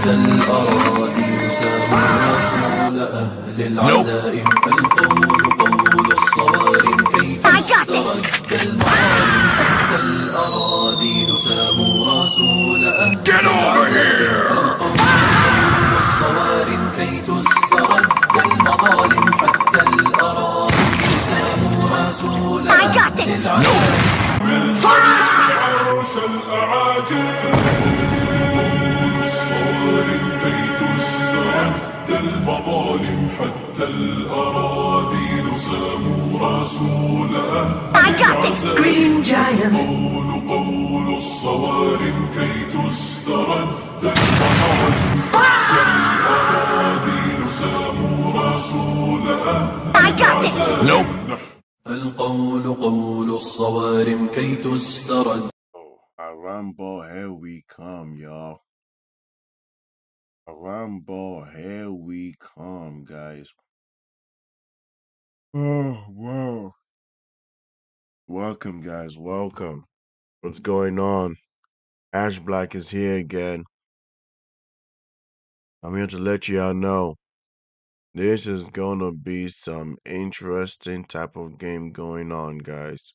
حتى الأراضي ساموا رسول أهل العزائم فالقول قول الصوارم كي تسترد المظالم حتى الأراضي ساموا رسول أهل العزائم فالقول قول الصوارم كي تسترد المظالم حتى الأراضي ساموا رسول أهل العزائم عرش الأعاجم الصوارم كي تسترد المظالم حتى الأراضي ساموا رسول أهل العزائم قول الصوارم كي تسترد المظالم حتى الأراضي ساموا رسول أهل العزائم القول قول الصوارم كي تسترد. Haram ball, here we come, y'all. Haram ball, here we come, guys. Oh, wow. Welcome, guys. Welcome. What's going on? Ash Black is here again. I'm here to let y'all know this is gonna be some interesting type of game going on, guys.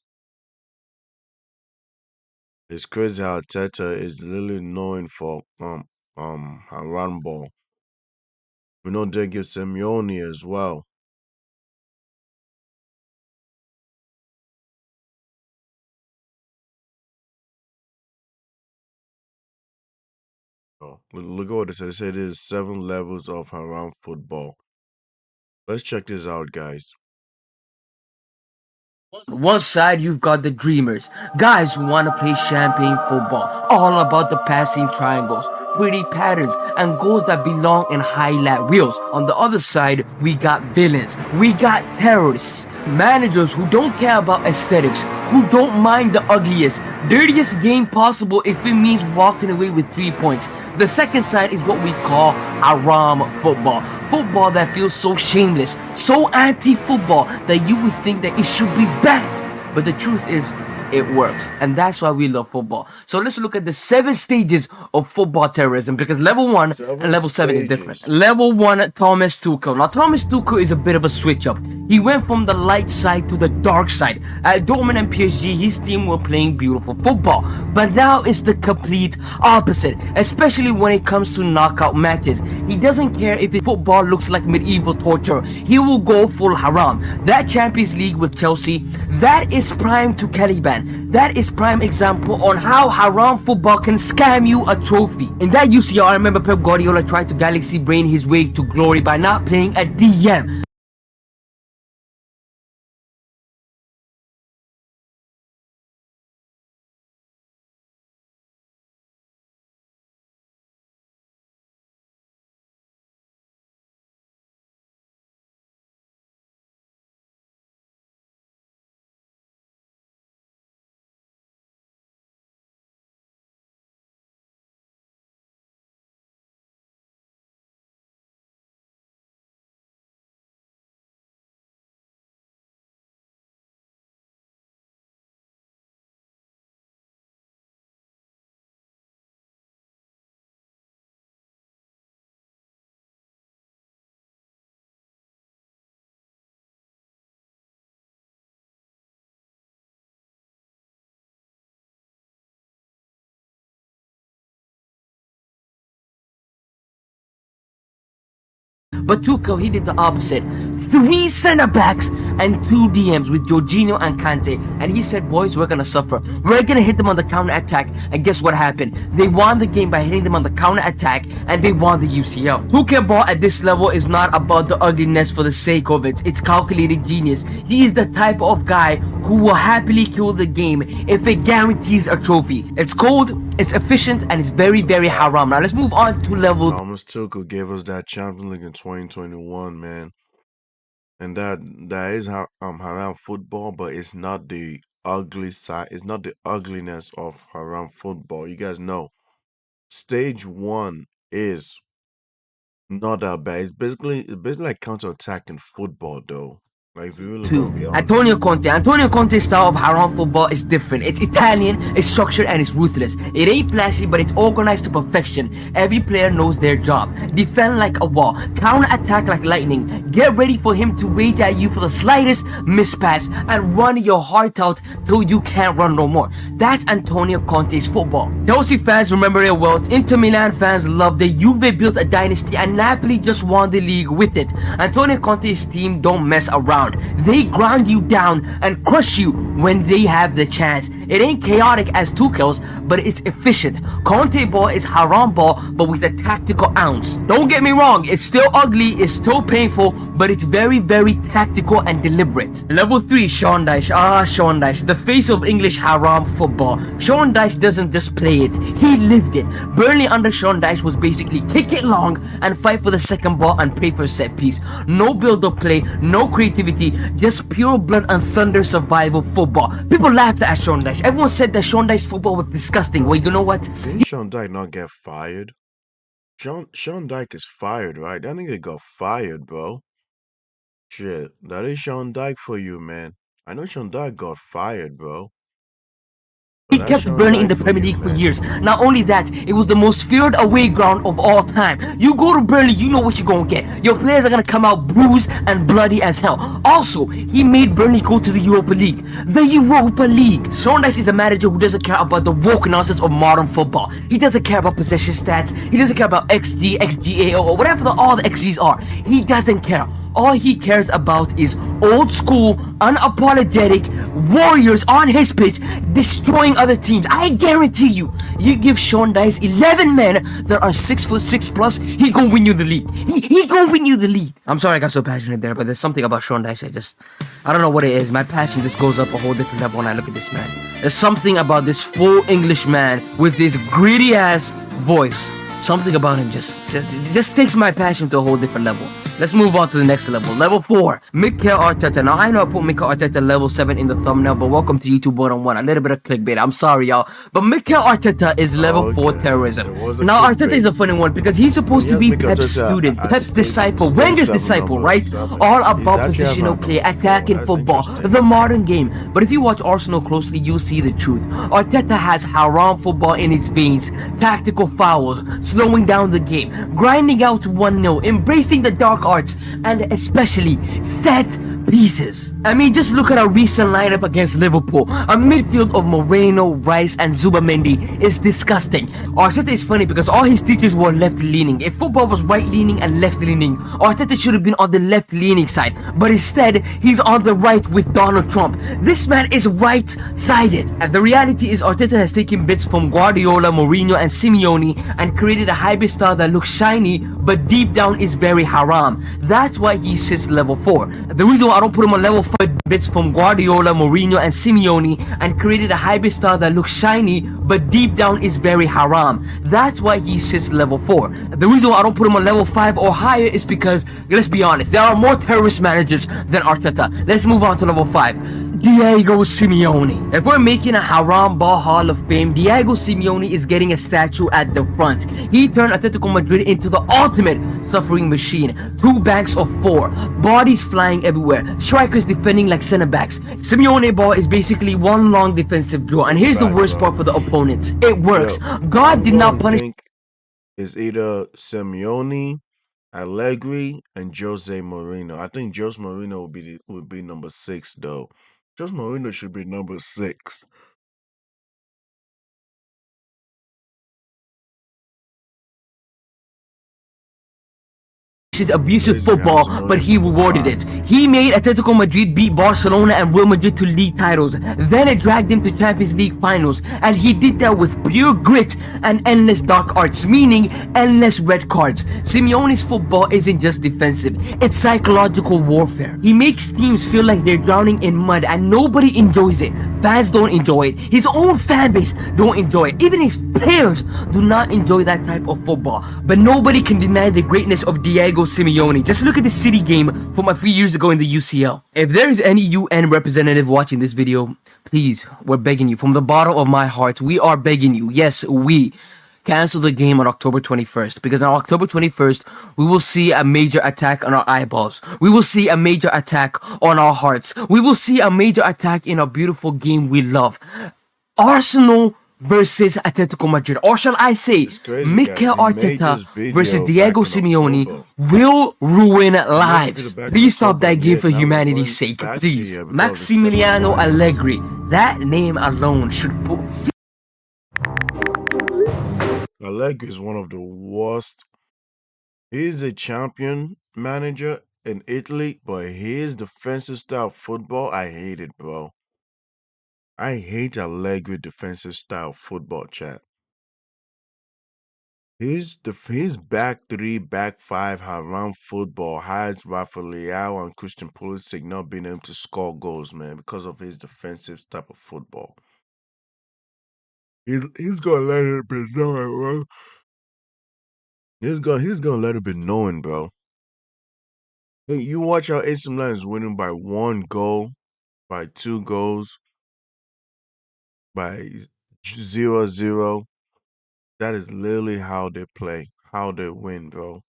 It's crazy how Teta is literally known for Haram ball. We know they get Simeone as well. Oh, look at what they said. They said there's 7 levels of Haram football. Let's check this out, guys. On one side, you've got the dreamers, guys who want to play champagne football, all about the passing triangles, pretty patterns, and goals that belong in highlight reels. On the other side, we got villains, we got terrorists, managers who don't care about aesthetics, who don't mind the ugliest, dirtiest game possible if it means walking away with 3 points. The second side is what we call haram football. Football that feels so shameless, so anti-football that you would think that it should be banned. But the truth is, it works. And that's why we love football. So let's look at the 7 stages of football terrorism, because level 1 and level 7 is different. Level 1, Thomas Tuchel. Now, Thomas Tuchel is a bit of a switch up. He went from the light side to the dark side. At Dortmund and PSG, his team were playing beautiful football. But now it's the complete opposite, especially when it comes to knockout matches. He doesn't care if his football looks like medieval torture. He will go full haram. That Champions League with Chelsea, that is prime to Caliban. That is prime example on how haram football can scam you a trophy. In that UCL, I remember Pep Guardiola tried to galaxy brain his way to glory by not playing a DM. But Tuchel, he did the opposite. 3 center backs and 2 DMs with Jorginho and Kante. And he said, boys, we're gonna suffer. We're gonna hit them on the counter attack. And guess what happened? They won the game by hitting them on the counter attack, and they won the UCL. Tuchel ball at this level is not about the ugliness for the sake of it. It's calculated genius. He is the type of guy who will happily kill the game if it guarantees a trophy. It's cold, it's efficient, and it's very, very haram. Now let's move on to level. Thomas Tuchel gave us that Champions League in 2021, man. And that is haram football, but it's not the ugly side. It's not the ugliness of haram football. You guys know, stage 1 is not that bad. It's basically like counter-attacking football, though. Like, if you really Two, gonna be honest. Antonio Conte. Antonio Conte's style of haram football is different. It's Italian, it's structured, and it's ruthless. It ain't flashy, but it's organized to perfection. Every player knows their job. Defend like a wall, counter-attack like lightning. Get ready for him to wait at you for the slightest mispass and run your heart out till you can't run no more. That's Antonio Conte's football. Chelsea fans remember it well. Inter Milan fans love it. Juve built a dynasty, and Napoli just won the league with it. Antonio Conte's team don't mess around. They grind you down and crush you when they have the chance. It ain't chaotic as Tuchel's, but it's efficient. Conte ball is haram ball, but with a tactical ounce. Don't get me wrong, it's still ugly, it's still painful, but it's very, very tactical and deliberate. Level 3, Sean Dyche. Sean Dyche, the face of English haram football. Sean Dyche doesn't just play it, he lived it. Burnley under Sean Dyche was basically kick it long and fight for the second ball and pray for a set piece. No build-up play, no creativity, just pure blood and thunder survival football. People laughed at Sean Dyche. Everyone said that Sean Dyche's football was disgusting. Well, you know what? Didn't Sean Dyche not get fired? Sean Dyche is fired, right? That nigga got fired, bro. Shit, that is Sean Dyche for you, man. I know Sean Dyche got fired, bro. He kept Burnley in the Premier League for years. Not only that, it was the most feared away ground of all time. You go to Burnley, you know what you're gonna get. Your players are gonna come out bruised and bloody as hell. Also, he made Burnley go to the Europa League. The Europa League. Sean Dyche is the manager who doesn't care about the woke nonsense of modern football. He doesn't care about possession stats. He doesn't care about XG, XGA, or whatever all the XGs are. He doesn't care. All he cares about is old school, unapologetic warriors on his pitch destroying other teams. I guarantee you, you give Sean Dyche 11 men that are 6'6" plus, he gonna win you the league. He gonna win you the league. I'm sorry I got so passionate there, but there's something about Sean Dyche I don't know what it is. My passion just goes up a whole different level when I look at this man. There's something about this full English man with this gritty ass voice. Something about him just takes my passion to a whole different level. Let's move on to the next level. Level 4, Mikel Arteta. Now, I know I put Mikel Arteta level 7 in the thumbnail, but welcome to YouTube 101. A little bit of clickbait. I'm sorry, y'all. But Mikel Arteta is level 4 terrorism. Now, Arteta is a funny one because he's supposed to be Pep's student, Pep's disciple, Wenger's disciple, right? All about positional play, attacking football, the modern game. But if you watch Arsenal closely, you'll see the truth. Arteta has haram football in his veins, tactical fouls, slowing down the game, grinding out 1-0, embracing the dark arts, and especially set pieces. I mean, just look at our recent lineup against Liverpool. A midfield of Moreno, Rice, and Zubamendi is disgusting. Arteta is funny because all his teachers were left-leaning. If football was right-leaning and left-leaning, Arteta should have been on the left-leaning side, but instead, he's on the right with Donald Trump. This man is right-sided. And the reality is Arteta has taken bits from Guardiola, Mourinho, and Simeone and created a hybrid style that looks shiny, but deep down is very haram. That's why he sits level 4. The reason why I don't put him on level 5 bits from Guardiola, Mourinho, and Simeone and created a hybrid style that looks shiny, but deep down is very haram. That's why he sits level 4. The reason why I don't put him on level 5 or higher is because, let's be honest, there are more terrorist managers than Arteta. Let's move on to level 5. Diego Simeone. If we're making a haram ball hall of fame, Diego Simeone is getting a statue at the front. He turned Atletico Madrid into the ultimate suffering machine. 2 banks of 4, bodies flying everywhere, strikers defending like center backs. Simeone ball is basically one long defensive draw, and here's the worst part for the opponents. It works. God did not punish. It's either Simeone, Allegri, and Jose Mourinho. I think Jose Mourinho would be number 6 though. Jose Mourinho should be number 6. his abusive football, but he rewarded it. He made Atletico Madrid beat Barcelona and Real Madrid to league titles. Then it dragged him to Champions League finals, and he did that with pure grit and endless dark arts, meaning endless red cards. Simeone's football isn't just defensive, it's psychological warfare. He makes teams feel like they're drowning in mud and nobody enjoys it. Fans don't enjoy it. His own fan base don't enjoy it. Even his players do not enjoy that type of football. But nobody can deny the greatness of Diego Simeone. Just look at the City game from a few years ago in the UCL. If there is any UN representative watching this video, please, we're begging you from the bottom of my heart. We are begging you. Yes, we. cancel the game on October 21st, because on October 21st, we will see a major attack on our eyeballs. We will see a major attack on our hearts. We will see a major attack in a beautiful game we love. Arsenal versus Atletico Madrid, or shall I say, crazy, Mikel guys. We made Arteta this video versus back Diego in Simeone October. will ruin lives. back in Please stop that October. game Yeah, for now we're humanity's going sake, back to please. here because it's Maximiliano such a- Allegri, that name alone should put Allegri is one of the worst. He's a champion manager in Italy, but his defensive style of football, I hate it, bro. I hate Allegri defensive style football, chat. His back three, back five, haram football has Rafael and Christian Pulisic not being able to score goals, man, because of his defensive type of football. He's gonna let it be known, bro. He's gonna let it be known, bro. Hey, you watch how AC Milan is winning by 1 goal, by 2 goals, by 0-0. That is literally how they play, how they win, bro.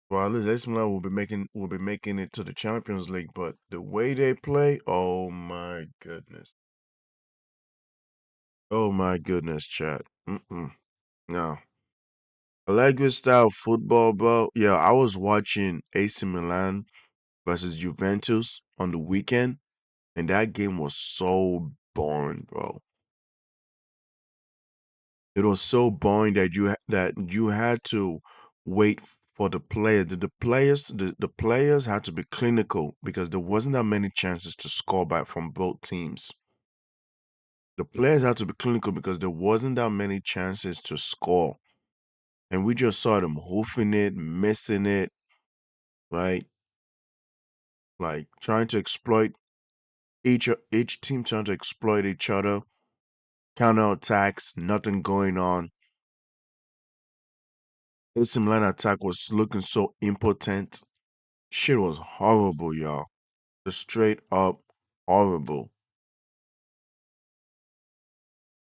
Well, at least AC Milan will be making it to the Champions League, but the way they play, oh my goodness. Oh my goodness, chat. No. Allegri style football, bro. Yeah, I was watching AC Milan versus Juventus on the weekend, and that game was so boring, bro. It was so boring that you had to wait for the player. The players had to be clinical because there wasn't that many chances to score by from both teams. The players had to be clinical because there wasn't that many chances to score, and we just saw them hoofing it, missing it, right? Like trying to exploit each team trying to exploit each other, counterattacks, nothing going on. AC Milan attack was looking so impotent. Shit was horrible, y'all. Just straight up horrible.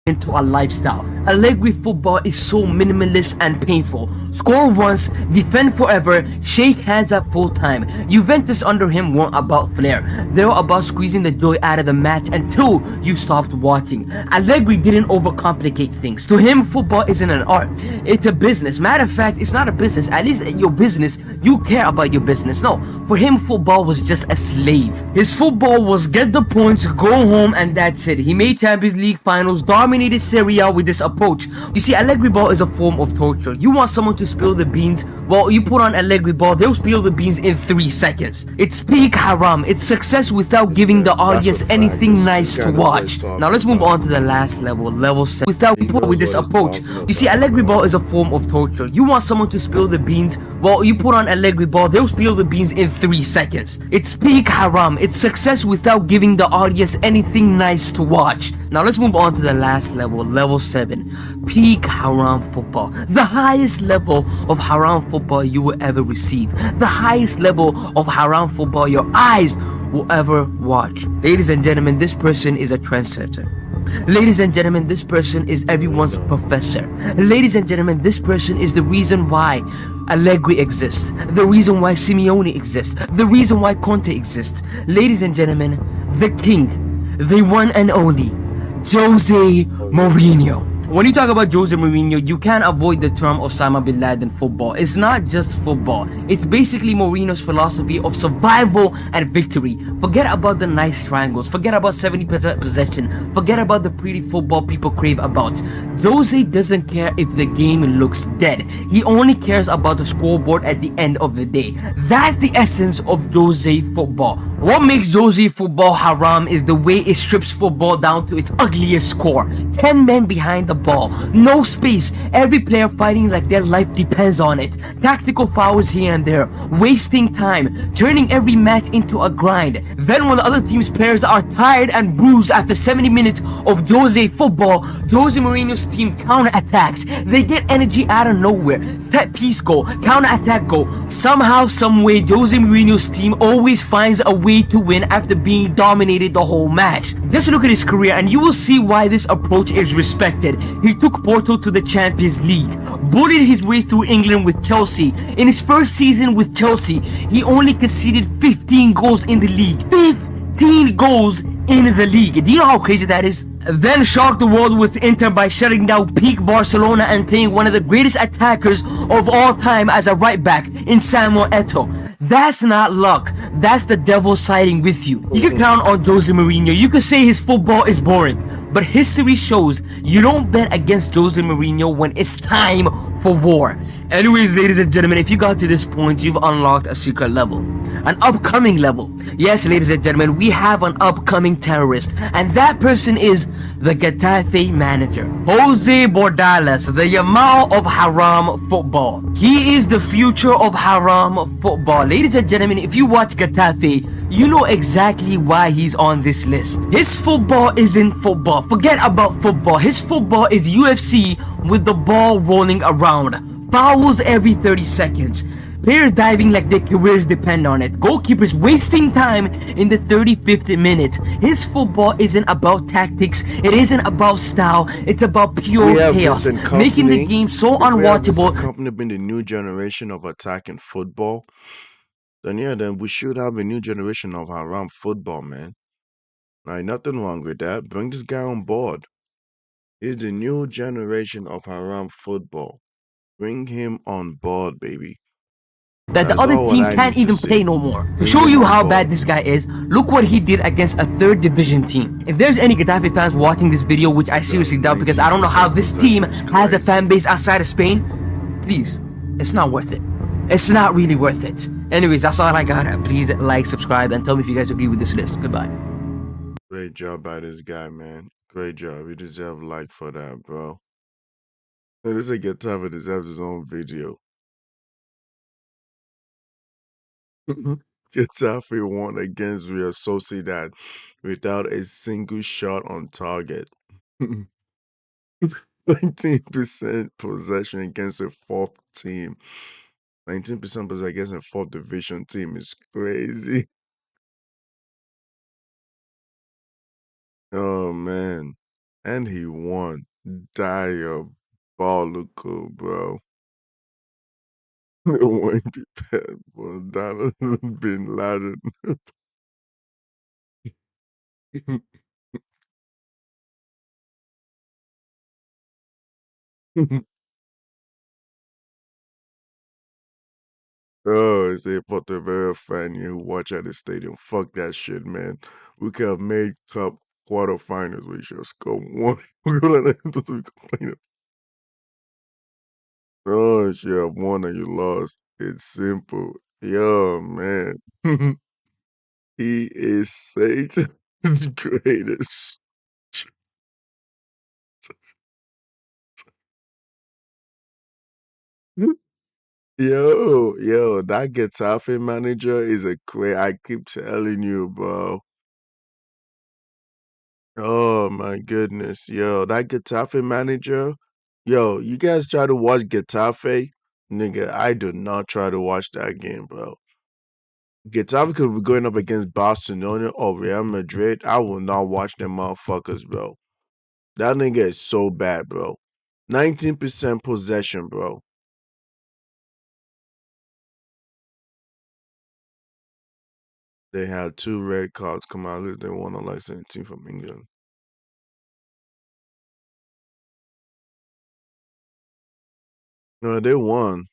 into a lifestyle. Allegri football is so minimalist and painful. Score once, defend forever, shake hands at full time. Juventus under him weren't about flair. They were about squeezing the joy out of the match until you stopped watching. Allegri didn't overcomplicate things. To him, football isn't an art. It's a business. Matter of fact, it's not a business. At least your business, you care about your business. No, for him, football was just a slave. His football was get the points, go home, and that's it. He made Champions League finals, dominated Serie A with this approach. You see, Allegri ball is a form of torture. You want someone to spill the beans? Well, you put on Allegri ball, they'll spill the beans in 3 seconds. It's peak haram. It's success without giving the audience anything nice to watch. Now let's move on to the last level, level 7. Without people with this approach. You see, Allegri ball is a form of torture. You want someone to spill the beans? Well, you put on Allegri ball, they'll spill the beans in 3 seconds. It's peak haram. It's success without giving the audience anything nice to watch. Now let's move on to the last level, level 7. Peak haram football. The highest level of haram football you will ever receive. The highest level of haram football your eyes will ever watch. Ladies and gentlemen, this person is a trendsetter. Ladies and gentlemen, this person is everyone's professor. Ladies and gentlemen, this person is the reason why Allegri exists, the reason why Simeone exists, the reason why Conte exists. Ladies and gentlemen, the king, the one and only, Jose Mourinho. When you talk about Jose Mourinho, you can't avoid the term Osama bin Laden football. It's not just football. It's basically Mourinho's philosophy of survival and victory. Forget about the nice triangles. Forget about 70% possession. Forget about the pretty football people crave about. Jose doesn't care if the game looks dead. He only cares about the scoreboard at the end of the day. That's the essence of Jose football. What makes Jose football haram is the way it strips football down to its ugliest core. 10 men behind the ball, no space, every player fighting like their life depends on it. Tactical fouls here and there, wasting time, turning every match into a grind. Then when the other team's players are tired and bruised after 70 minutes of Jose football, Jose Mourinho Mourinho's team counter-attacks. They get energy out of nowhere. Set piece goal, counter-attack goal. Somehow, someway, Jose Mourinho's team always finds a way to win after being dominated the whole match. Just look at his career and you will see why this approach is respected. He took Porto to the Champions League, bullied his way through England with Chelsea. In his first season with Chelsea, he only conceded 15 goals in the league. 15 goals in the league. Do you know how crazy that is? Then shocked the world with Inter by shutting down peak Barcelona and playing one of the greatest attackers of all time as a right back in Samuel Eto'o. That's not luck. That's the devil siding with you. You can count on Jose Mourinho. You can say his football is boring. But history shows you don't bet against Jose Mourinho when it's time for war. Anyways, ladies and gentlemen, if you got to this point, you've unlocked a secret level. An upcoming level. Yes, ladies and gentlemen, we have an upcoming terrorist. And that person is the Getafe manager, Jose Bordalás, the Yamal of Haram football. He is the future of Haram football. Ladies and gentlemen, if you watch Getafe, you know exactly why he's on this list. His football isn't football. Forget about football. His football is UFC with the ball rolling around. Fouls every 30 seconds. Players diving like their careers depend on it. Goalkeepers wasting time in the 35th minute. His football isn't about tactics. It isn't about style. It's about pure chaos, making the game so unwatchable. If company been the new generation of attacking football, then we should have a new generation of Haram football, man. Like, nothing wrong with that. Bring this guy on board. He's the new generation of Haram football. Bring him on board, baby. That the That's other all team I can't need to even say. play no more. To Bring show him you on how board. bad this guy is, look what he did against a third division team. If there's any Getafe fans watching this video, which I seriously doubt because I don't know how this team has a fan base outside of Spain, please, it's not worth it. It's not really worth it. Anyways, that's all I got. Please like, subscribe, and tell me if you guys agree with this list. Goodbye. Great job by this guy, man. Great job. You deserve a like for that, bro. And this Getafe deserves his own video. Getafe won against Real Sociedad without a single shot on target. 19% possession against a fourth team. 19% possession against a fourth division team is crazy. Oh man. And he won. Diabolical, bro. It won't be bad, bro. Donald Bin Laden. Oh, it's a Portobello fan who watch at the stadium. Fuck that shit, man. We could have made cup quarterfinals. We should have scored one. We're gonna to be complaining. Oh, shit, have won and you lost. It's simple. Yo, man. He is Satan's greatest. Yo, that Getafe manager is a great. I keep telling you, bro. Oh my goodness, yo, that Getafe manager, yo, you guys try to watch Getafe, nigga. I do not try to watch that game, bro. Getafe could be going up against Barcelona or Real Madrid. I will not watch them motherfuckers, bro. That nigga is so bad, bro. 19% possession, bro. They had two red cards come out. At least they won on like 17 from England. No, they won.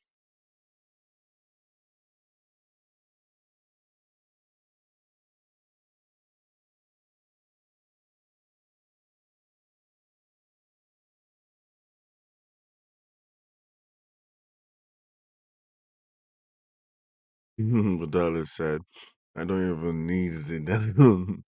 But Dallas said, I don't even need Zidane.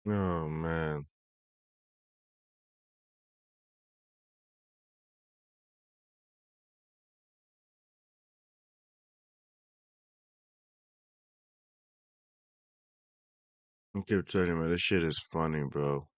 Oh man. I keep telling you, man, this shit is funny, bro.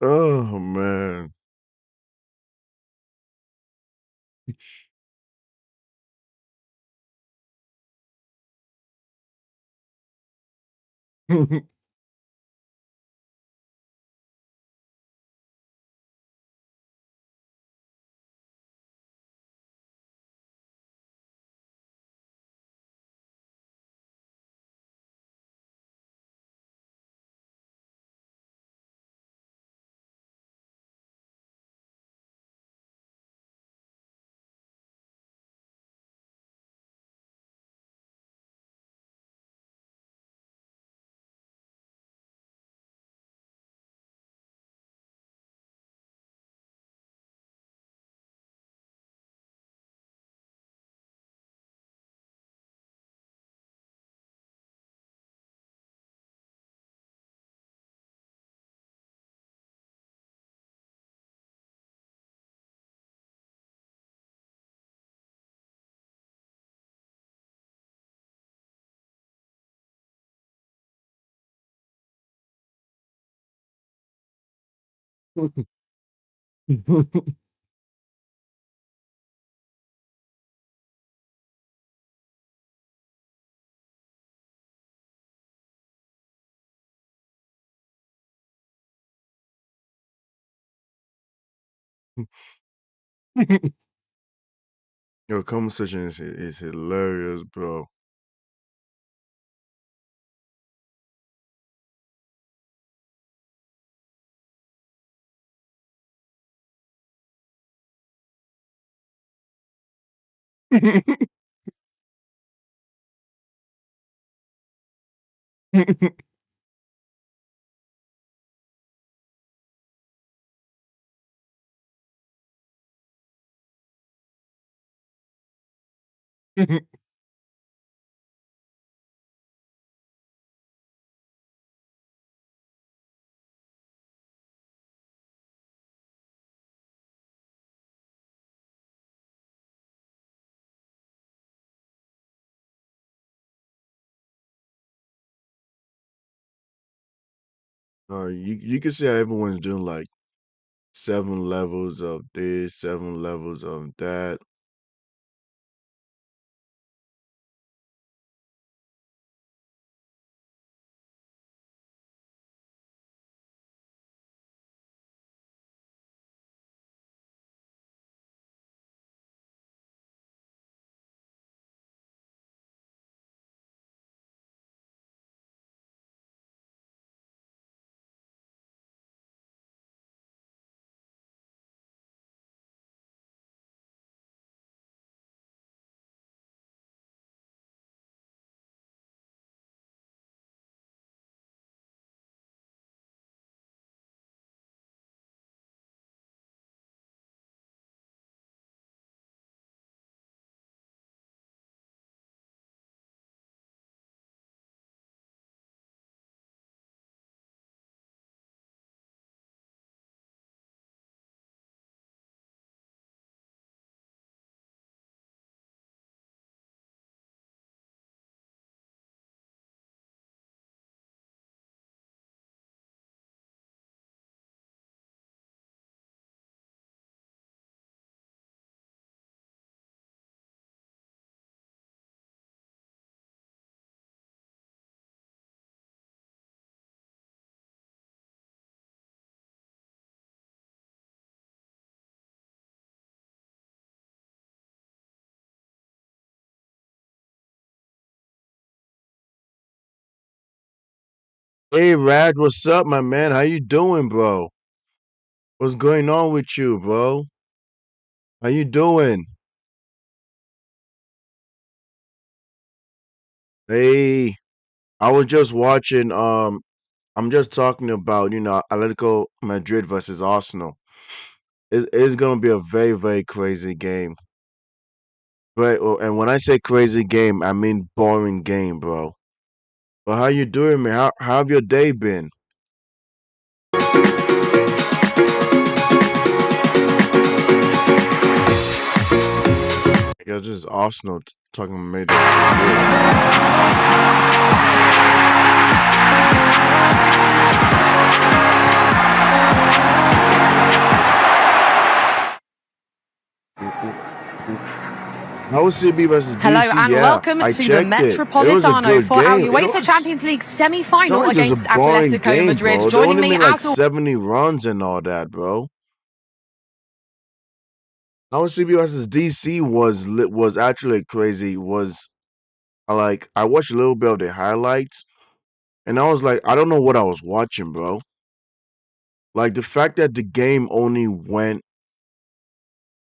Oh man. Your conversation is hilarious, bro. You can see how everyone's doing like 7 levels of this, 7 levels of that. Hey Rad, what's up, my man? How you doing, bro? What's going on with you, bro? How you doing? Hey, I was just watching. I'm just talking about Atletico Madrid versus Arsenal. It's gonna be a very crazy game. Right, and when I say crazy game, I mean boring game, bro. But how you doing, man? How have your day been? Yeah, this is Arsenal talking major shit. How was CB versus Hello DC? and Yeah, welcome I to the checked it. It was a Metropolitano good for our game. UEFA Champions League semi-final It's just against a boring Atletico game, Madrid. bro. They Joining only me made like as always. 70 runs and all that, bro. How CB versus DC was actually crazy. Was I watched a little bit of the highlights, and I was like, I don't know what I was watching, bro. Like the fact that the game only went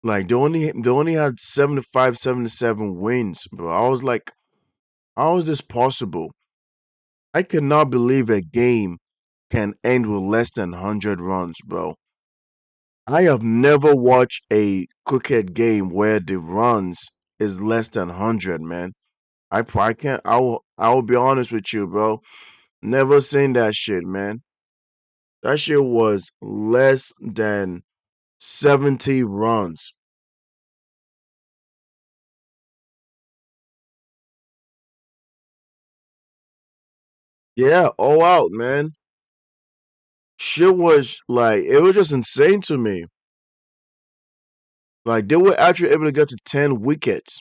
like they only had 75, 77 wins, bro. I was like, how is this possible? I cannot believe a game can end with less than 100 runs, bro. I have never watched a cricket game where the runs is less than 100, man. I can't I will be honest with you, bro. Never seen that shit, man. That shit was less than 70 runs. Yeah, all out, man. Shit was like it was just insane to me. Like they were actually able to get to 10 wickets.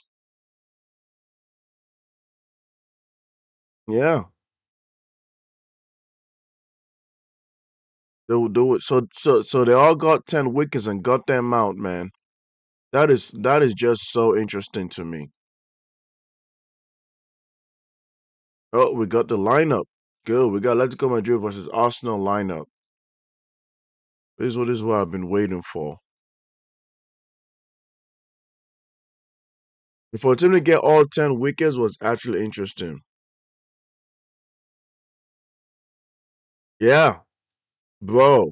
Yeah. They would do it. So they all got 10 wickets and got them out, man. That is just so interesting to me. Oh, we got the lineup. Good. We got Atletico Madrid versus Arsenal lineup. This is what I've been waiting for. For a team to get all 10 wickets was actually interesting. Yeah, bro.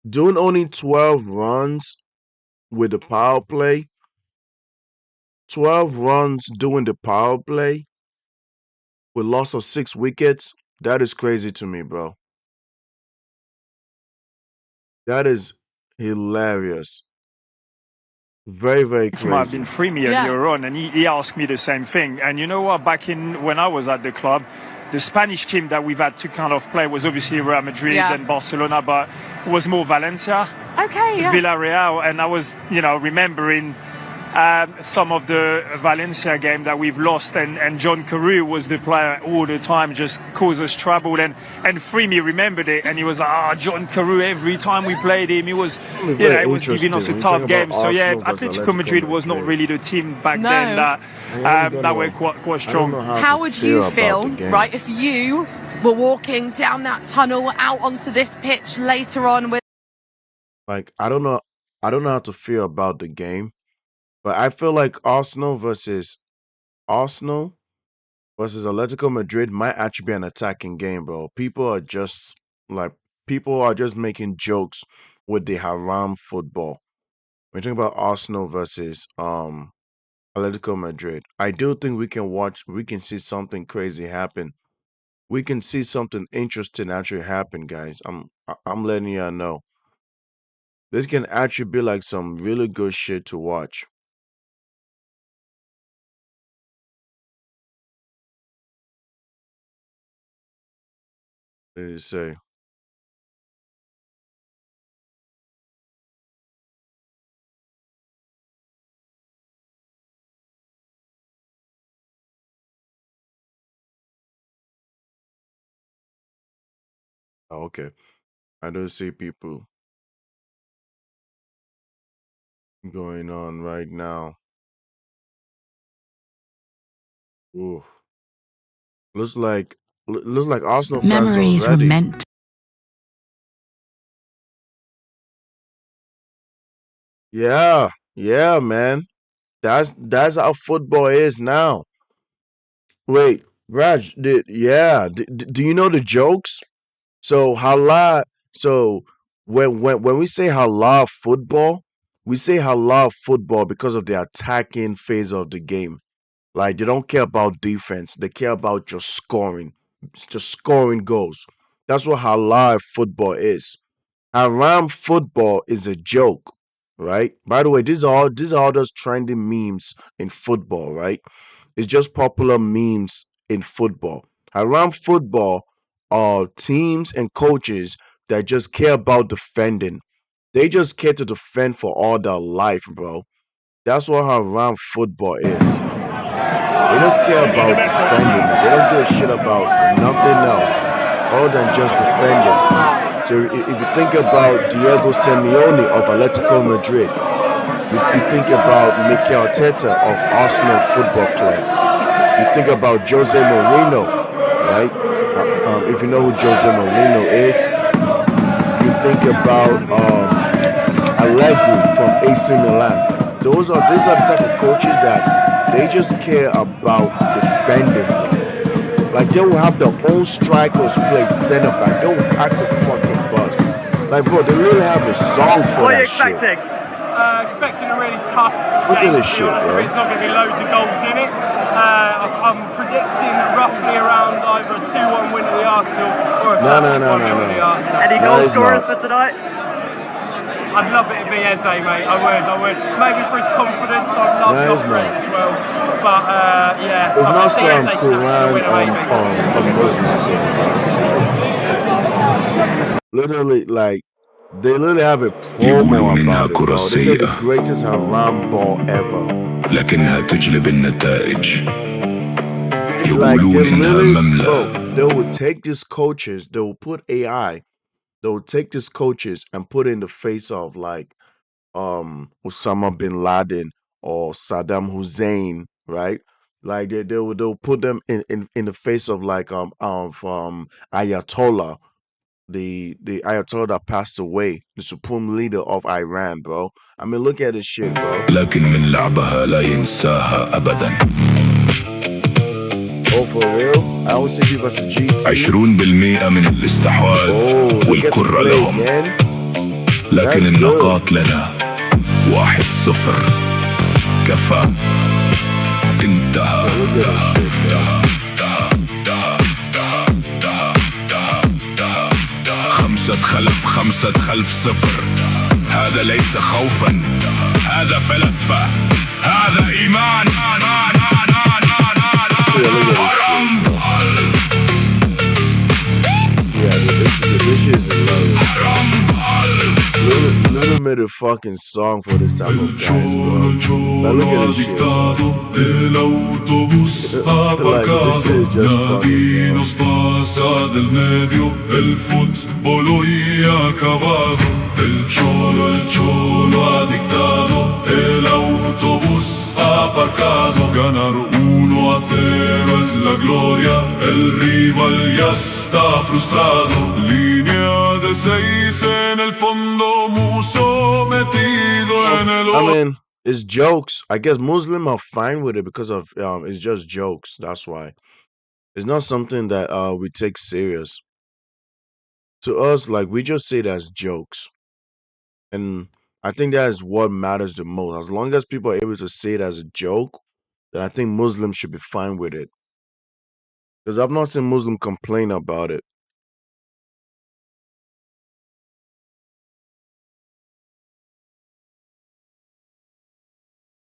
Doing only 12 runs with the power play, 12 runs doing the power play with loss of 6 wickets, that is crazy to me, bro. That is hilarious. Very, very It might have crazy. been Freemy earlier on, and he asked me the same thing. And you know what? Back in when I was at the club, the Spanish team that we've had to kind of play was obviously Real Madrid and Barcelona, but was more Valencia, Villarreal, and I was, remembering some of the Valencia game that we've lost, and John Carew was the player all the time, just caused us trouble. And Freemy remembered it, and he was like, John Carew, every time we played him, he was, it was giving us a tough game. So yeah, Atletico Madrid was not really the team back then that were quite strong. How would you feel, right, if you were walking down that tunnel out onto this pitch later on with Like I don't know how to feel about the game, but I feel like Arsenal versus Atletico Madrid might actually be an attacking game, bro. Like people are just making jokes with the haram football. When you talk about Arsenal versus Atletico Madrid, I do think we can see something crazy happen. We can see something interesting actually happen, guys. I'm letting y'all know. This can actually be like some really good shit to watch. What did you say? Oh, okay. I don't see people going on right now. Ooh. Looks like looks like Arsenal fans are memories were ready. meant Yeah, yeah, man. That's how football is now. Wait, Raj, do you know the jokes? So halal. So when we say halal football, we say halal football because of the attacking phase of the game. Like they don't care about defense; they care about just scoring goals. That's what halal football is. Haram football is a joke, right? By the way, these are all those trending memes in football, right? It's just popular memes in football. Around football are teams and coaches that just care about defending. They just care to defend for all their life, bro. That's what around football is. They just care about defending. They don't give a shit about nothing else other than just defending. So if you think about Diego Simeone of Atletico Madrid, you think about Mikel Arteta of Arsenal Football Club. You think about Jose Mourinho, right? If you know who Jose Mourinho is, you think about Allegri from AC Milan. These are the type of coaches that they just care about defending, bro. Like they will have their own strikers play center back. They will pack the fucking bus. Like bro, they literally have a song for What are you that shit. expecting? Expecting a really tough Look at game. this To be shit, honest, bro. there's not going to be loads of goals in it. I'm predicting roughly around either a 2-1 win to the Arsenal or a 3-1 win to the Arsenal. Any No, goal it's scorers not. for tonight? I'd love it to be Eze, mate. I would. Maybe for his confidence, I'd love No, it's Joffrey not. as well. But yeah, It's I not see some Eze snatching the Quran winner, maybe. a Muslim thing, bro. Literally, like they literally have a promo يقولون إنها about it, كرة bro. They said the سيئة greatest haram ball ever. لكنها تجلب النتائج. Like they يقولون إنها literally, مملة. bro, they will take these coaches, they will put AI, they will take these coaches and put it in the face of like Osama bin Laden or Saddam Hussein, right? Like they'll put them in the face of like Ayatollah, the Ayatollah that passed away, the supreme leader of Iran, bro. I mean, look at this shit, bro. لكن من لعبها لا ينساها أبدا. Oh, for real? I don't see people as a GT. 20% من الاستحواذ Oh, they get to والكرة play لهم. again? لكن That's النقاط لنا 1-0. كفى. انتهى. Look at this shit, bro. 5 خلف 0. هذا ليس خوفا، هذا فلسفة، هذا إيمان. Yeah, this shit is hilarious. Little made a fucking song for this type of guys, bro. Like, look at this shit. El autobús aparcado, nadie nos pasa del medio, el fútbol hoy ha acabado, el cholo ha dictado, el autobús aparcado, ganar 1-0 es la gloria, el rival ya está frustrado, línea de 6 en el fondo, Muso metido en el I mean, it's jokes. I guess Muslim are fine with it because of it's just jokes. That's why. It's not something that we take serious. To us, like we just say it as jokes. And I think that is what matters the most. As long as people are able to say it as a joke, then I think Muslims should be fine with it. Because I've not seen Muslim complain about it.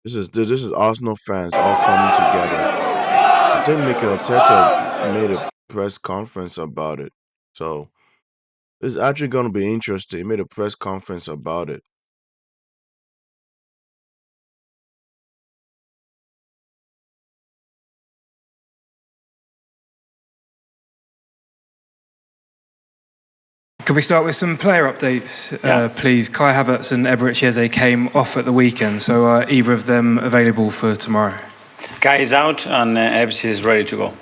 This is Arsenal fans all coming together. I think Mikel Arteta made a press conference about it. So it's actually going to be interesting. He made a press conference about it. Could we start with some player updates, please? Kai Havertz and Eberechi Eze came off at the weekend, so are either of them available for tomorrow? Kai is out and Eberechi is ready to go.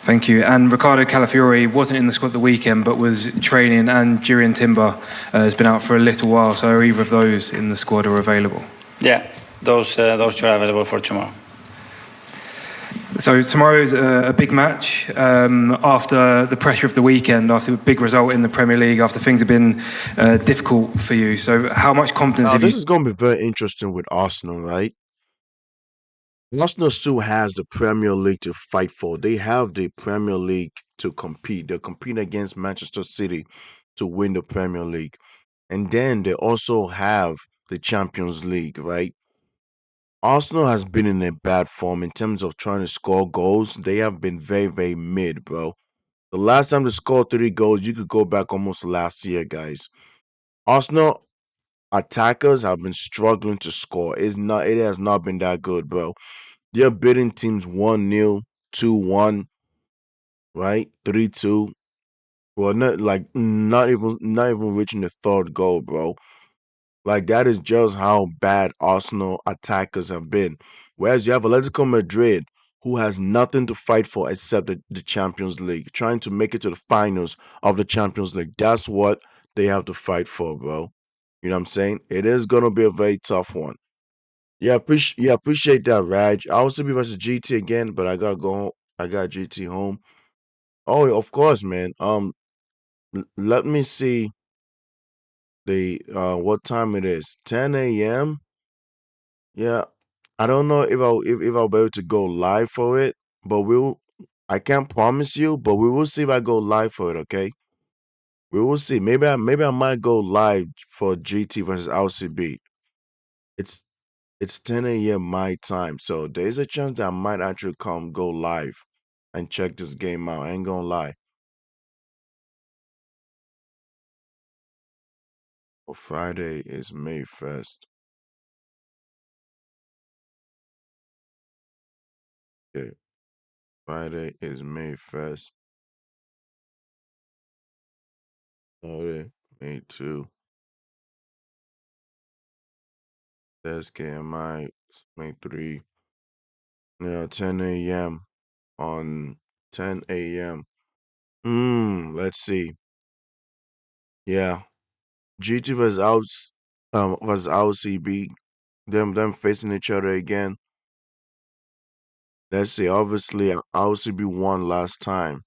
Thank you. And Ricardo Calafiori wasn't in the squad the weekend, but was training, and Jurien Timber has been out for a little while, so are either of those in the squad are available? Yeah, those two are available for tomorrow. So tomorrow is a big match after the pressure of the weekend, after a big result in the Premier League, after things have been difficult for you. So how much confidence have you... This is going to be very interesting with Arsenal, right? Arsenal still has the Premier League to fight for. They have the Premier League to compete. They're competing against Manchester City to win the Premier League. And then they also have the Champions League, right? Arsenal has been in a bad form in terms of trying to score goals. They have been very, very mid, bro. The last time they scored 3 goals, you could go back almost last year, guys. Arsenal attackers have been struggling to score. It has not been that good, bro. They're beating teams 1-0, 2-1, right? 3-2. Well, not even reaching the third goal, bro. Like that is just how bad Arsenal attackers have been. Whereas you have Atletico Madrid, who has nothing to fight for except the Champions League, trying to make it to the finals of the Champions League. That's what they have to fight for, bro. You know what I'm saying? It is gonna be a very tough one. Yeah, appreciate that, Raj. I also be versus GT again, but I gotta go home. I got GT home. Oh, of course, man. Let me see the what time it is. 10 a.m. Yeah, I don't know if I'll be able to go live for it, but I can't promise you, but we will see if I go live for it, okay? We will see. Maybe I might go live for GT versus LCB. It's it's 10 a.m. my time, so there is a chance that I might actually go live and check this game out. I ain't gonna lie. Well, Friday is May 1st. Okay, Friday is May 1st. Saturday, May 2. Thursday, May 3. Yeah, 10 a.m. on 10 a.m. Let's see. Yeah, GT versus LCB, them facing each other again. Let's see. Obviously, LCB won last time,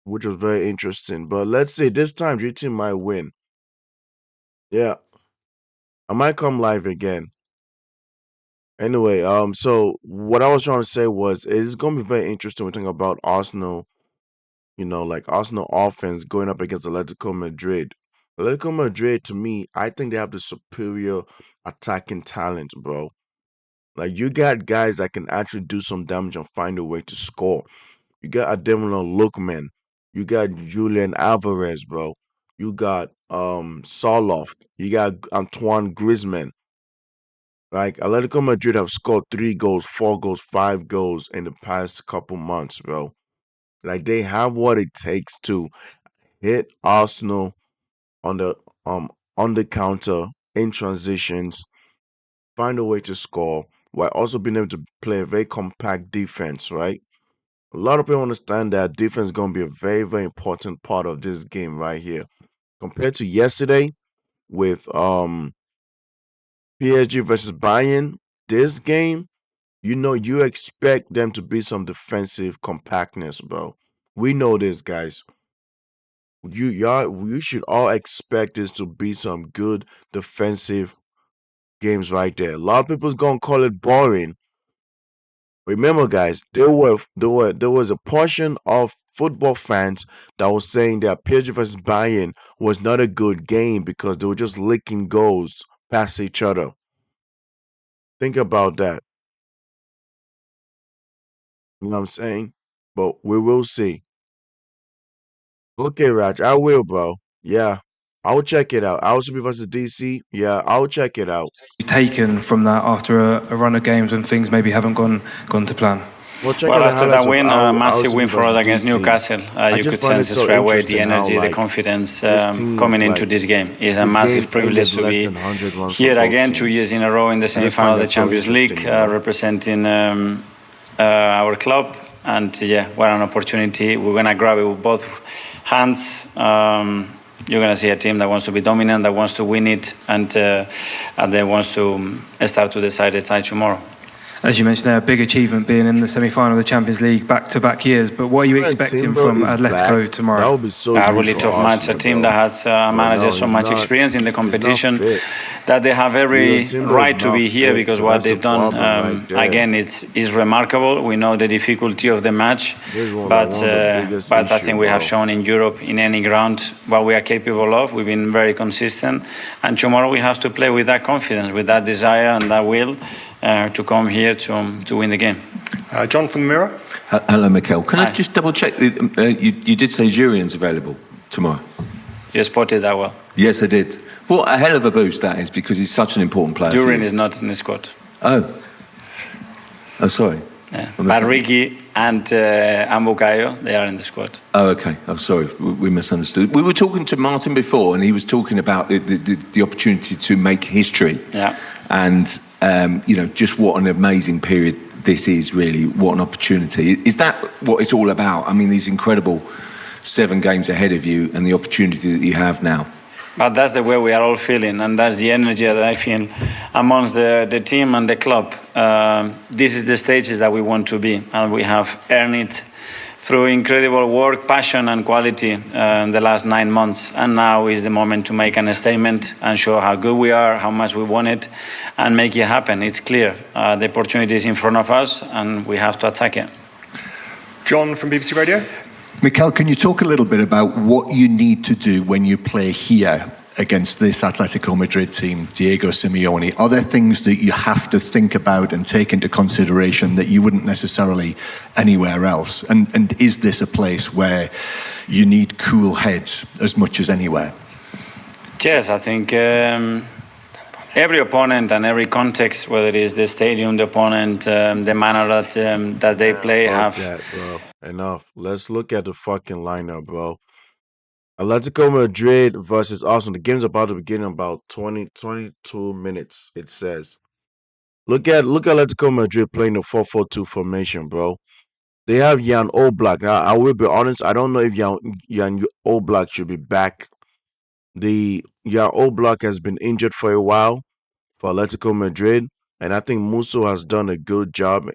which was very interesting. But let's see, this time GT might win. Yeah, I might come live again. Anyway, so what I was trying to say was it's gonna be very interesting when we think about Arsenal. Like Arsenal offense going up against Atletico Madrid. Atletico Madrid, to me, I think they have the superior attacking talent, bro. Like you got guys that can actually do some damage and find a way to score. You got Ademola Lookman. You got Julian Alvarez, bro. You got Soloff. You got Antoine Griezmann. Like Atletico Madrid have scored 3 goals, 4 goals, 5 goals in the past couple months, bro. Like they have what it takes to hit Arsenal on the counter in transitions, find a way to score while also being able to play a very compact defense, right? A lot of people understand that defense is going to be a very, very important part of this game right here. Compared to yesterday with PSG versus Bayern, this game, you expect them to be some defensive compactness, bro. We know this, guys. We should all expect this to be some good defensive games right there. A lot of people's gonna call it boring. Remember, guys, there was a portion of football fans that was saying that PSG versus Bayern was not a good game because they were just licking goals past each other. Think about that. You know what I'm saying? But we will see. Okay, Raj, I will, bro. Yeah, I'll check it out. LCB versus DC. Yeah, I'll check it out. Taken from that after a run of games when things maybe haven't gone to plan? Well, after that win, a massive win for us against Newcastle. You could sense straight away the energy, the confidence coming into this game. It's a massive privilege to be here again, 2 years in a row in the semi-final of the Champions League, representing our club. And yeah, what an opportunity. We're going to grab it with both hands. You're going to see a team that wants to be dominant, that wants to win it, and that wants to start to decide the tie tomorrow. As you mentioned there, a big achievement being in the semi-final of the Champions League back-to-back years. But what are you expecting from Atletico tomorrow? That would be so A really tough match. A team that has a manager so much experience in the competition. that they have every Timber is right to not be here fit, because so what that's a they've done, problem right there. again, is remarkable. We know the difficulty of the match, This is but one of the biggest I issue, think we have bro. shown in Europe, in any ground, what we are capable of. We've been very consistent, and tomorrow we have to play with that confidence, with that desire and that will to come here to win the game. John from the Mirror. Hello, Mikel. Can I just double check? You did say Jurian's available tomorrow. You spotted that well. Yes, I did. What a hell of a boost that is, because he's such an important player. Jurian is not in the squad. Oh, sorry. Yeah. But Ricky and Bukayo, they are in the squad. Oh, okay. I'm sorry. We misunderstood. We were talking to Martin before, and he was talking about the opportunity to make history. Yeah. And, just what an amazing period this is, really. What an opportunity. Is that what it's all about? I mean, these incredible 7 games ahead of you and the opportunity that you have now. But that's the way we are all feeling, and that's the energy that I feel amongst the team and the club. This is the stages that we want to be, and we have earned it through incredible work, passion and quality in the last 9 months. And now is the moment to make a statement and show how good we are, how much we want it, and make it happen. It's clear. The opportunity is in front of us, and we have to attack it. John from BBC Radio. Mikel, can you talk a little bit about what you need to do when you play here against this Atletico Madrid team, Diego Simeone? Are there things that you have to think about and take into consideration that you wouldn't necessarily anywhere else? And is this a place where you need cool heads as much as anywhere? Yes, I think every opponent and every context, whether it is the stadium, the opponent, the manner that they play, have. That, bro. Enough. Let's look at the fucking lineup, bro. Atletico Madrid versus Arsenal. The game's about to begin in about 22 minutes, it says. Look at Atletico Madrid playing the 4-4-2 formation, bro. They have Jan Oblak. Now, I will be honest, I don't know if Jan Oblak should be back. Jan Oblak has been injured for a while for Atletico Madrid, and I think Musso has done a good job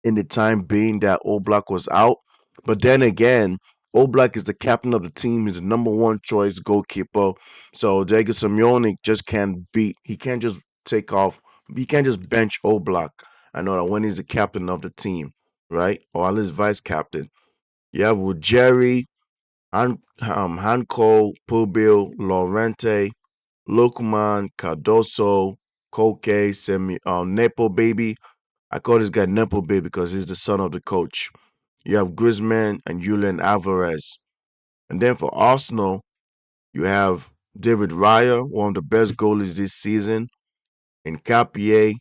in the time being that Oblak was out. But then again, Oblak is the captain of the team. He's the number 1 choice goalkeeper. So Diego Simeone just he can't just take off. He can't just bench Oblak. I know that when he's the captain of the team, right? Or at least vice captain. Yeah, with Jerry, Hanko, Pubil, Lorente, Lukman, Cardoso, Koke, Nepo Baby. I call this guy Nepo Baby because he's the son of the coach. You have Griezmann and Julian Alvarez. And then for Arsenal, you have David Raya, one of the best goalies this season, and Capier,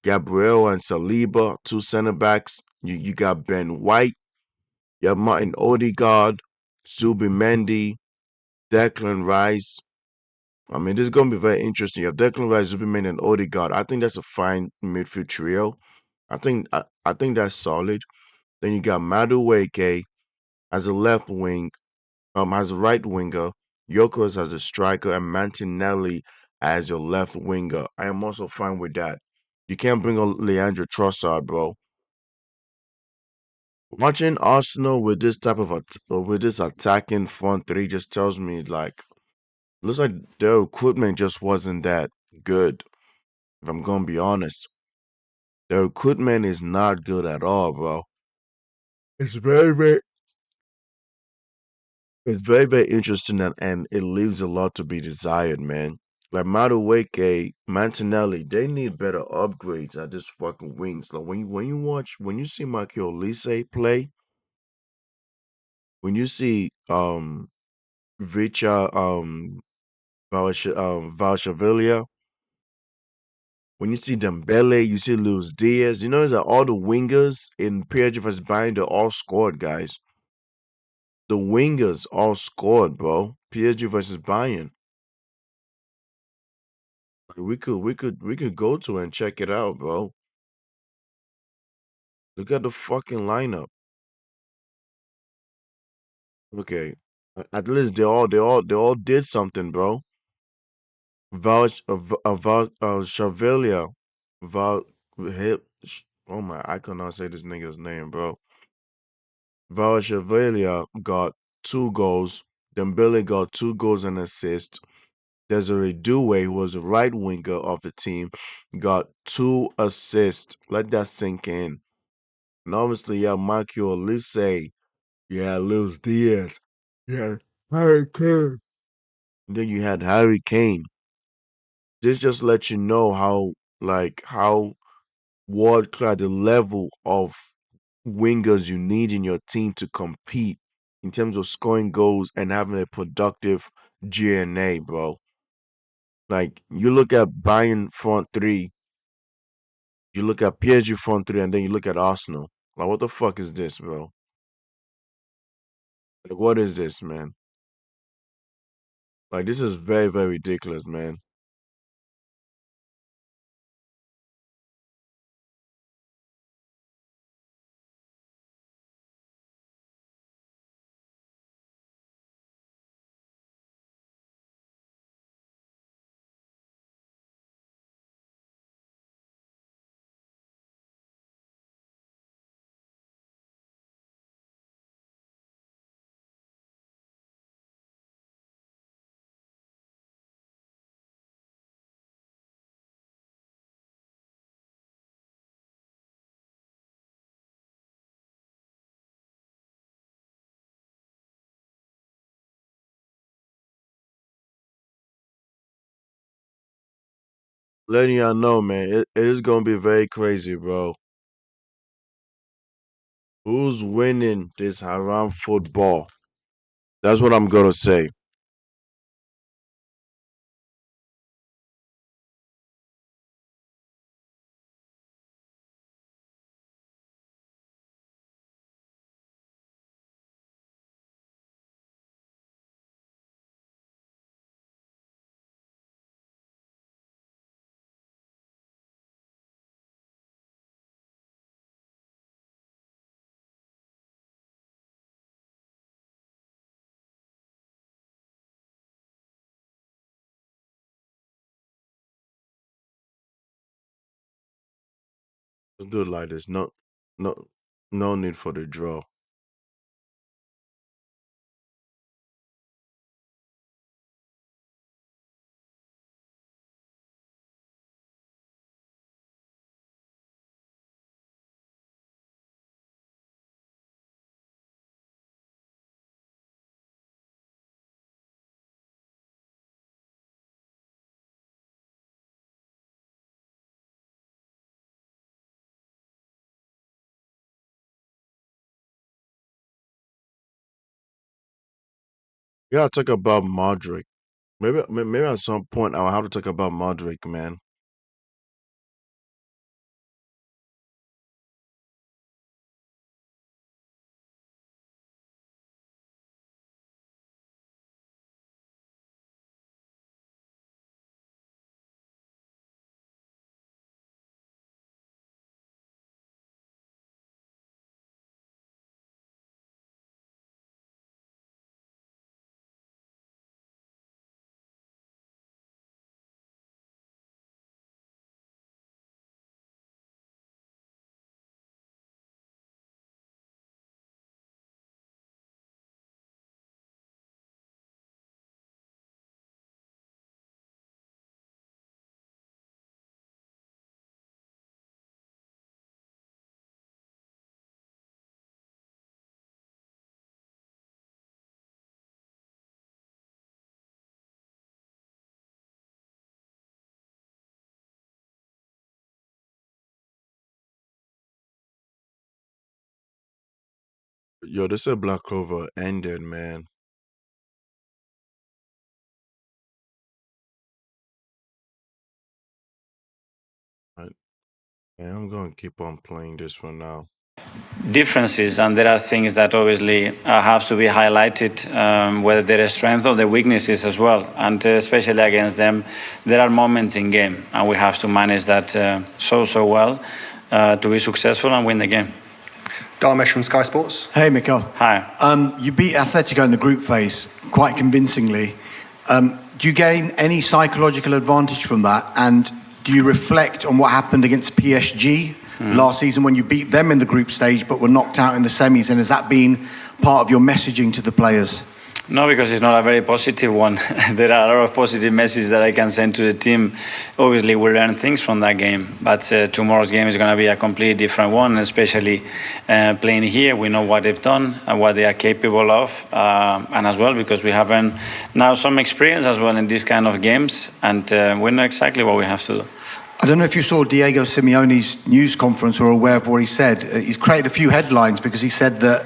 Gabriel and Saliba, 2 center backs. You got Ben White, you have Martin Odegaard, Zubimendi, Declan Rice. I mean, this is going to be very interesting. You have Declan Rice, Zubimendi, and Odegaard. I think that's a fine midfield trio. I think that's solid. Then you got Madueke as a left wing, as a right winger, Yokos as a striker, and Mantinelli as your left winger. I am also fine with that. You can't bring on Leandro Trossard, bro. Watching Arsenal with this type of with this attacking front 3 just tells me like looks like their equipment just wasn't that good. If I'm gonna be honest, their equipment is not good at all, bro. It's very interesting and it leaves a lot to be desired, man. Like Madueke, Mantinelli, they need better upgrades at this fucking wings. Like when you see Michael Olise play, when you see Vicha Valshavilia, when you see Dembele, you see Luis Diaz, you know that all the wingers in PSG vs Bayern, they all scored, guys. The wingers all scored, bro. PSG versus Bayern. We could go to and check it out, bro. Look at the fucking lineup. Okay, at least they all did something, bro. Shavilia, Val, oh my, I cannot say this nigga's name, bro. Shavilia got 2 goals. Dembele got 2 goals and assist. Desiree Doué, who was the right winger of the team, got 2 assists. Let that sink in. And obviously, you have Marco Olise, you had Luis Diaz, you had Harry Kane. And then you had Harry Kane. This just lets you know how world class the level of wingers you need in your team to compete in terms of scoring goals and having a productive GNA, bro. Like you look at Bayern front three, you look at PSG front three, and then you look at Arsenal. Like what the fuck is this, bro? Like what is this, man? Like this is very, very ridiculous, man. Letting y'all know, man, it is gonna be very crazy, bro. Who's winning this haram football? That's what I'm gonna say. Let's do it like this. No, no need for the draw. We gotta talk about Modric. Maybe at some point I'll have to talk about Modric, man. Yo, this is Black Clover ended, man. I, and I'm gonna keep on playing this for now. Differences, and there are things that obviously have to be highlighted, whether there are strengths or the weaknesses as well, and especially against them, there are moments in game, and we have to manage that so well to be successful and win the game. Darmesh from Sky Sports. Hey, Mikel. Hi. You beat Atletico in the group phase quite convincingly. Do you gain any psychological advantage from that? And do you reflect on what happened against PSG last season when you beat them in the group stage but were knocked out in the semis? And has that been part of your messaging to the players? No, because it's not a very positive one. There are a lot of positive messages that I can send to the team. Obviously, we learn things from that game, but tomorrow's game is going to be a completely different one, especially playing here. We know what they've done and what they are capable of, and as well because we have now some experience as well in these kind of games, and we know exactly what we have to do. I don't know if you saw Diego Simeone's news conference or aware of what he said. He's created a few headlines because he said that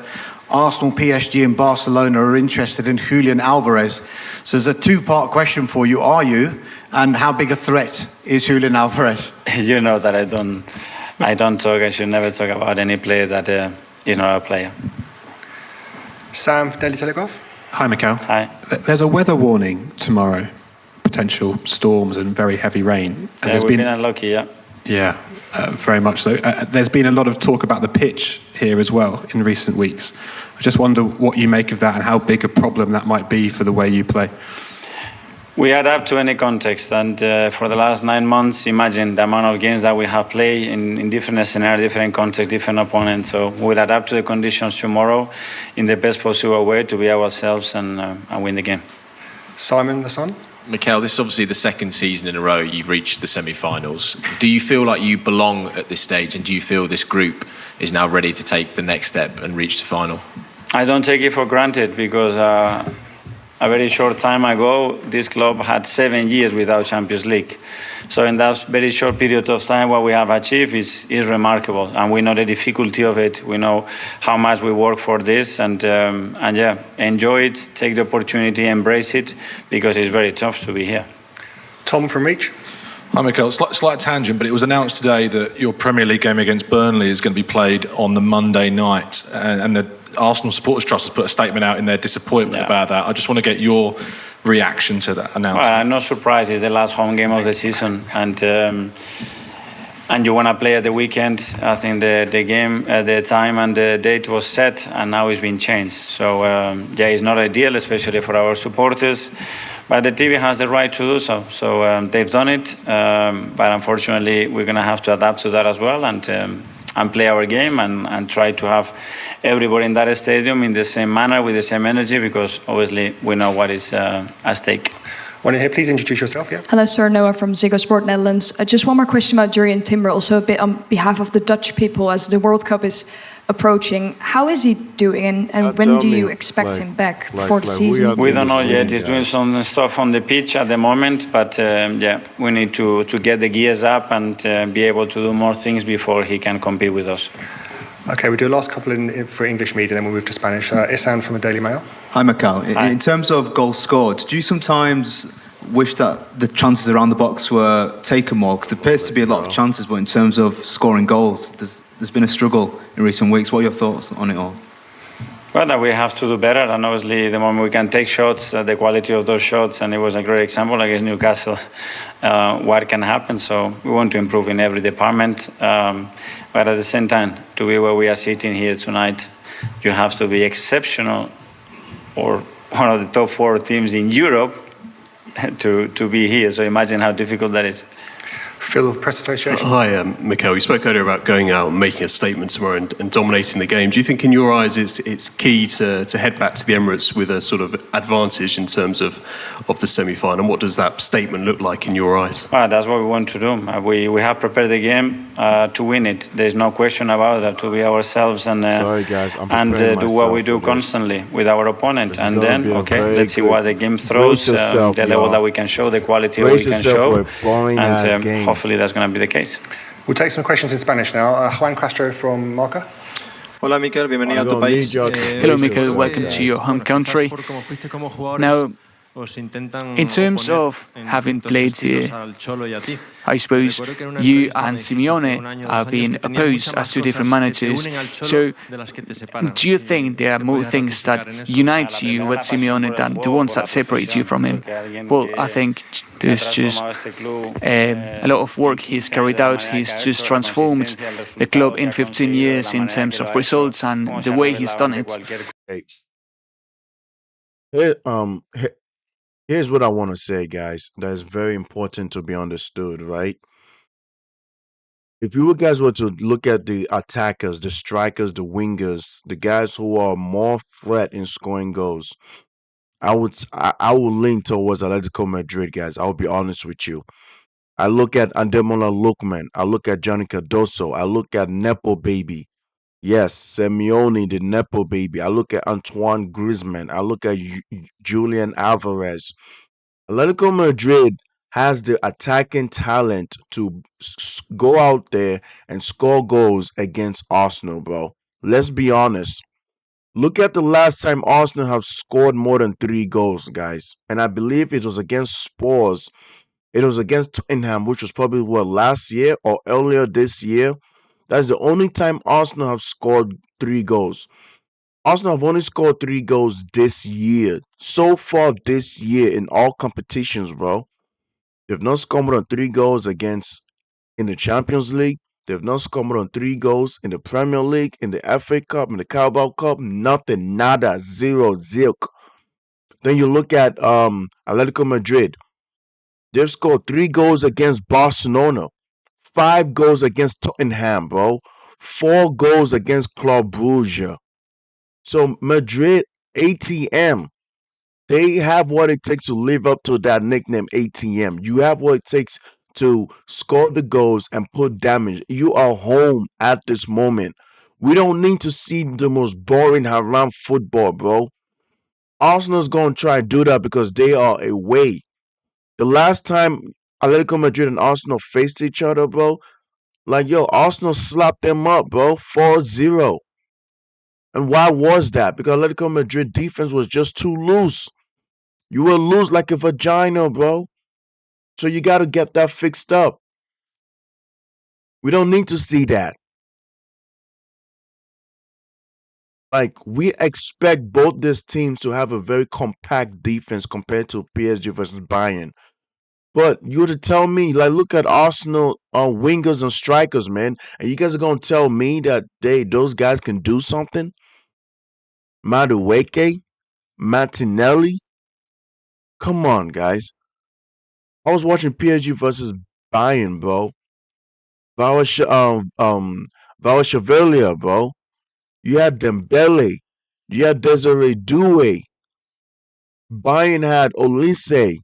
Arsenal, PSG and Barcelona are interested in Julian Alvarez. So there's a two-part question for you. Are you? And how big a threat is Julian Alvarez? You know that I don't talk. I should never talk about any player that is not a player. Sam, Daily Telegraph. Hi, Mikel. Hi. There's a weather warning tomorrow. Potential storms and very heavy rain. And we've been unlucky, yeah. Yeah, very much so. There's been a lot of talk about the pitch here as well in recent weeks. I just wonder what you make of that and how big a problem that might be for the way you play. We adapt to any context, and for the last 9 months, imagine the amount of games that we have played in different scenarios, different contexts, different opponents. So we'll adapt to the conditions tomorrow in the best possible way to be ourselves and win the game. Simon, The Sun. Mikel, this is obviously the second season in a row you've reached the semi-finals. Do you feel like you belong at this stage, and do you feel this group is now ready to take the next step and reach the final? I don't take it for granted because a very short time ago, this club had 7 years without Champions League. So in that very short period of time, what we have achieved is remarkable. And we know the difficulty of it. We know how much we work for this. And yeah, enjoy it, take the opportunity, embrace it, because it's very tough to be here. Tom from Reach. Hi, Mikel. Slight tangent, but it was announced today that your Premier League game against Burnley is going to be played on the Monday night. And the Arsenal Supporters Trust has put a statement out in their disappointment about that. I just want to get your reaction to that announcement. Well, I'm not surprised. It's the last home game of the season, and you want to play at the weekend. I think the game, the time and the date was set, and now it's been changed. So yeah, it's not ideal, especially for our supporters. But the TV has the right to do so. So they've done it, but unfortunately, we're going to have to adapt to that as well, and play our game and try to have everybody in that stadium in the same manner, with the same energy, because obviously we know what is at stake. Want to hear, please introduce yourself, yeah? Hello, sir. Noah from Ziggo Sport Netherlands. Just one more question about Jurrien Timber, also a bit on behalf of the Dutch people, as the World Cup is approaching. How is he doing, and when do you expect him back before the season? We don't know yet. He's doing some stuff on the pitch at the moment, but yeah, we need to get the gears up and be able to do more things before he can compete with us. Okay, we'll do a last couple for English media, then we'll move to Spanish. Isan from the Daily Mail. Hi, Mikel. In terms of goals scored, do you sometimes wish that the chances around the box were taken more? Because there appears to be a lot of chances, but in terms of scoring goals, there's been a struggle in recent weeks. What are your thoughts on it all? Well, we have to do better, and obviously the moment we can take shots, the quality of those shots, and it was a great example against Newcastle, what can happen. So we want to improve in every department, but at the same time, to be where we are sitting here tonight, you have to be exceptional, or one of the top 4 teams in Europe to be here. So imagine how difficult that is. Phil, Press Association. Hi, Mikel. You spoke earlier about going out and making a statement tomorrow and dominating the game. Do you think, in your eyes, it's key to head back to the Emirates with a sort of advantage in terms of the semi-final? And what does that statement look like in your eyes? Well, that's what we want to do. We have prepared the game to win it. There's no question about that. To be ourselves and do what we do constantly with our opponent. And then, okay, let's see what the game throws, the level that we can show, the quality we can show, and hopefully that's going to be the case. We'll take some questions in Spanish now. Juan Castro from Marca. Hola, Mikel. Bienvenido a tu país. Hello, Mikel. Welcome to your home country. Now, in terms of having played here, I suppose you and Simeone are being opposed as 2 different managers. So, do you think there are more things that unite you with Simeone than the ones that separate you from him? Well, I think there's just a lot of work he's carried out. He's just transformed the club in 15 years in terms of results and the way he's done it. Here's what I want to say, guys. That is very important to be understood, right? If you guys were to look at the attackers, the strikers, the wingers, the guys who are more threat in scoring goals, I would lean towards Atletico Madrid, guys. I'll be honest with you. I look at Andemola Lookman. I look at Johnny Cardoso. I look at Nepo Baby. Yes, Simeone, the Nepo Baby. I look at Antoine Griezmann. I look at Julian Alvarez. Atletico Madrid has the attacking talent to go out there and score goals against Arsenal, bro. Let's be honest. Look at the last time Arsenal have scored more than 3 goals, guys. And I believe it was against Spurs. It was against Tottenham, which was probably what, last year or earlier this year. That's the only time Arsenal have scored 3 goals. Arsenal have only scored 3 goals this year. So far this year in all competitions, bro. They've not scored more than 3 goals against in the Champions League. They've not scored more than 3 goals in the Premier League, in the FA Cup, in the Carabao Cup. Nothing, nada, zero, zilk. Then you look at Atletico Madrid. They've scored 3 goals against Barcelona, 5 goals against Tottenham, bro, 4 goals against Club Brugge. So Madrid, ATM, they have what it takes to live up to that nickname, ATM. You have what it takes to score the goals and put damage. You are home at this moment. We don't need to see the most boring haram football, bro. Arsenal's going to try to do that because they are away. The last time Atletico Madrid and Arsenal faced each other, bro, like, yo, Arsenal slapped them up, bro, 4-0. And why was that? Because Atletico Madrid defense was just too loose. You will lose like a vagina, bro. So you got to get that fixed up. We don't need to see that. Like, we expect both these teams to have a very compact defense compared to PSG versus Bayern. But you to tell me, like, look at Arsenal wingers and strikers, man, and you guys are gonna tell me that those guys can do something? Madueke, Martinelli, come on, guys. I was watching PSG versus Bayern, bro. Valashevelia, bro. You had Dembele. You had Desiree Doué. Bayern had Olise,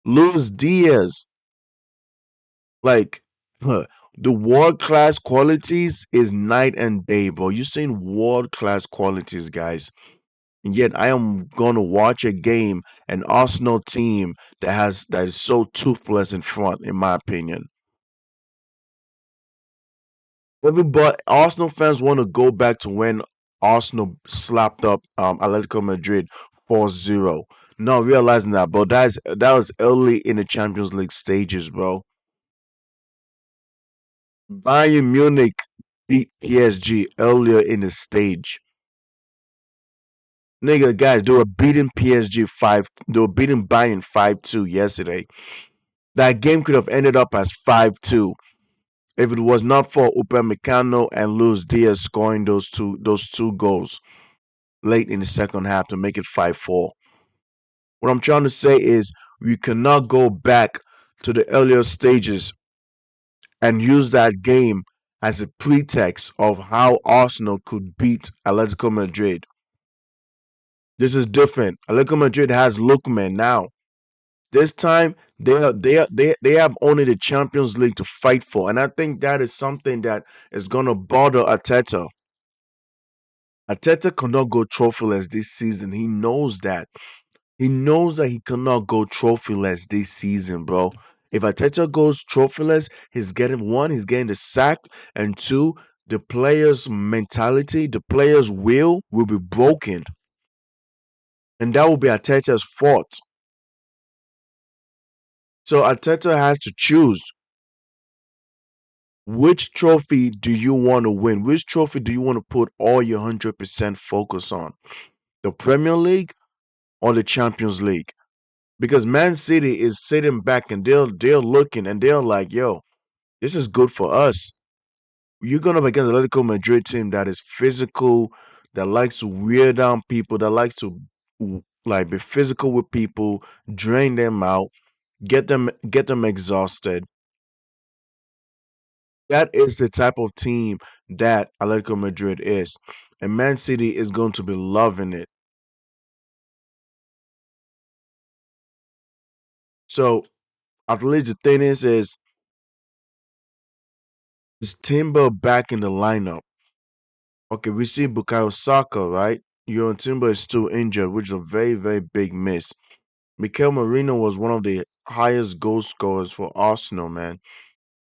Luis Diaz. Like, the world class qualities is night and day, bro. You're saying world class qualities, guys. And yet I am gonna watch a game, an Arsenal team that is so toothless in front, in my opinion. Everybody, Arsenal fans want to go back to when Arsenal slapped up Atletico Madrid 4-0. Not realizing that, but that was early in the Champions League stages, bro. Bayern Munich beat PSG earlier in the stage. Nigga, guys, they were beating PSG 5. They were beating Bayern 5-2 yesterday. That game could have ended up as 5-2 if it was not for Upamecano and Luis Diaz scoring those two goals late in the second half to make it 5-4. What I'm trying to say is we cannot go back to the earlier stages and use that game as a pretext of how Arsenal could beat Atletico Madrid. This is different. Atletico Madrid has Lookman now. This time they have only the Champions League to fight for, and I think that is something that is gonna bother Arteta. Arteta cannot go trophyless this season. He knows that. He knows that he cannot go trophyless this season, bro. If Arteta goes trophyless, he's getting the sack, and two, the players' mentality, the players' will be broken. And that will be Arteta's fault. So Arteta has to choose. Which trophy do you want to win? Which trophy do you want to put all your 100% focus on? The Premier League or the Champions League? Because Man City is sitting back and they're looking and they're like, yo, this is good for us. You're going up against Atletico Madrid team that is physical, that likes to wear down people, that likes to like be physical with people, drain them out, get them exhausted. That is the type of team that Atletico Madrid is. And Man City is going to be loving it. So at least the thing is Timber back in the lineup? Okay, we see Bukayo Saka, right? Your Timber is still injured, which is a very, very big miss. Mikel Merino was one of the highest goal scorers for Arsenal, man.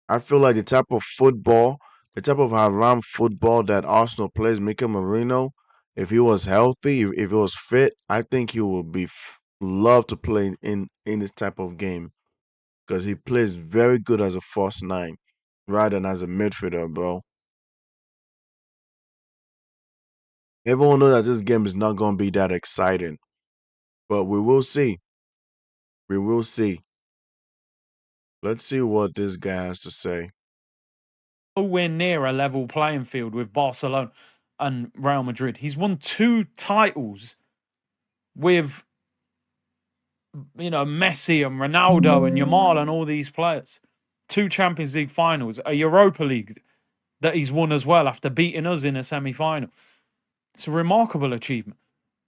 I feel like the type of football, the type of Haram football that Arsenal plays, Mikel Merino, if he was healthy, if he was fit, I think he would be love to play in this type of game because he plays very good as a false nine rather than as a midfielder, bro. Everyone knows that this game is not going to be that exciting, but we will see. We will see. Let's see what this guy has to say. Nowhere near a level playing field with Barcelona and Real Madrid. He's won 2 titles with, Messi and Ronaldo and Yamal and all these players. 2 Champions League finals, a Europa League that he's won as well after beating us in a semi-final. It's a remarkable achievement.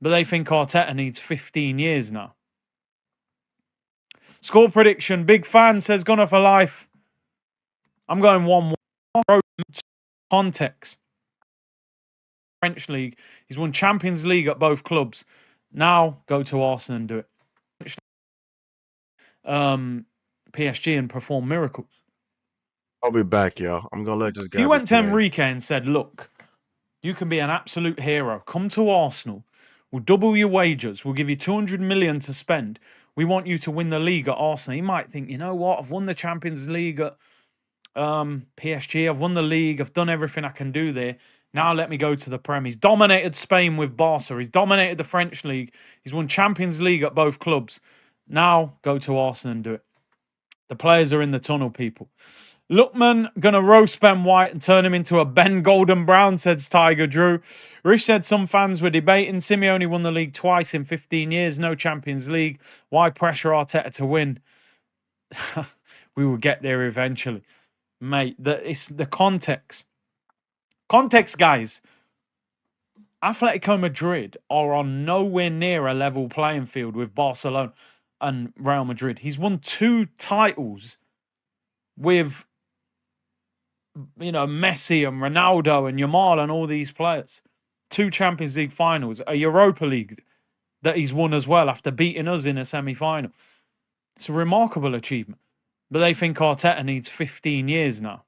But they think Arteta needs 15 years now. Score prediction, big fan says Gunner for life. I'm going 1-1. Context. French League. He's won Champions League at both clubs. Now go to Arsenal and do it. PSG and perform miracles. I'll be back, y'all. I'm gonna let this guy. If you went to Enrique and said, "Look, you can be an absolute hero. Come to Arsenal. We'll double your wages. We'll give you 200 million to spend. We want you to win the league at Arsenal." He might think, you know what? I've won the Champions League at PSG. I've won the league. I've done everything I can do there. Now let me go to the Prem. He's dominated Spain with Barca. He's dominated the French league. He's won Champions League at both clubs. Now go to Arsenal and do it. The players are in the tunnel, people. Lookman gonna roast Ben White and turn him into a Ben Golden Brown, says Tiger Drew. Rish said some fans were debating. Simeone won the league twice in 15 years. No Champions League. Why pressure Arteta to win? We will get there eventually. Mate, it's the context. Context, guys. Atletico Madrid are on nowhere near a level playing field with Barcelona and Real Madrid. He's won 2 titles with, Messi and Ronaldo and Yamal and all these players. 2 Champions League finals, a Europa League that he's won as well after beating us in a semi-final. It's a remarkable achievement. But they think Arteta needs 15 years now.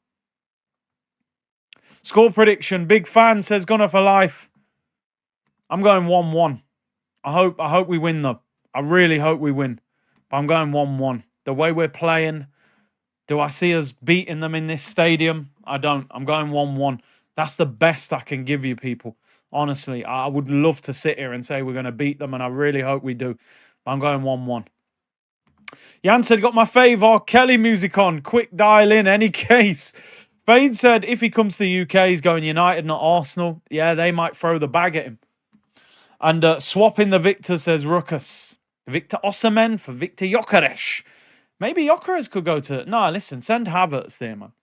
Score prediction, big fan says Gunner for life. I'm going 1-1. I hope we win though. I really hope we win. But I'm going 1-1. The way we're playing, do I see us beating them in this stadium? I don't. I'm going 1-1. That's the best I can give you, people. Honestly, I would love to sit here and say we're going to beat them, and I really hope we do. But I'm going 1-1. Jan said, got my favour Kelly music on. Quick dial in, any case. Fade said, if he comes to the UK, he's going United, not Arsenal. Yeah, they might throw the bag at him. And swapping the Victor says Ruckus. Victor Osimhen for Victor Gyökeres. Maybe Gyökeres could go to... No, listen, send Havertz there, man.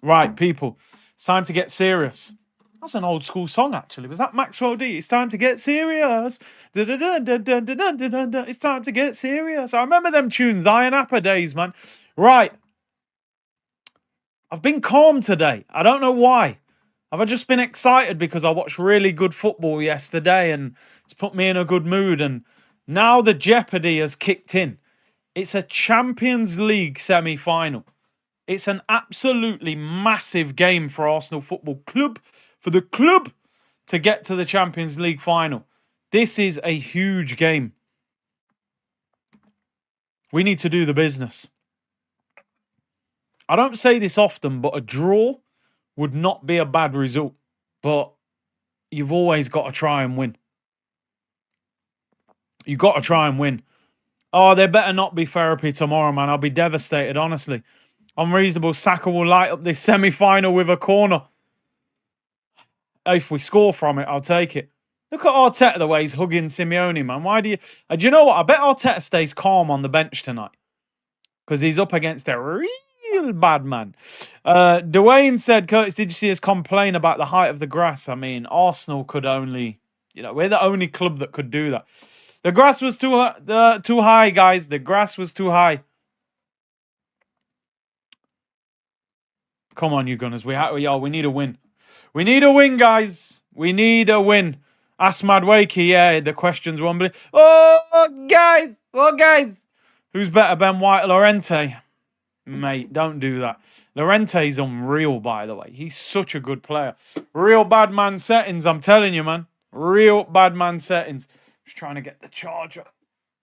Right, people. It's time to get serious. That's an old school song, actually. Was that Maxwell D? It's time to get serious. It's time to get serious. I remember them tunes, Iron Appa days, man. Right. I've been calm today. I don't know why. Have I just been excited because I watched really good football yesterday and it's put me in a good mood, and now the jeopardy has kicked in. It's a Champions League semi-final. It's an absolutely massive game for Arsenal Football Club, for the club to get to the Champions League final. This is a huge game. We need to do the business. I don't say this often, but a draw would not be a bad result. But you've always got to try and win. You've got to try and win. Oh, there better not be therapy tomorrow, man. I'll be devastated, honestly. Unreasonable. Saka will light up this semi-final with a corner. If we score from it, I'll take it. Look at Arteta, the way he's hugging Simeone, man. Why do you... do you know what? I bet Arteta stays calm on the bench tonight. Because he's up against a real bad man. Dwayne said, Curtis, did you see us complain about the height of the grass? I mean, Arsenal could only... we're the only club that could do that. The grass was too high, guys. The grass was too high. Come on, you Gunners. We need a win. We need a win, guys. We need a win. Ask Madwakey, yeah, the questions won't be. Oh, guys. Who's better, Ben White or Lorente? Mate, don't do that. Lorente's unreal, by the way. He's such a good player. Real bad man settings, I'm telling you, man. Real bad man settings. Just trying to get the charger.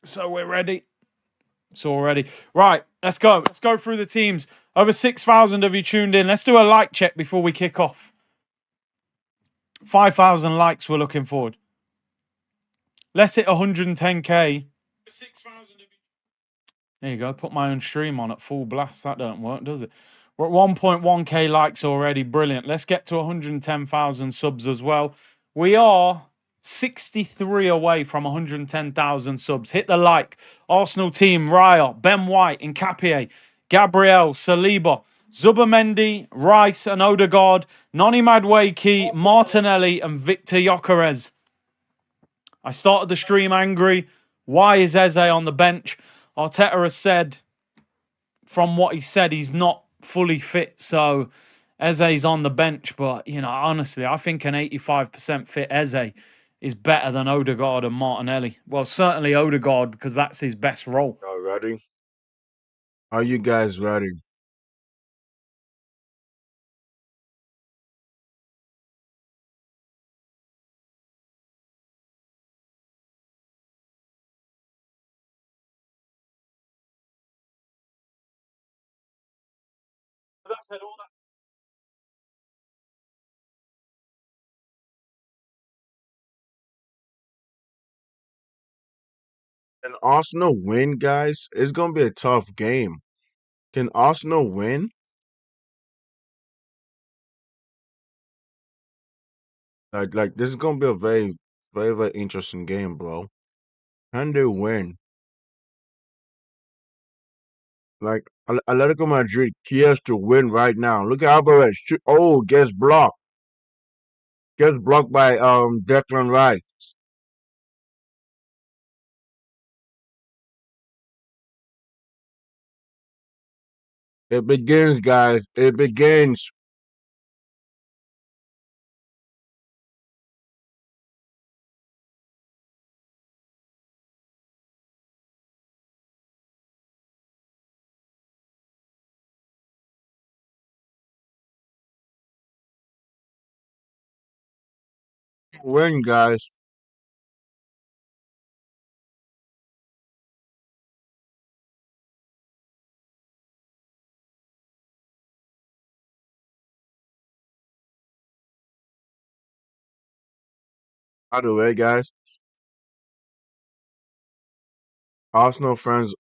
So we're ready. It's all ready. Right, let's go. Let's go through the teams. Over 6,000 of you tuned in. Let's do a like check before we kick off. 5,000 likes we're looking forward. Let's hit 110k. There you go. Put my own stream on at full blast. That don't work, does it? We're at 1.1k likes already. Brilliant. Let's get to 110,000 subs as well. We are 63 away from 110,000 subs. Hit the like. Arsenal team, Raya, Ben White, Nkapie, Gabriel, Saliba, Zubamendi, Rice and Odegaard, Noni Madueke, Martinelli and Victor Gyökeres. I started the stream angry. Why is Eze on the bench? Arteta has said, from what he said, he's not fully fit. So Eze's on the bench. But, you know, honestly, I think an 85% fit Eze is better than Odegaard and Martinelli. Well, certainly Odegaard, because that's his best role. Y'all ready? Are you guys ready? Can Arsenal win, guys? It's gonna be a tough game. Can Arsenal win? Like this is gonna be a very, very, very interesting game, bro. Can they win? Like Atletico Madrid cares to win right now. Look at Alvarez. Oh, gets blocked. Gets blocked by Declan Rice. It begins, guys. It begins. Win, guys. By the way, guys, Arsenal fans,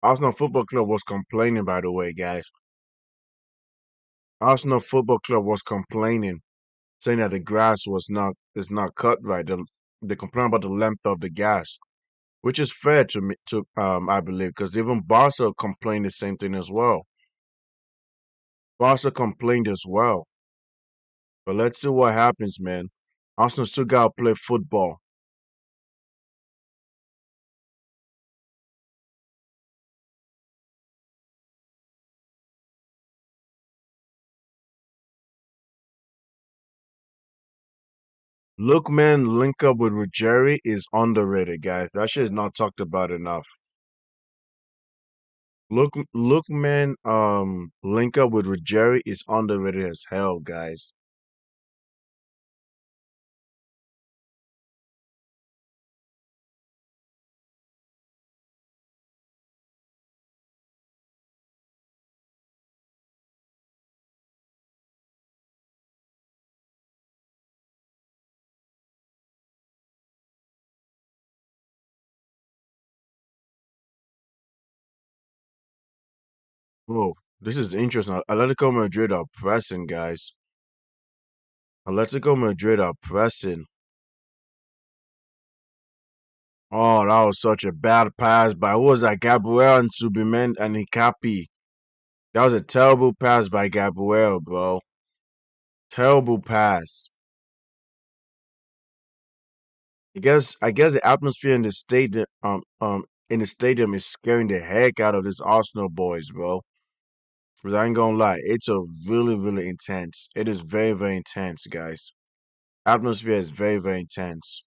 Arsenal Football Club was complaining. By the way, guys, Arsenal Football Club was complaining, saying that the grass is not cut right. They complain about the length of the grass, which is fair to me. To I believe, because even Barca complained the same thing as well. Barca complained as well. But let's see what happens, man. Arsenal still gotta play football. Lookman link up with Ruggieri is underrated, guys. That shit is not talked about enough. Lookman link up with Ruggieri is underrated as hell, guys. Whoa, this is interesting. Atletico Madrid are pressing, guys. Atletico Madrid are pressing. Oh, that was such a bad pass by who was that? Gabriel and Subimen and Hikapi. That was a terrible pass by Gabriel, bro. Terrible pass. I guess the atmosphere in the stadium is scaring the heck out of this Arsenal boys, bro. Because I ain't gonna lie, it's a really, really intense. It is very, very intense, guys. Atmosphere is very, very intense.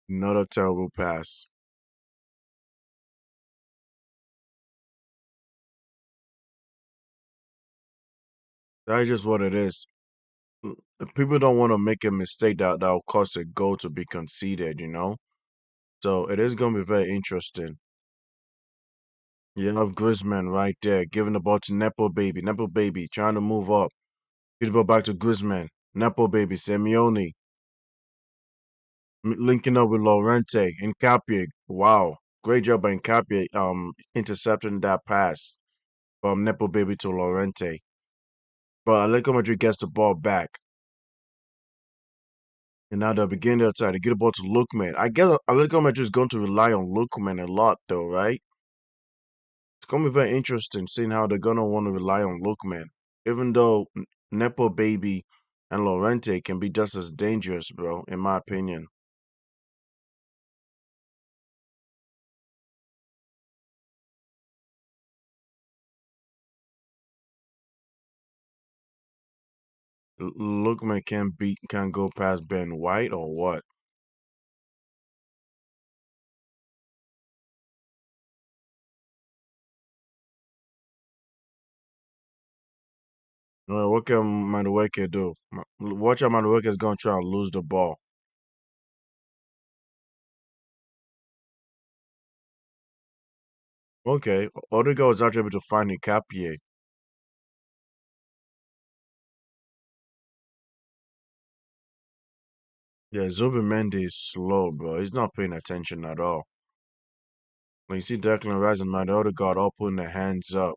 Another terrible pass. That's just what it is. People don't want to make a mistake that'll cause a goal to be conceded, you know? So it is gonna be very interesting. You have Griezmann right there, giving the ball to Nepo Baby. Nepo Baby trying to move up. Give the ball back to Griezmann. Nepo Baby, Simeone. Linking up with Lorente. Incapie. Wow. Great job by Incapie intercepting that pass from Nepo Baby to Lorente. But Atletico Madrid gets the ball back. And now they'll begin their attack. They get the ball to Lookman. I guess Atletico Madrid is going to rely on Lookman a lot, though, right? It's going to be very interesting seeing how they're going to want to rely on Lookman. Even though Nepo Baby and Lorente can be just as dangerous, bro, in my opinion. Lookman can go past Ben White or what? What can Madueke do? Watch how Madueke is going to try and lose the ball. Okay, Odegaard was actually able to find Nkapie. Yeah, Zubimendi is slow, bro. He's not paying attention at all. When you see Declan Rice and Matt Odegaard all putting their hands up.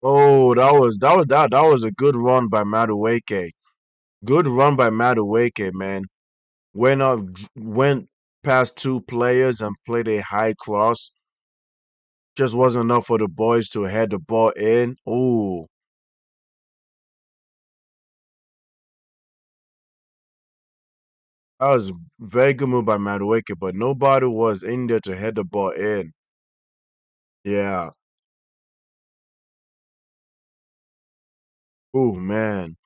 Oh, that was a good run by Madueke. Good run by Madueke, man. Went past two players and played a high cross. Just wasn't enough for the boys to head the ball in. Ooh. That was a very good move by Madueke, but nobody was in there to head the ball in. Yeah. Ooh, man.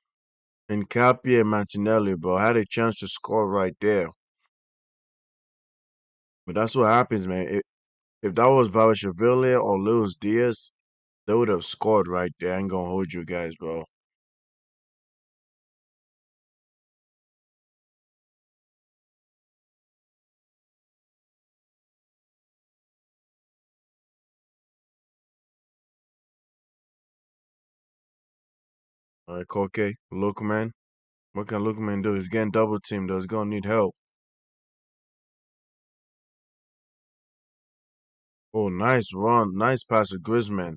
And Capi and Martinelli, bro, had a chance to score right there. But that's what happens, man. If that was Varashavili or Luis Diaz, they would have scored right there. I ain't gonna hold you guys, bro. All right, Koke, Lookman. What can Lookman do? He's getting double teamed, though. He's gonna need help. Oh, nice run. Nice pass to Griezmann.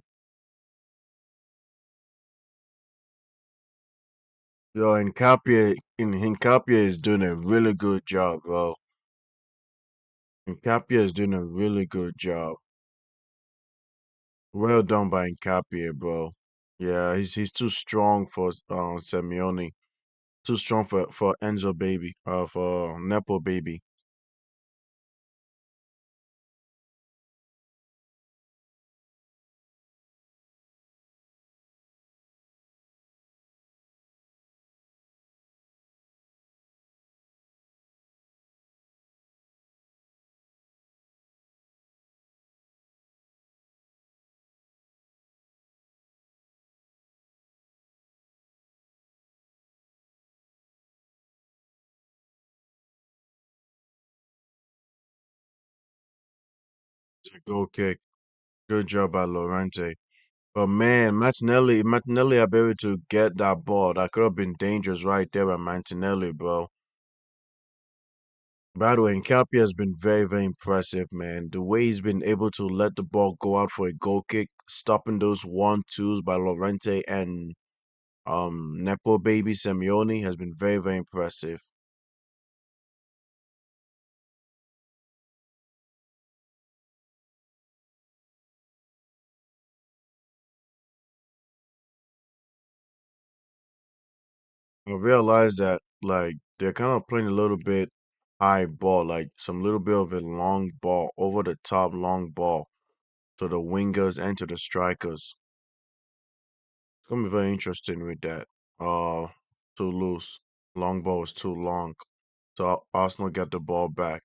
Yo, Hincapie is doing a really good job, bro. Hincapie is doing a really good job. Well done by Hincapie, bro. Yeah, he's too strong for Simeone. Too strong for Enzo baby. For Nepo baby. It's a goal kick. Good job by Lorente. But man, Martinelli had able to get that ball. That could have been dangerous right there by Martinelli, bro. By the way, Nkapia has been very, very impressive, man. The way he's been able to let the ball go out for a goal kick, stopping those 1-2s by Lorente and Nepo baby Simeone has been very, very impressive. I realized that like they're kind of playing a little bit high ball, like some little bit of a long ball, over the top long ball to the wingers and to the strikers. It's gonna be very interesting with that. Too loose. Long ball was too long. So Arsenal get the ball back.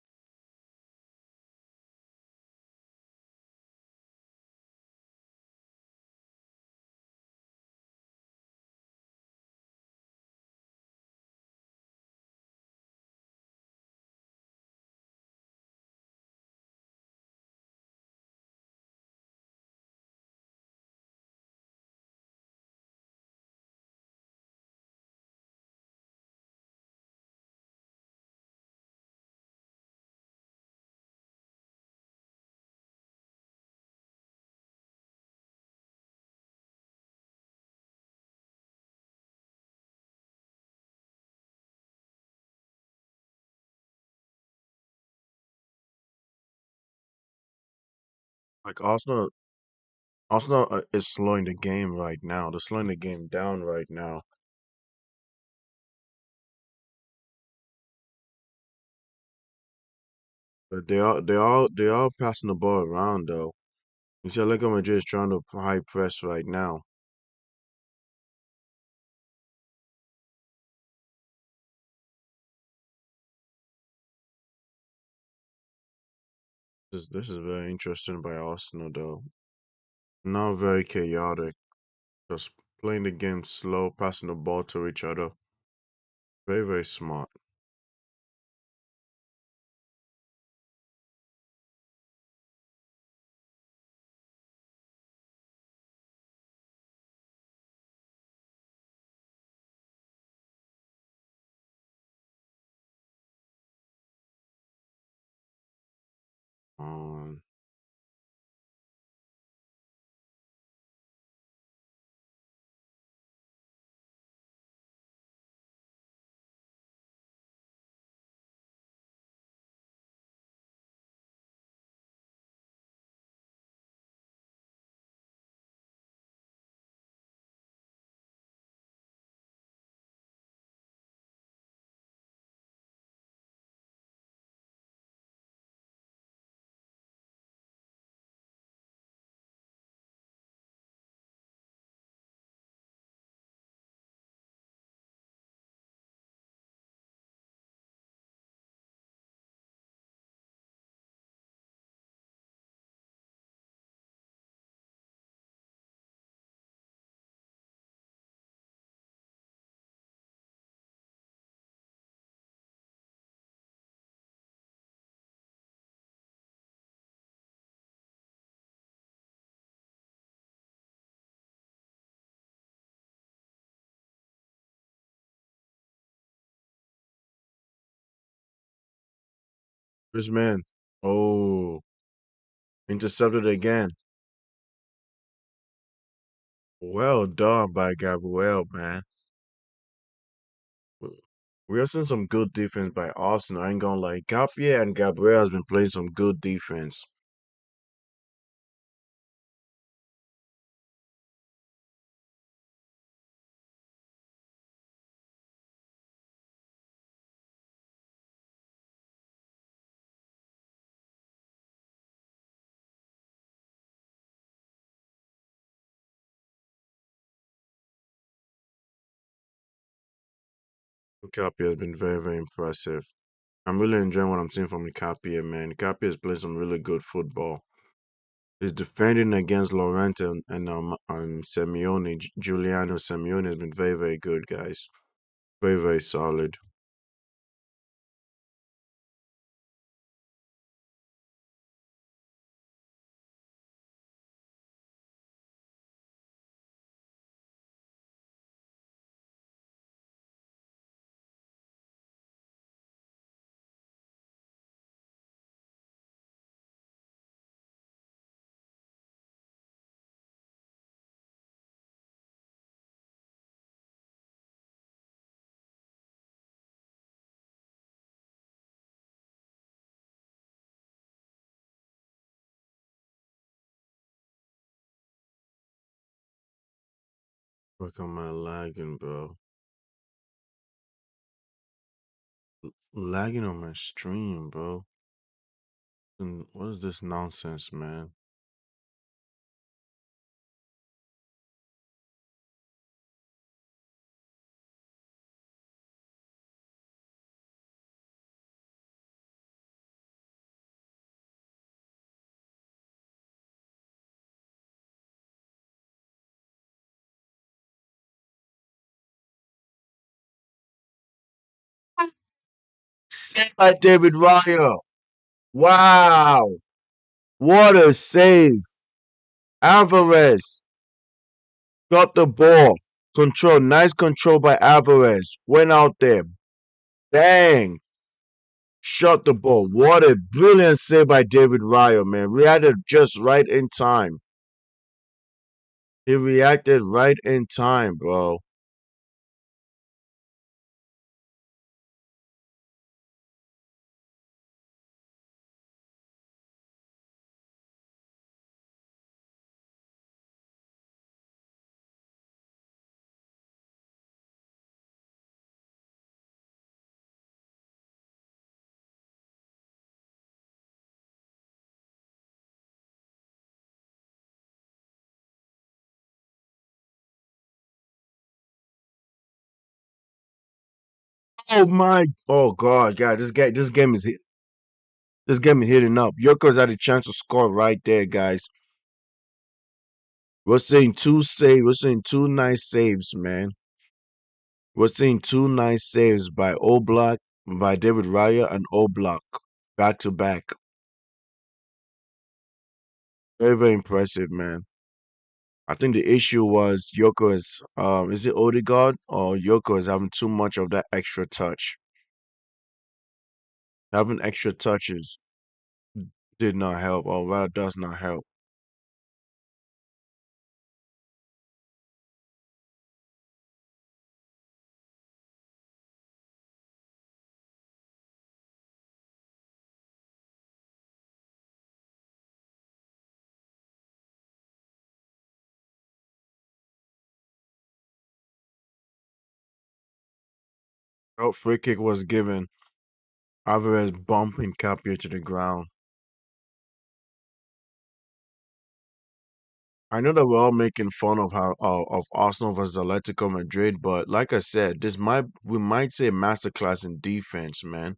Like Arsenal is slowing the game right now. They're slowing the game down right now. But they are passing the ball around though. You see, Atletico Madrid is trying to high press right now. This is very interesting by Arsenal though. Not very chaotic. Just playing the game slow, passing the ball to each other. Very, very smart. Um, this man. Oh, intercepted again. Well done by Gabriel, man. We are seeing some good defense by Arsenal. I ain't gonna lie. Gabriel and Gabriel has been playing some good defense. Capia has been very, very impressive. I'm really enjoying what I'm seeing from Capia, man. Capia is playing some really good football. He's defending against Lorente and Simeone. Giuliano Simeone has been very, very good, guys. Very, very solid. Fuck am I lagging, bro? Lagging on my stream, bro. And what is this nonsense, man? Saved by David Raya. Wow. What a save. Alvarez got the ball. Control. Nice control by Alvarez. Went out there. Bang. Shot the ball. What a brilliant save by David Raya, man. Reacted just right in time. He reacted right in time, bro. Oh my! Oh god, this game is heating up. Yoko's had a chance to score right there, guys. We're seeing two saves. We're seeing two nice saves, man. We're seeing two nice saves by Oblak, by David Raya and Oblak, back to back. Very, very impressive, man. I think the issue was Yoko is it Odegaard or Yoko is having too much of that extra touch. Having extra touches did not help, or rather does not help. Oh, free kick was given. Alvarez bumping Capio to the ground. I know that we're all making fun of how of Arsenal versus Atletico Madrid, but like I said, we might say masterclass in defense, man.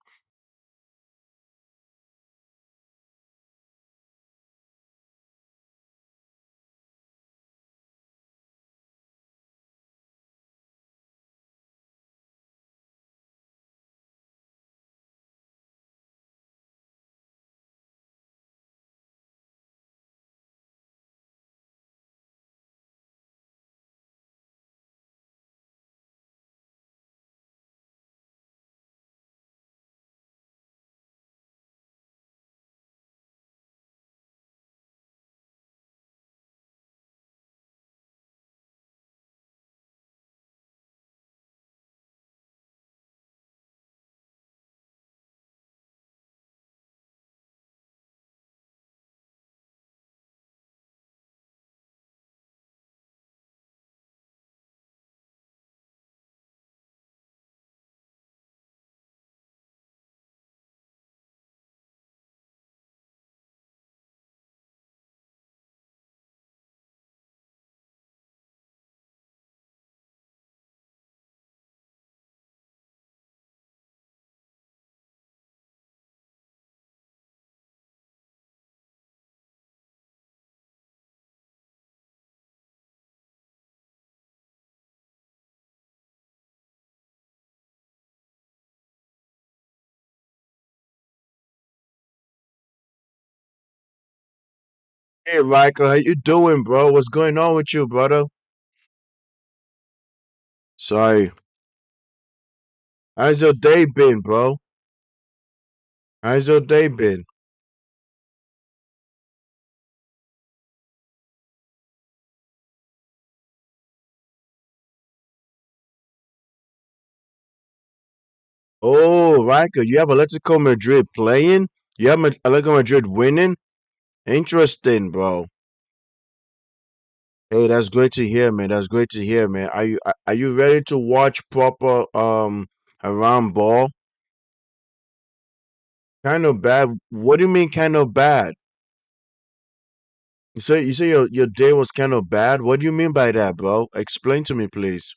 Hey, Riker, how you doing, bro? What's going on with you, brother? Sorry. How's your day been, bro? How's your day been? Oh, Riker, you have Atletico Madrid playing? You have Atletico Madrid winning? Interesting, bro. Hey, that's great to hear, man. That's great to hear, man. Are you ready to watch proper around ball? Kind of bad. What do you mean kind of bad? You say your day was kind of bad? What do you mean by that, bro? Explain to me, please.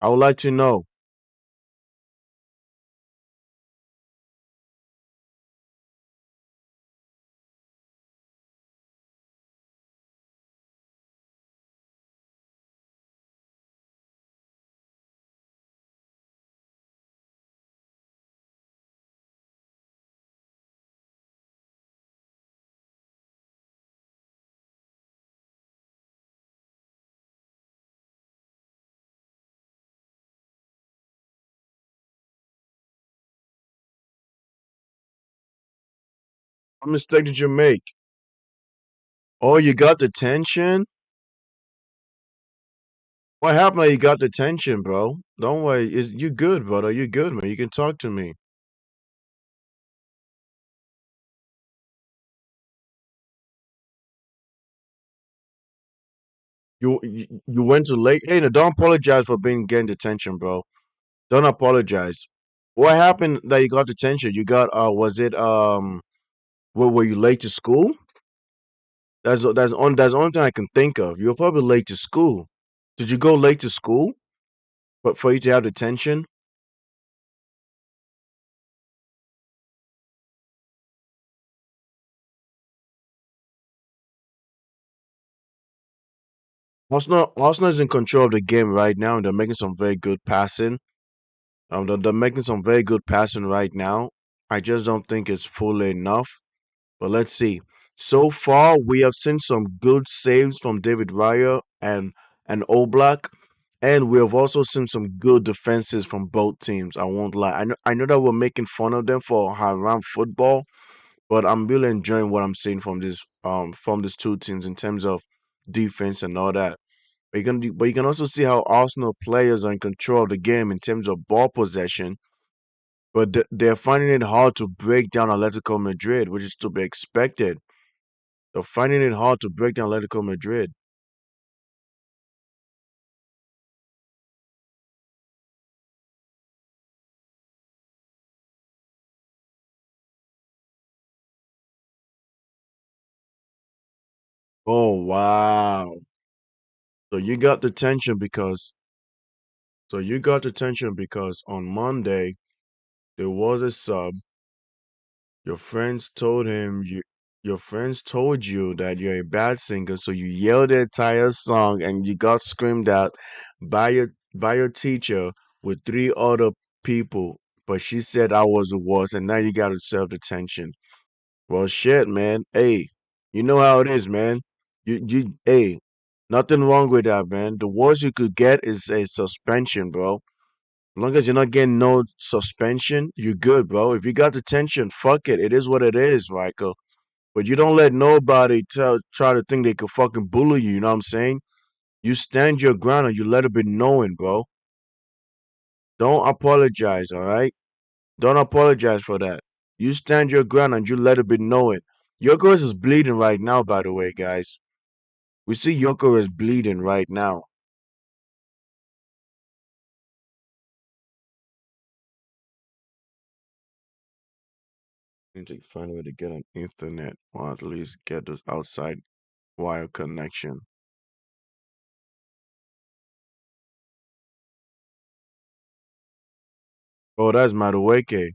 I would like to know. What mistake did you make? Oh, you got the tension? What happened that you got the tension, bro? Don't worry. You good, brother. You good, man. You can talk to me. You went too late. Hey, no, don't apologize for being getting detention, bro. Don't apologize. What happened that you got detention? You got was it were you late to school? That's the only thing I can think of. You were probably late to school. Did you go late to school? But for you to have detention? Arsenal is in control of the game right now, and they're making some very good passing. They're making some very good passing right now. I just don't think it's fully enough. But let's see. So far, we have seen some good saves from David Raya and Oblak, and we have also seen some good defenses from both teams. I won't lie. I know that we're making fun of them for haram football, but I'm really enjoying what I'm seeing from these two teams in terms of defense and all that. But you can also see how Arsenal players are in control of the game in terms of ball possession, but they're finding it hard to break down Atletico Madrid, which is to be expected. They're finding it hard to break down Atletico Madrid. Oh wow! So you got the tension because on Monday there was a sub. Your friends told him you your friends told you that you're a bad singer, so you yelled the entire song and you got screamed at by your teacher with three other people. But she said I was the worst, and now you got to serve detention. Well, shit, man. Hey, you know how it is, man. Hey, nothing wrong with that, man. The worst you could get is a suspension, bro. As long as you're not getting no suspension, you're good, bro. If you got detention, fuck it. It is what it is, Rico. But you don't let nobody try to think they could fucking bully you. You know what I'm saying? You stand your ground and you let it be known, bro. Don't apologize, all right? Don't apologize for that. You stand your ground and you let it be known. Yoko is bleeding right now, by the way, guys. We see Yoko is bleeding right now. Need to find a way to get on internet or at least get those outside wire connection. Oh, that's Madueke.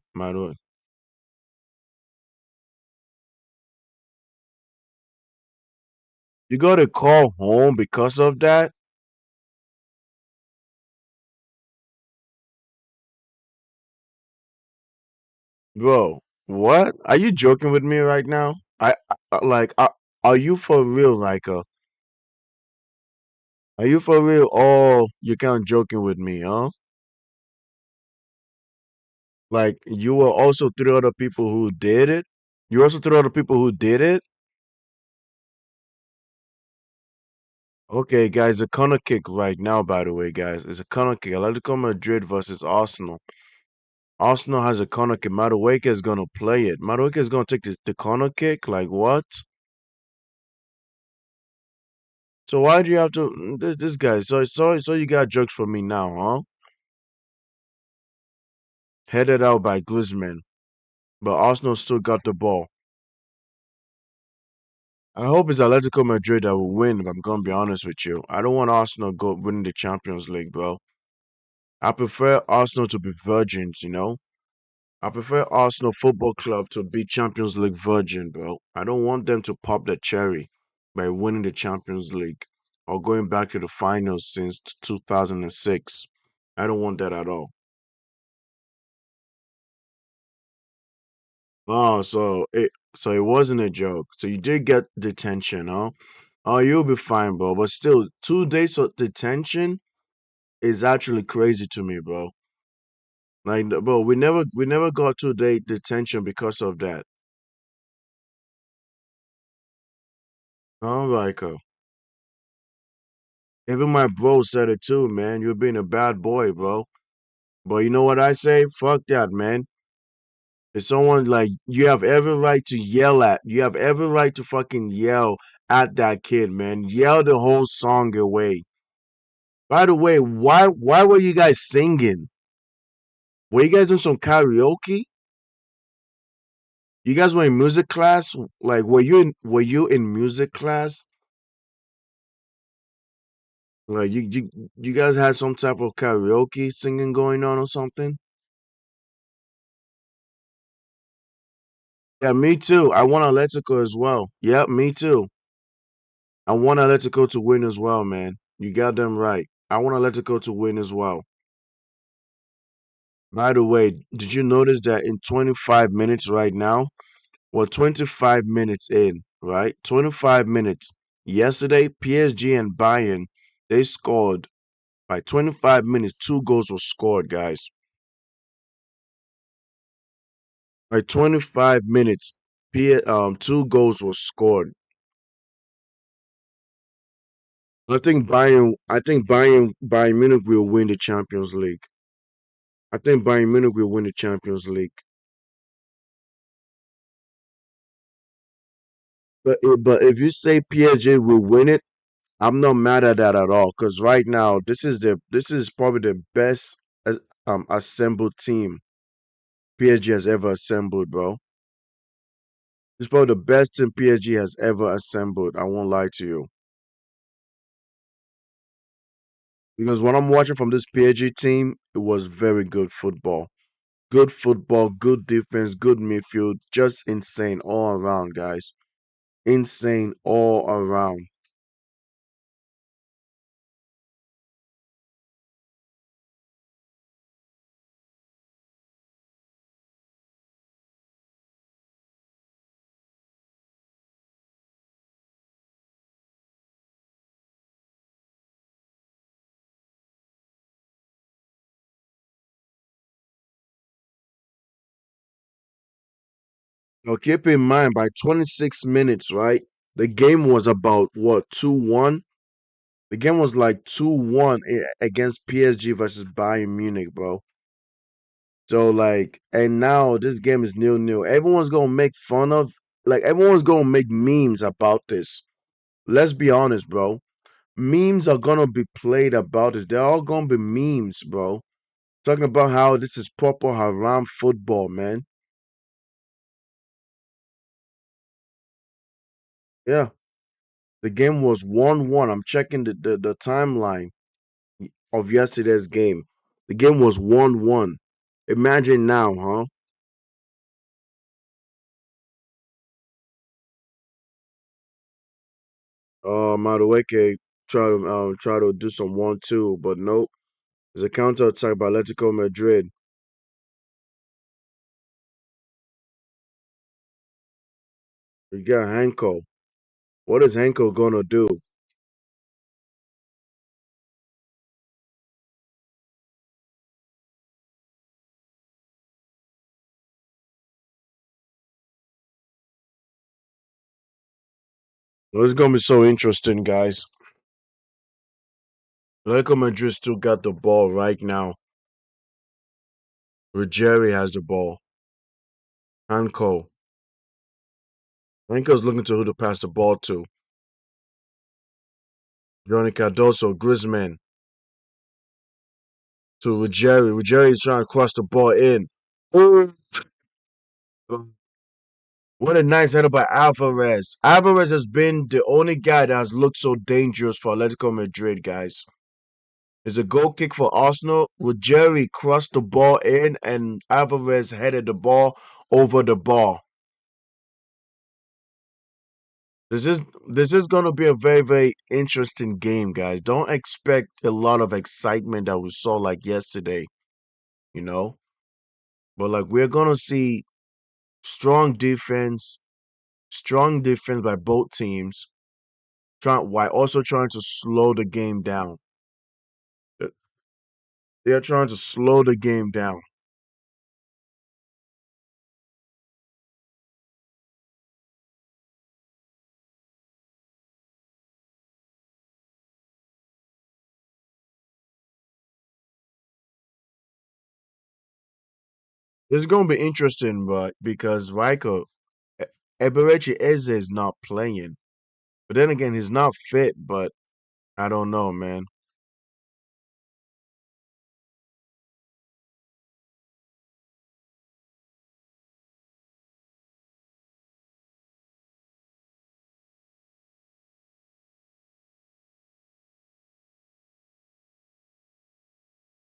You got to call home because of that? Bro, what? Are you joking with me right now? Are you for real, Rika? Are you for real? Oh, you're kind of joking with me, huh? Like, you were also three other people who did it? You also three other people who did it? Okay, guys, a corner kick right now, by the way, guys. It's a corner kick. Atletico Madrid versus Arsenal. Arsenal has a corner kick. Madueke is going to play it. Madueke is going to take the corner kick? Like, what? So why do you have to this guy? So you got jokes for me now, huh? Headed out by Griezmann, but Arsenal still got the ball. I hope it's Atletico Madrid that will win, if I'm gonna be honest with you. I don't want Arsenal go winning the Champions League, bro. I prefer Arsenal to be virgins, you know? I prefer Arsenal Football Club to be Champions League virgin, bro. I don't want them to pop the cherry by winning the Champions League or going back to the finals since 2006. I don't want that at all. Oh, so it wasn't a joke. So you did get detention, huh? Oh, you'll be fine, bro. But still, 2 days of detention is actually crazy to me, bro. Like, bro, we never got 2 day detention because of that. All right, even my bro said it too, man. You're being a bad boy, bro. But you know what I say? Fuck that, man. If someone like you have every right to yell at, you have every right to fucking yell at that kid, man. Yell the whole song away. By the way, why were you guys singing? Were you guys doing some karaoke? You guys were in music class? Like were you in music class? Like you guys had some type of karaoke singing going on or something? Yeah, me too. I want Atletico as well. Yep, me too. I want Atletico to win as well, man. You got them right. I want Atletico to win as well. By the way, did you notice that in 25 minutes right now? Well, 25 minutes in, right? 25 minutes. Yesterday, PSG and Bayern, they scored by 25 minutes. 2 goals were scored, guys. By 25 minutes, 2 goals were scored. I think Bayern Munich will win the Champions League. I think Bayern Munich will win the Champions League. But if you say PSG will win it, I'm not mad at that at all. Because right now, this is probably the best assembled team PSG has ever assembled, bro. It's probably the best team PSG has ever assembled. I won't lie to you. Because what I'm watching from this PSG team, it was very good football. Good football, good defense, good midfield, just insane all around, guys. Insane all around. Now keep in mind, by 26 minutes, right? The game was about what 2-1. The game was like 2-1 against PSG versus Bayern Munich, bro. So like, and now this game is 0-0. Everyone's gonna make fun of, like, everyone's gonna make memes about this. Let's be honest, bro. Memes are gonna be played about this. They're all gonna be memes, bro. Talking about how this is proper haram football, man. Yeah, the game was 1-1. I'm checking the timeline of yesterday's game. The game was 1-1. Imagine now, huh? Madueke try to do some 1-2, but nope. There's a counter attack by Atletico Madrid. You got Hanko. What is Hanko gonna do? Well, it's gonna be so interesting, guys. Atletico Madrid still got the ball right now. Ruggieri has the ball. Hanko. Hanko's looking to who to pass the ball to. Johnny Cardoso, Griezmann to Ruggieri. Ruggieri is trying to cross the ball in. Ooh. What a nice header by Alvarez. Alvarez has been the only guy that has looked so dangerous for Atletico Madrid, guys. It's a goal kick for Arsenal. Ruggieri crossed the ball in and Alvarez headed the ball over the bar. This is going to be a very, very interesting game, guys. Don't expect a lot of excitement that we saw like yesterday, you know? But like we're going to see strong defense, strong defense by both teams, while also trying to slow the game down. They're trying to slow the game down. This is going to be interesting, but because Riker, Eberechi Eze is not playing. But then again, he's not fit, but I don't know, man.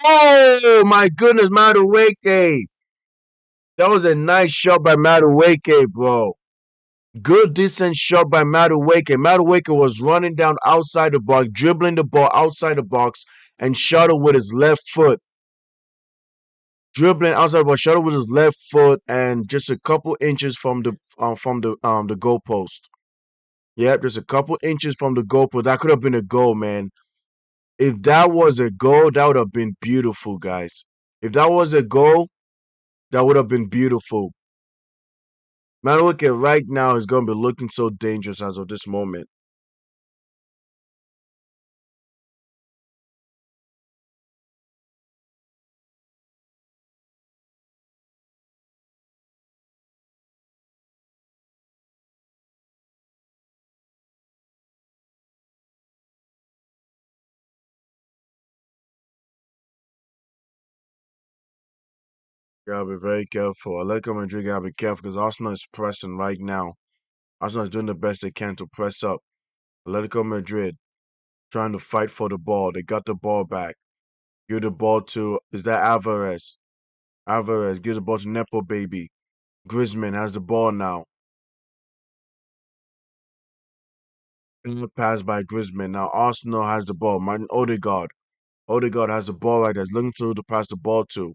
Oh my goodness, Madueke. That was a nice shot by Madueke, bro. Good, decent shot by Madueke. Madueke was running down outside the box, dribbling the ball outside the box, and shot it with his left foot. Dribbling outside the box, shot it with his left foot, and just a couple inches from the goalpost. Yep, just a couple inches from the goalpost. That could have been a goal, man. If that was a goal, that would have been beautiful, guys. If that was a goal, that would have been beautiful. Madueke right now is going to be looking so dangerous as of this moment. Gotta be very careful. Atletico Madrid gotta be careful because Arsenal is pressing right now. Arsenal is doing the best they can to press up. Atletico Madrid trying to fight for the ball. They got the ball back. Give the ball to, is that Alvarez? Alvarez gives the ball to Nepo Baby. Griezmann has the ball now. Pass by Griezmann. Now Arsenal has the ball. Martin Odegaard. Odegaard has the ball right there. He's looking to pass the ball to.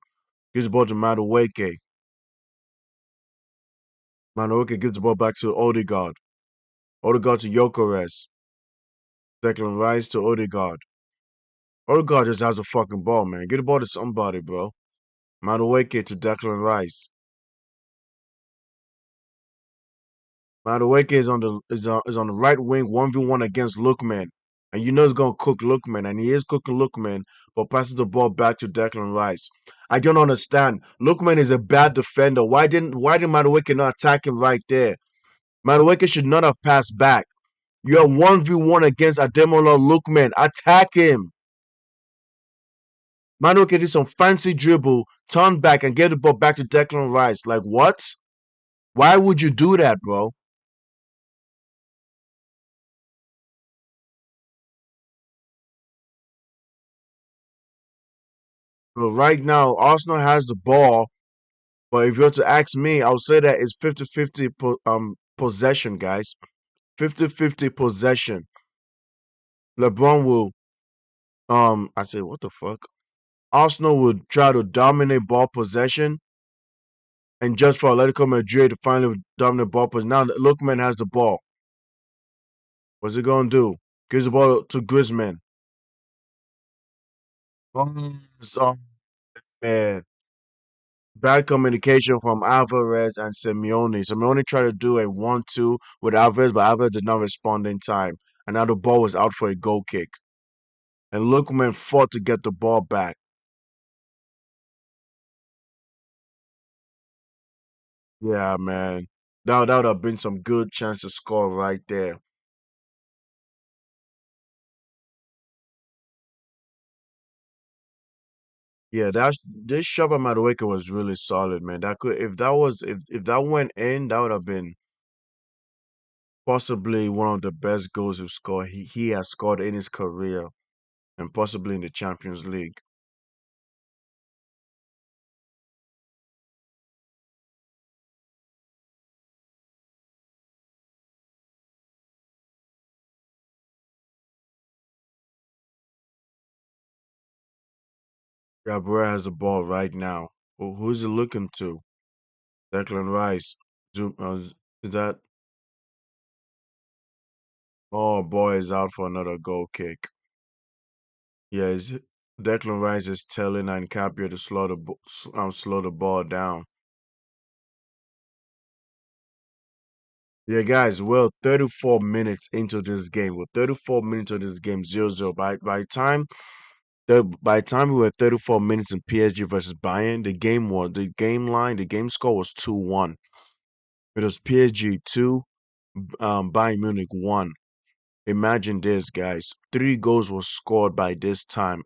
Gives the ball to Madueke. Madueke gives the ball back to Odegaard. Odegaard to Gyökeres. Declan Rice to Odegaard. Odegaard just has a fucking ball, man. Get the ball to somebody, bro. Madueke to Declan Rice. Madueke is on the right wing, 1v1 against Lookman. And you know he's gonna cook Lookman, and he is cooking Lookman, but passes the ball back to Declan Rice. I don't understand. Lookman is a bad defender. Why did Madueke not attack him right there? Madueke should not have passed back. You're 1v1 against Ademola Lookman. Attack him. Madueke did some fancy dribble, turn back, and get the ball back to Declan Rice. Like, what? Why would you do that, bro? But right now, Arsenal has the ball. But if you're to ask me, I would say that it's 50-50 possession, guys. 50-50 possession. LeBron will I say what the fuck? Arsenal would try to dominate ball possession and just for Atletico Madrid to finally dominate ball possession. Now Lookman has the ball. What's he gonna do? Gives the ball to Griezmann. Oh, man. Bad communication from Alvarez and Simeone. Simeone tried to do a 1-2 with Alvarez, but Alvarez did not respond in time. And now the ball was out for a goal kick. And Lookman fought to get the ball back. Yeah, man. That would have been some good chance to score right there. Yeah, this shot by Madueke was really solid, man. That could if that went in, that would have been possibly one of the best goals he has scored in his career and possibly in the Champions League. Gabriel has the ball right now. Who's he looking to? Declan Rice. Is that? Oh, boy is out for another goal kick. Yeah, Declan Rice is telling Nkapia to slow the ball down. Yeah, guys, well, 34 minutes into this game. We're 34 minutes of this game, 0-0. By the time we were 34 minutes in PSG versus Bayern, the game score was 2-1. It was PSG 2, Bayern Munich 1. Imagine this, guys. 3 goals were scored by this time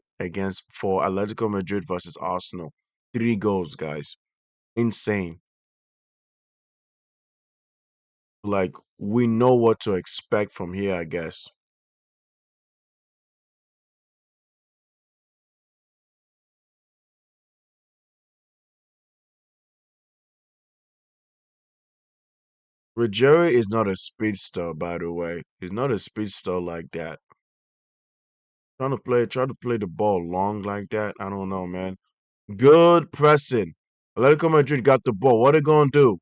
for Atletico Madrid versus Arsenal. 3 goals, guys. Insane. Like, we know what to expect from here, I guess. Ruggiero is not a speedster, by the way. He's not a speedster like that. Try to play the ball long like that. I don't know, man. Good pressing. Atletico Madrid got the ball. What are they gonna do?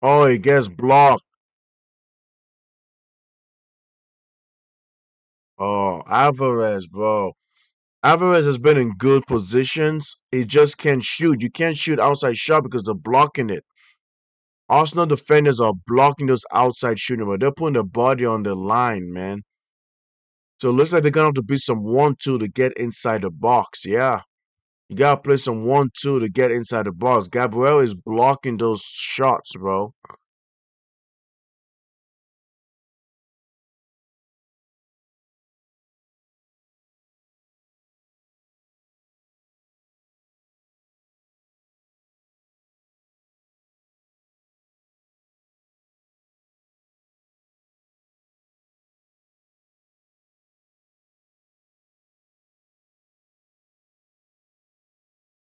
Oh, he gets blocked. Oh, Alvarez, bro. Alvarez has been in good positions. He just can't shoot. You can't shoot outside shot because they're blocking it. Arsenal defenders are blocking those outside shooting, but they're putting their body on the line, man. So it looks like they're gonna have to beat some 1-2 to get inside the box. Yeah. You gotta play some 1-2 to get inside the box. Gabriel is blocking those shots, bro.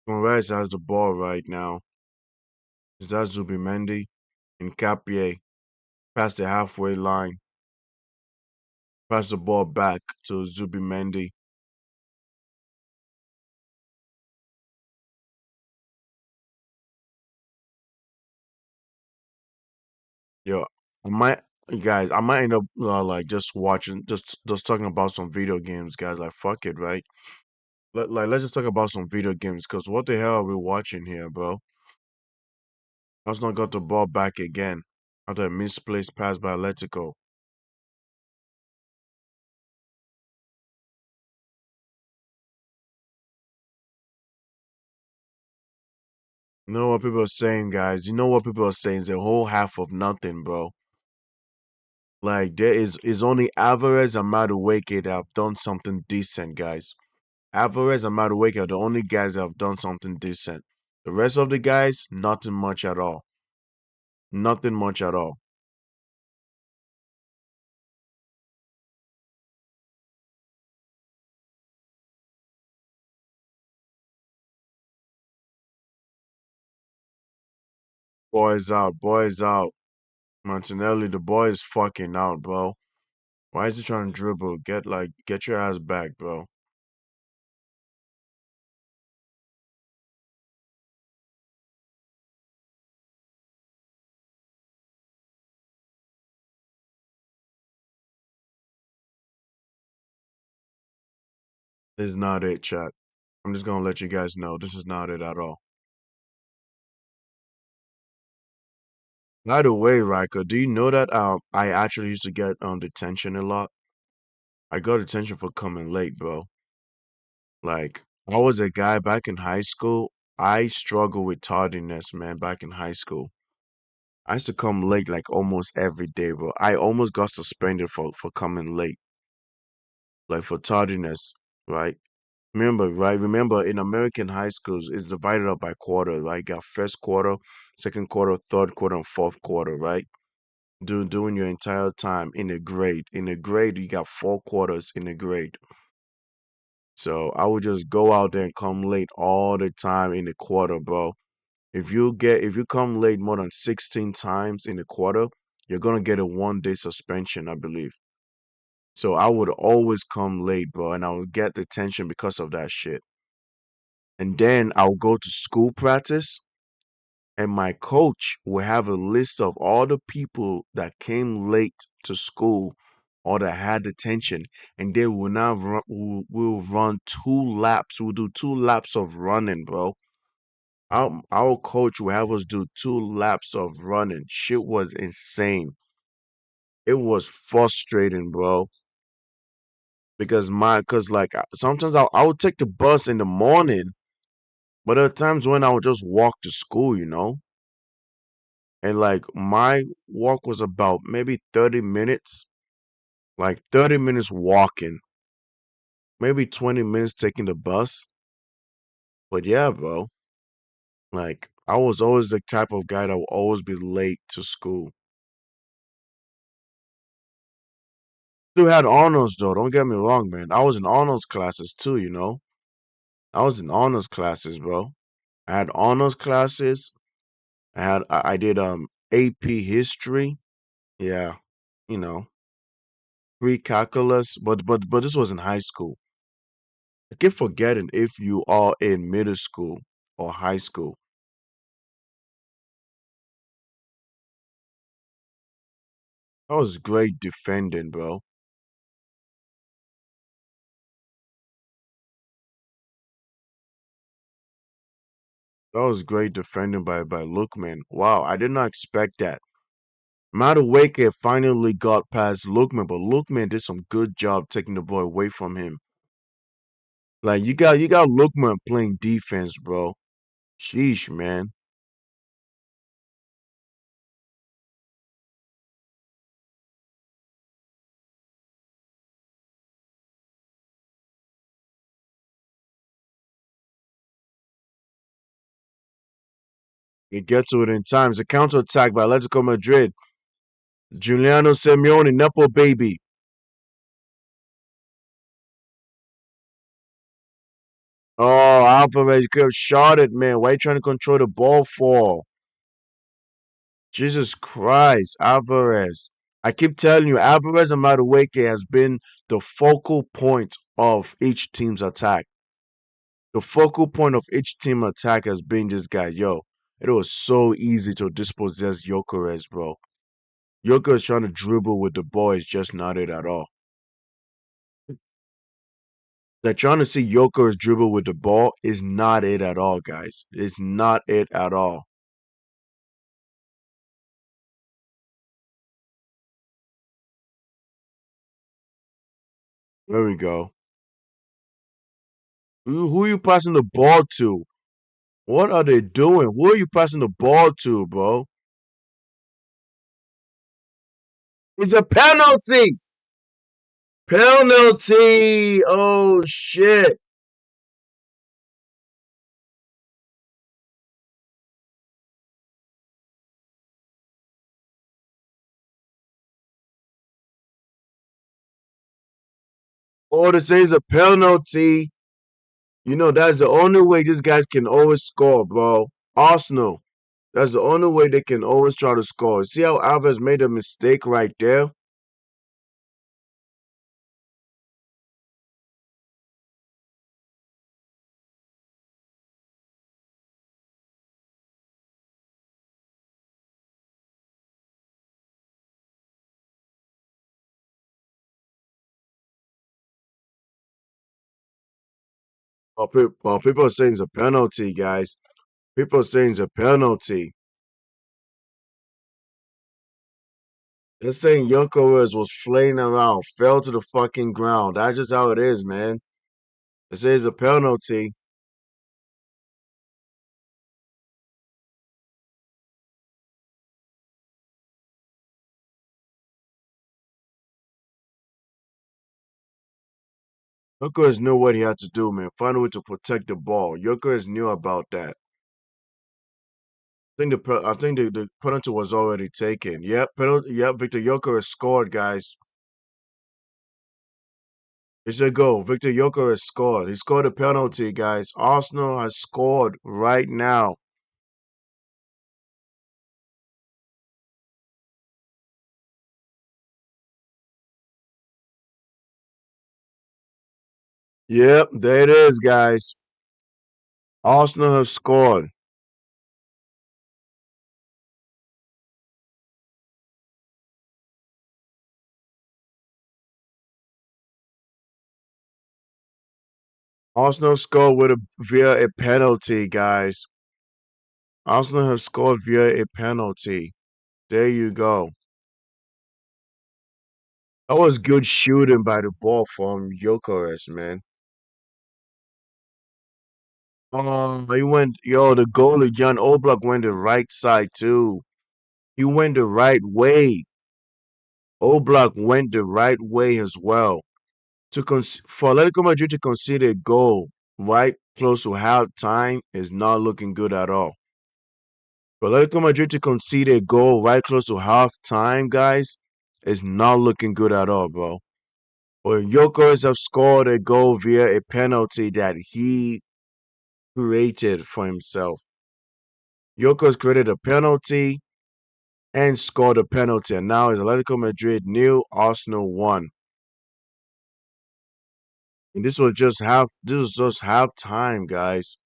Moraes has the ball right now. Is that Zubimendi? And Capier past the halfway line. Pass the ball back to Zubimendi. Yo, I might end up like just watching, just talking about some video games, guys. Like fuck it, right? Let's just talk about some video games, cause what the hell are we watching here, bro? Arsenal got the ball back again after a misplaced pass by Atletico. You know what people are saying, guys? You know what people are saying? It's a whole half of nothing, bro. Like there is only Alvarez and Madueke that have done something decent, guys. Alvarez and Madueke are the only guys that have done something decent. The rest of the guys, nothing much at all. Nothing much at all. Boys out, boys out. Martinelli, the boy is fucking out, bro. Why is he trying to dribble? Get your ass back, bro. This is not it, chat. I'm just gonna let you guys know this is not it at all. By the way, Riker, do you know that I actually used to get detention a lot? I got detention for coming late, bro. Like I was a guy back in high school. I struggle with tardiness, man, back in high school. I used to come late like almost every day, bro. I almost got suspended for coming late, like for tardiness, right? Remember, right? Remember, in American high schools, it's divided up by quarter, right? You got first quarter, second quarter, third quarter, and fourth quarter, right? Doing your entire time in a grade. In a grade, you got 4 quarters in a grade. So I would just go out there and come late all the time in a quarter, bro. If you come late more than 16 times in a quarter, you're gonna get a 1 day suspension, I believe. So I would always come late, bro, and I would get detention because of that shit. And then I'll go to school practice, and my coach will have a list of all the people that came late to school or that had detention, and they will now will run 2 laps. We'll do 2 laps of running, bro. Our coach will have us do 2 laps of running. Shit was insane. It was frustrating, bro. Cause like sometimes I would take the bus in the morning, but there are times when I would just walk to school, you know? And like my walk was about maybe 30 minutes, like 30 minutes walking, maybe 20 minutes taking the bus. But yeah, bro, like I was always the type of guy that would always be late to school. Still had honors though, don't get me wrong, man. I was in honors classes too, you know? I was in honors classes, bro. I had honors classes. I did AP history. Yeah, you know, pre-calculus, but this was in high school. I keep forgetting if you are in middle school or high school. That was great defending, bro. That was great defending by Lookman. Wow, I did not expect that. Madueke finally got past Lookman, but Lookman did some good job taking the ball away from him. Like you got Lookman playing defense, bro. Sheesh, man. You get to it in time. It's a counterattack by Atletico Madrid. Giuliano Simeone, Nepo baby. Oh, Alvarez, you could have shot it, man. Why are you trying to control the ball for? Jesus Christ, Alvarez. I keep telling you, Alvarez and Madueke has been the focal point of each team's attack. The focal point of each team attack has been this guy. Yo, it was so easy to dispossess Gyökeres, bro. Gyökeres trying to dribble with the ball is just not it at all. Like trying to see Gyökeres dribble with the ball is not it at all, guys. It's not it at all. There we go. Who are you passing the ball to? What are they doing? Who are you passing the ball to, bro? It's a penalty! Penalty! Oh, shit. Oh, to say it's a penalty. You know, that's the only way these guys can always score, bro. Arsenal. That's the only way they can always try to score. See how Alves made a mistake right there? People are saying it's a penalty, guys. People are saying it's a penalty. They're saying Gyökeres was flaying around, fell to the fucking ground. That's just how it is, man. They say it's a penalty. Gyökeres knew what he had to do, man. Find a way to protect the ball. Gyökeres knew about that. I think the penalty was already taken. Yep, penalty. Yep, Victor Gyökeres scored, guys. It's a goal. Victor Gyökeres scored. He scored a penalty, guys. Arsenal has scored right now. Yep, there it is, guys. Arsenal have scored. Arsenal scored via a penalty, guys. Arsenal have scored via a penalty. There you go. That was good shooting by the ball from Gyökeres, man. The goalie, Jan Oblak, went the right side, too. He went the right way. Oblak went the right way as well. For Atletico Madrid to concede a goal right close to halftime is not looking good at all. For Atletico Madrid to concede a goal right close to halftime, guys, is not looking good at all, bro. But Gyökeres have scored a goal via a penalty that he created for himself. Gyökeres created a penalty and scored a penalty, and now it's Atletico Madrid 0, Arsenal 1. And this was just half time, guys.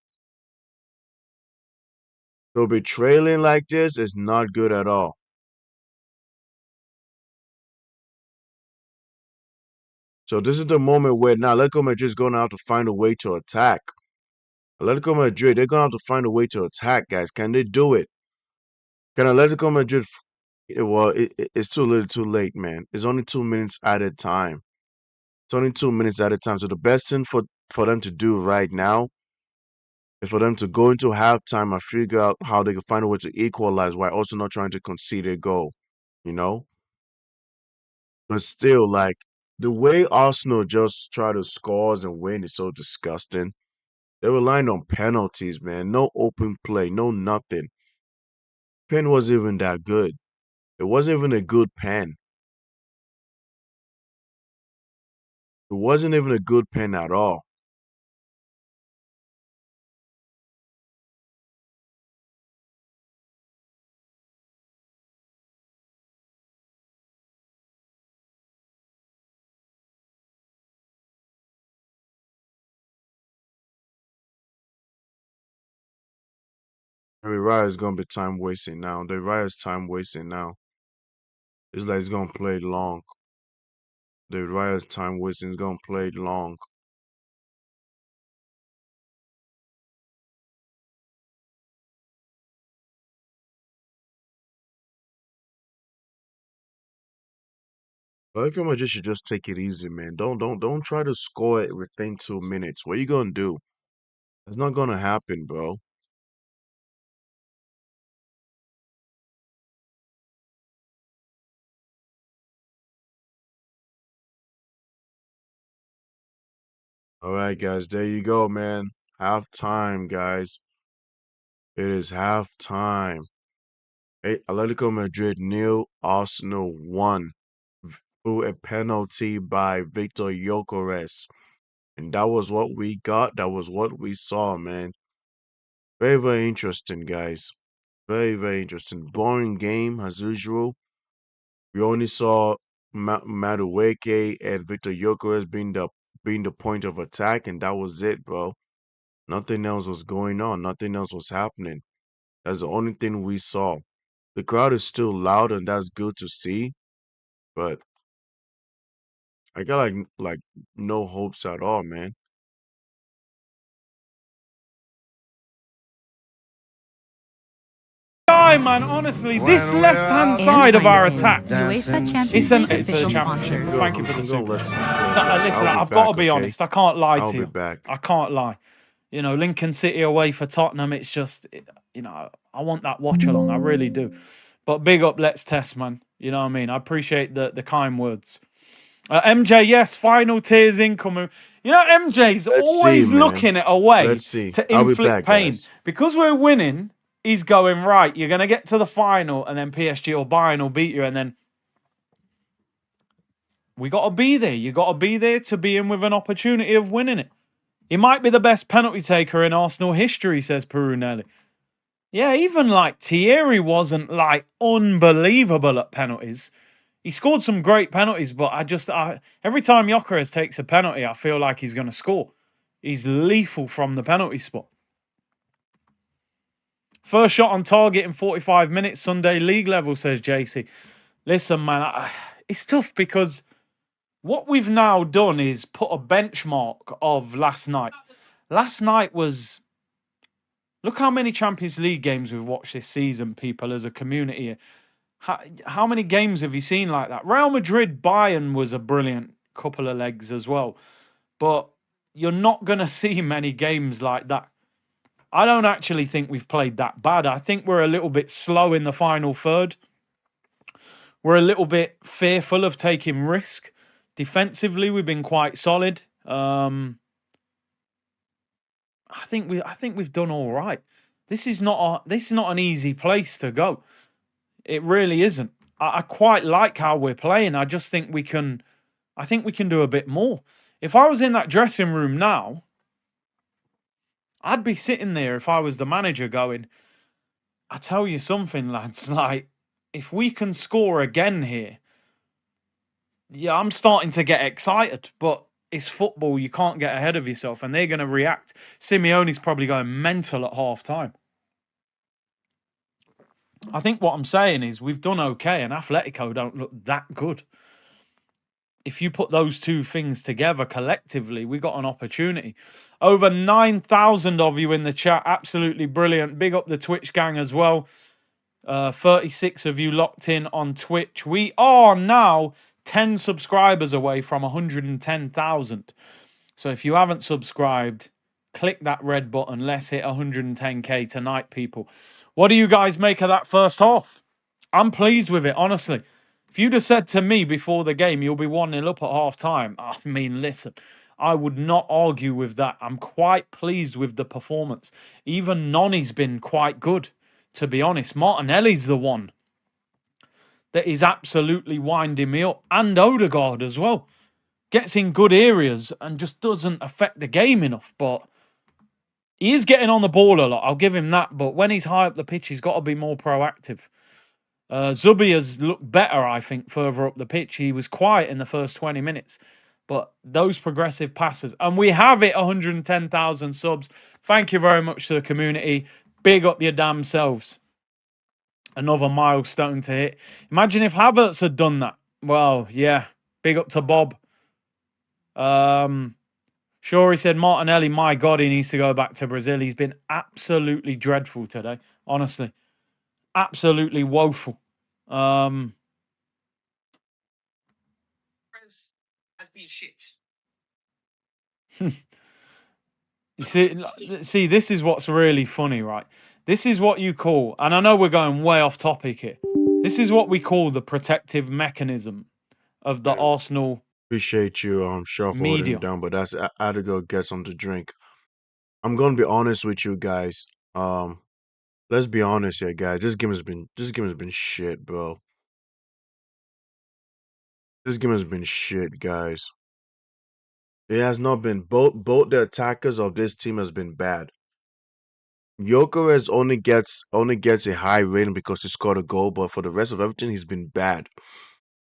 So be trailing like this is not good at all. So this is the moment where now Atletico Madrid is going to have to find a way to attack. Atletico Madrid, they're going to have to find a way to attack, guys. Can they do it? Can Atletico Madrid? Well, it's too little, too late, man. It's only 2 minutes at a time. It's only 2 minutes at a time. So the best thing for them to do right now is for them to go into halftime and figure out how they can find a way to equalize while also not trying to concede a goal. You know? But still, like, the way Arsenal just try to score and win is so disgusting. They're relying on penalties, man. No open play, no nothing. Pen wasn't even that good. It wasn't even a good pen. It wasn't even a good pen at all. Raya is gonna be time wasting now. The Raya is time wasting now. It's like it's gonna play long. The Raya's time wasting is gonna play long. But I feel like you should just take it easy, man. Don't try to score it within 2 minutes. What are you gonna do? It's not gonna happen, bro. All right, guys, there you go, man. Half time, guys. It is half time. Atletico Madrid 0, Arsenal 1 through a penalty by Victor Gyökeres. And that was what we got. That was what we saw, man. Very, very interesting, guys. Very, very interesting. Boring game as usual. We only saw Madueke and Victor Gyökeres being the point of attack, and that was it, bro. Nothing else was going on. Nothing else was happening. That's the only thing we saw. The crowd is still loud, and that's good to see. But I got like no hopes at all, man. Man, honestly, this left-hand side of our attack, it's a championship. Thank you for the super. Listen, I've got to be honest. I can't lie to you. I can't lie. You know, Lincoln City away for Tottenham. It's just, you know, I want that watch along. I really do. But big up, Let's Test, man. You know what I mean? I appreciate the kind words. MJ, yes, final tears incoming. You know, MJ's always looking at a way to I'll be inflict back, pain. guys. Because we're winning, he's going, right, you're going to get to the final, and then PSG or Bayern will beat you, and then we got to be there. You got to be there to be in with an opportunity of winning it. He might be the best penalty taker in Arsenal history, says Perunelli. Yeah, even like Thierry wasn't like unbelievable at penalties. He scored some great penalties, but every time Gyökeres takes a penalty, I feel like he's going to score. He's lethal from the penalty spot. First shot on target in 45 minutes, Sunday league level, says JC. Listen, man, it's tough because what we've now done is put a benchmark of last night. Last night was... Look how many Champions League games we've watched this season, people, as a community. How many games have you seen like that? Real Madrid, Bayern was a brilliant couple of legs as well. But you're not going to see many games like that. I don't actually think we've played that bad. I think we're a little bit slow in the final third. We're a little bit fearful of taking risk. Defensively, we've been quite solid. I think we've done all right. This is not an easy place to go. It really isn't. I quite like how we're playing. I just think we can do a bit more. If I was in that dressing room now, I'd be sitting there if I was the manager going, I tell you something, lads, like, if we can score again here, yeah, I'm starting to get excited, but it's football. You can't get ahead of yourself, and they're going to react. Simeone's probably going mental at half time. I think what I'm saying is we've done okay, and Atletico don't look that good. If you put those two things together collectively, we got an opportunity. Over 9,000 of you in the chat. Absolutely brilliant. Big up the Twitch gang as well. 36 of you locked in on Twitch. We are now 10 subscribers away from 110,000. So if you haven't subscribed, click that red button. Let's hit 110k tonight, people. What do you guys make of that first half? I'm pleased with it, honestly. If you'd have said to me before the game, you'll be 1-0 up at half time, I mean, listen, I would not argue with that. I'm quite pleased with the performance. Even Noni's been quite good, to be honest. Martinelli's the one that is absolutely winding me up. And Odegaard as well. Gets in good areas and just doesn't affect the game enough. But he is getting on the ball a lot. I'll give him that. But when he's high up the pitch, he's got to be more proactive. Zubi has looked better, I think, further up the pitch. He was quiet in the first 20 minutes. But those progressive passes. And we have it 110,000 subs. Thank you very much to the community. Big up your damn selves. Another milestone to hit. Imagine if Havertz had done that. Well, yeah. Big up to Bob. Sure, he said, Martinelli, my God, he needs to go back to Brazil. He's been absolutely dreadful today. Honestly. Absolutely woeful. Has been shit. See, this is what's really funny, right? This is what you call, and I know we're going way off topic here. This is what we call the protective mechanism of the Arsenal. Appreciate you, Shaw, for holding it down, but I had to go get something to drink. I'm gonna be honest with you guys. Let's be honest here, guys. This game has been shit, bro. This game has been shit, guys. It has not been. Both the attackers of this team has been bad. Gyökeres only gets a high rating because he scored a goal, but for the rest of everything, he's been bad.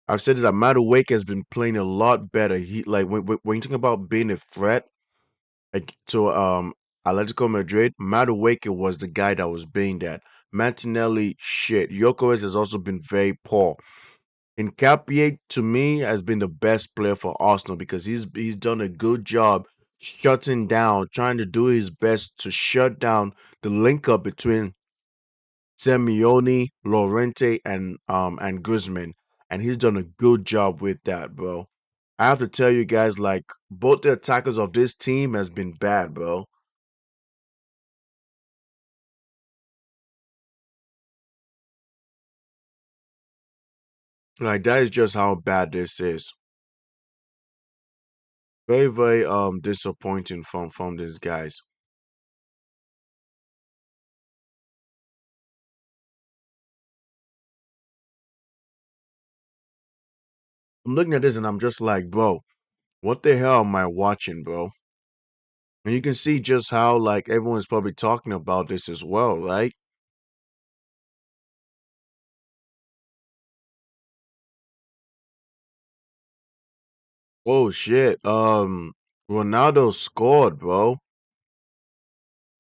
I've said that Madueke has been playing a lot better. He like when you talk about being a threat, like to Atletico Madrid, Madueke was the guy that was being that. Martinelli, shit. Gyökeres has also been very poor. Nketiah, to me, has been the best player for Arsenal because he's done a good job shutting down, trying to do his best to shut down the link up between Simeone, Llorente, and Griezmann, and he's done a good job with that, bro. I have to tell you guys, like, both the attackers of this team has been bad, bro. Like, that is just how bad this is. Very, very disappointing from these guys. I'm looking at this and I'm just like, bro, what the hell am I watching, bro? And you can see just how like everyone's probably talking about this as well, right? Oh shit. Ronaldo scored, bro.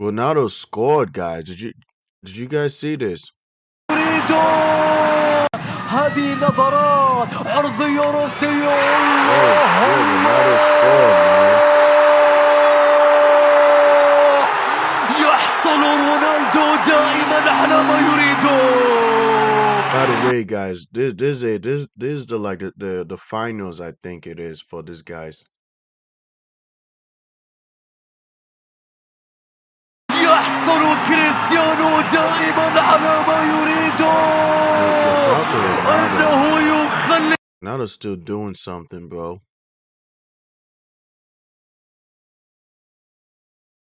Ronaldo scored, guys. Did you guys see this? هذه نظرات عرضية روسية Ronaldo scored, man. يحصل رونالدو دائما على ما يريده. By the way, guys, this is the like the finals I think it is for these guys. يحصل كريستيانو دائما على ما يريده. أنه يخلي. Now they're still doing something, bro.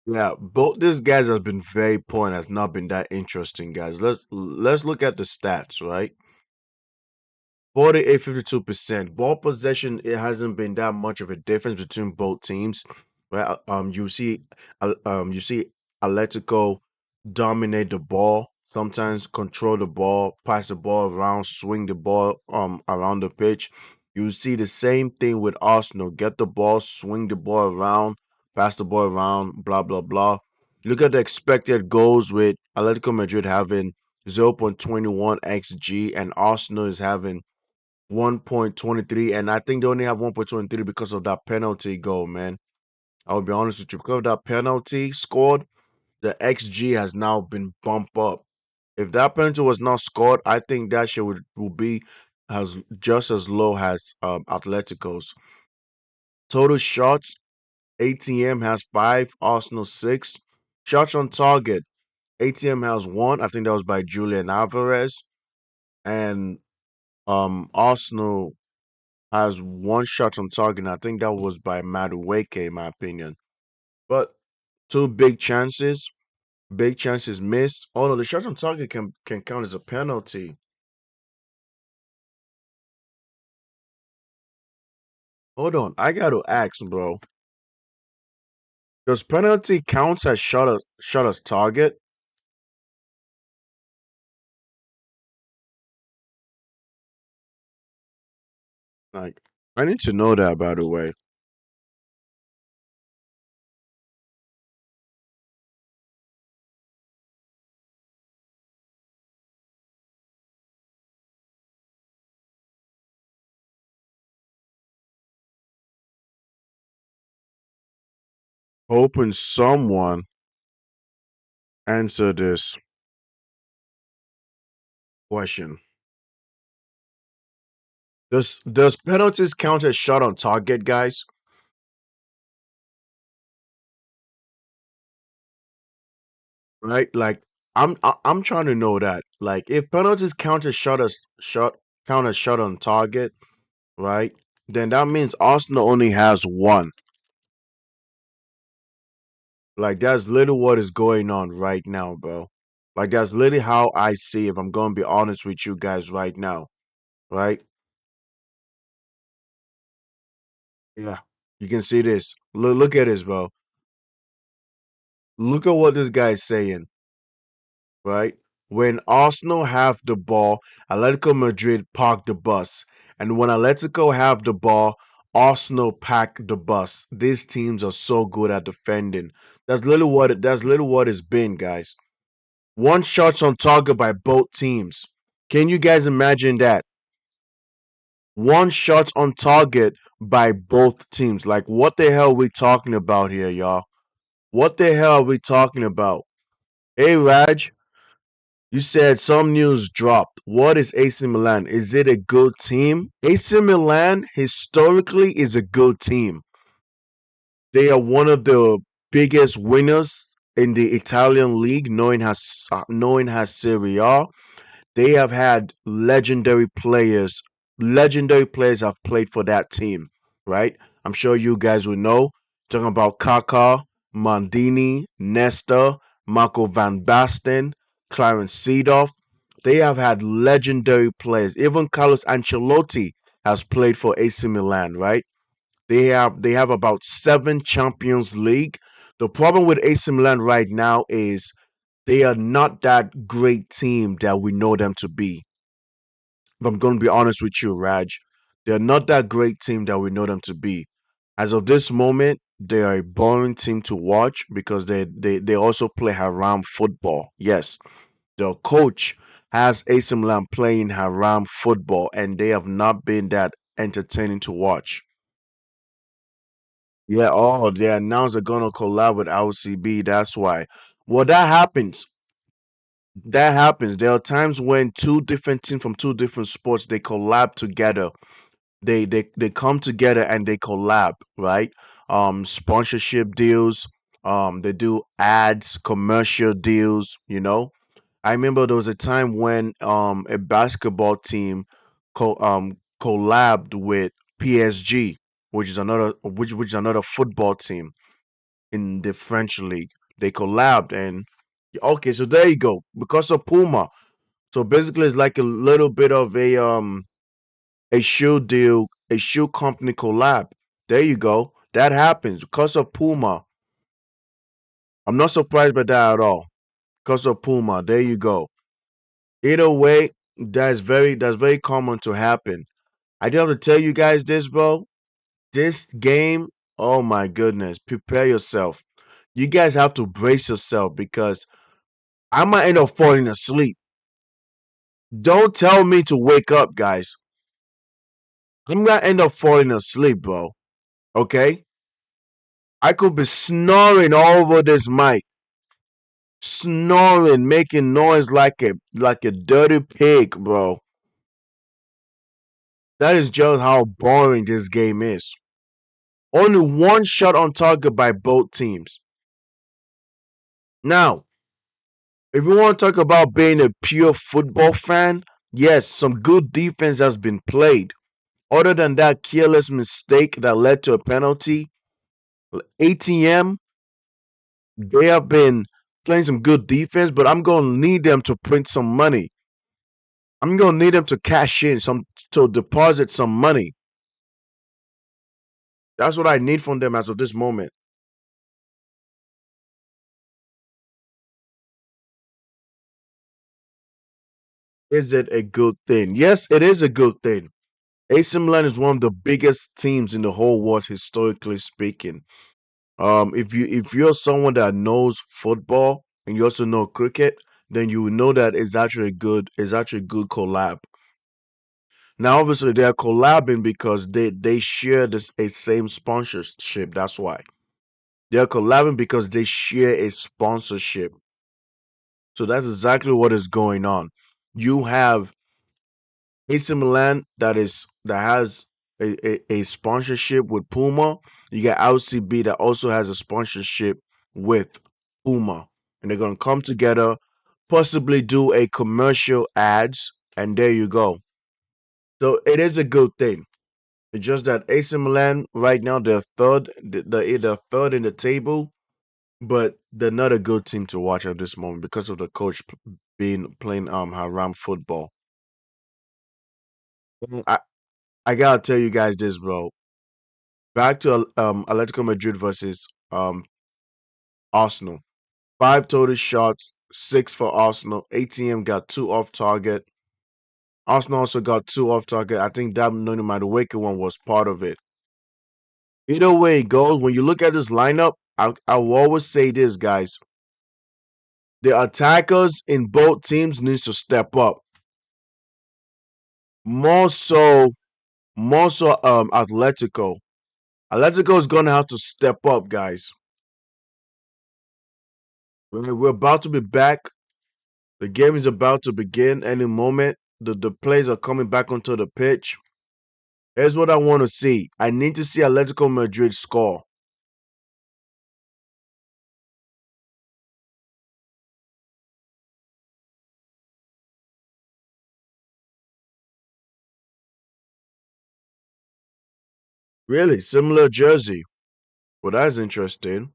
Yeah, both these guys has been very poor and has not been that interesting, guys. Let's look at the stats, right? 48, 52%. Ball possession, it hasn't been that much of a difference between both teams. Right? You see Atletico dominate the ball, sometimes control the ball, pass the ball around, swing the ball around the pitch. You see the same thing with Arsenal. Get the ball, swing the ball around, pass the ball around, blah blah blah. Look at the expected goals with Atletico Madrid having 0.21 xg and Arsenal is having 1.23, and I think they only have 1.23 because of that penalty goal, man. I'll be honest with you. Because of that penalty scored, the XG has now been bumped up. If that penalty was not scored, I think that shit would be as just as low as Atletico's. Total shots, ATM has 5, Arsenal 6. Shots on target, ATM has 1. I think that was by Julian Alvarez. And Arsenal has 1 shot on target. And I think that was by Madueke, in my opinion. But 2 big chances missed. Oh no, the shot on target can count as a penalty. Hold on, I gotta ask, bro. Does penalty count as shot as target? Like, I need to know that, by the way. Hoping someone answer this question. Does penalties count as shot on target, guys? Right? Like, I'm trying to know that. Like, if penalties count as shot on target, right? Then that means Arsenal only has 1. Like, that's literally what is going on right now, bro. Like, that's literally how I see if I'm gonna be honest with you guys right now, right? Yeah, you can see this. Look at this, bro. Look at what this guy is saying, right? When Arsenal have the ball, Atletico Madrid park the bus. And when Atletico have the ball, Arsenal pack the bus. These teams are so good at defending. That's literally what it's been, guys. 1 shots on target by both teams. Can you guys imagine that? 1 shot on target by both teams. Like, what the hell are we talking about here, y'all? What the hell are we talking about? Hey, Raj, you said some news dropped. What is AC Milan? Is it a good team? AC Milan historically is a good team. They are one of the biggest winners in the Italian league, knowing as Serie A. They have had legendary players. Legendary players have played for that team, right? I'm sure you guys will know. Talking about Kaká, Mandini, Nesta, Marco van Basten, Clarence Seedorf. They have had legendary players. Even Carlos Ancelotti has played for AC Milan, right? They have about 7 Champions League. The problem with AC Milan right now is they are not that great team that we know them to be. If I'm going to be honest with you, Raj, they're not that great team that we know them to be. As of this moment, they are a boring team to watch because they also play haram football. Yes, the coach has AC Milan playing haram football, and they have not been that entertaining to watch. Yeah, oh, they announced they're gonna collab with LCB. That's why. Well, that happens. That happens. There are times when two different teams from two different sports they collab together. They come together and they collab, right? Sponsorship deals. They do ads, commercial deals. I remember there was a time when a basketball team collabed with PSG, which is another football team in the French league. They collabed and okay, so there you go. Because of Puma. So basically it's like a little bit of a shoe deal, a shoe company collab. There you go. That happens because of Puma. I'm not surprised by that at all. Because of Puma. There you go. Either way, that's very common to happen. I do have to tell you guys this, bro. This game, oh my goodness, prepare yourself. You guys have to brace yourself because I might end up falling asleep. Don't tell me to wake up, guys. I'm gonna end up falling asleep, bro. Okay? I could be snoring all over this mic. Snoring, making noise like a dirty pig, bro. That is just how boring this game is. Only one shot on target by both teams. Now, if you want to talk about being a pure football fan, yes, some good defense has been played. Other than that careless mistake that led to a penalty, ATM, they have been playing some good defense, but I'm going to need them to print some money. I'm going to need them to cash in to deposit some money. That's what I need from them as of this moment. Is it a good thing? Yes, it is a good thing. AC Milan is one of the biggest teams in the whole world, historically speaking. If you're someone that knows football and you also know cricket, then you will know that it's actually a good collab. Now, obviously, they are collabing because they share this a same sponsorship. That's why they are collabing because they share a sponsorship. So that's exactly what is going on. You have AC Milan that has a sponsorship with Puma. You got LCB that also has a sponsorship with Puma, and they're gonna come together, possibly do a commercial ads, and there you go. So it is a good thing. It's just that AC Milan right now they're third, they're third in the table, but they're not a good team to watch at this moment because of the coach being playing haram football. I gotta tell you guys this, bro. Back to Atletico Madrid versus Arsenal. 5 total shots, 6 for Arsenal. ATM got 2 off target. Arsenal also got 2 off target. I think that Noni Madueke one was part of it. Either way it goes, when you look at this lineup, I will always say this, guys. The attackers in both teams needs to step up. More so, Atletico. Atletico is gonna have to step up, guys. We're about to be back. The game is about to begin any moment. The players are coming back onto the pitch. Here's what I want to see. I need to see Atletico Madrid score. Really? Similar jersey. Well, that's interesting.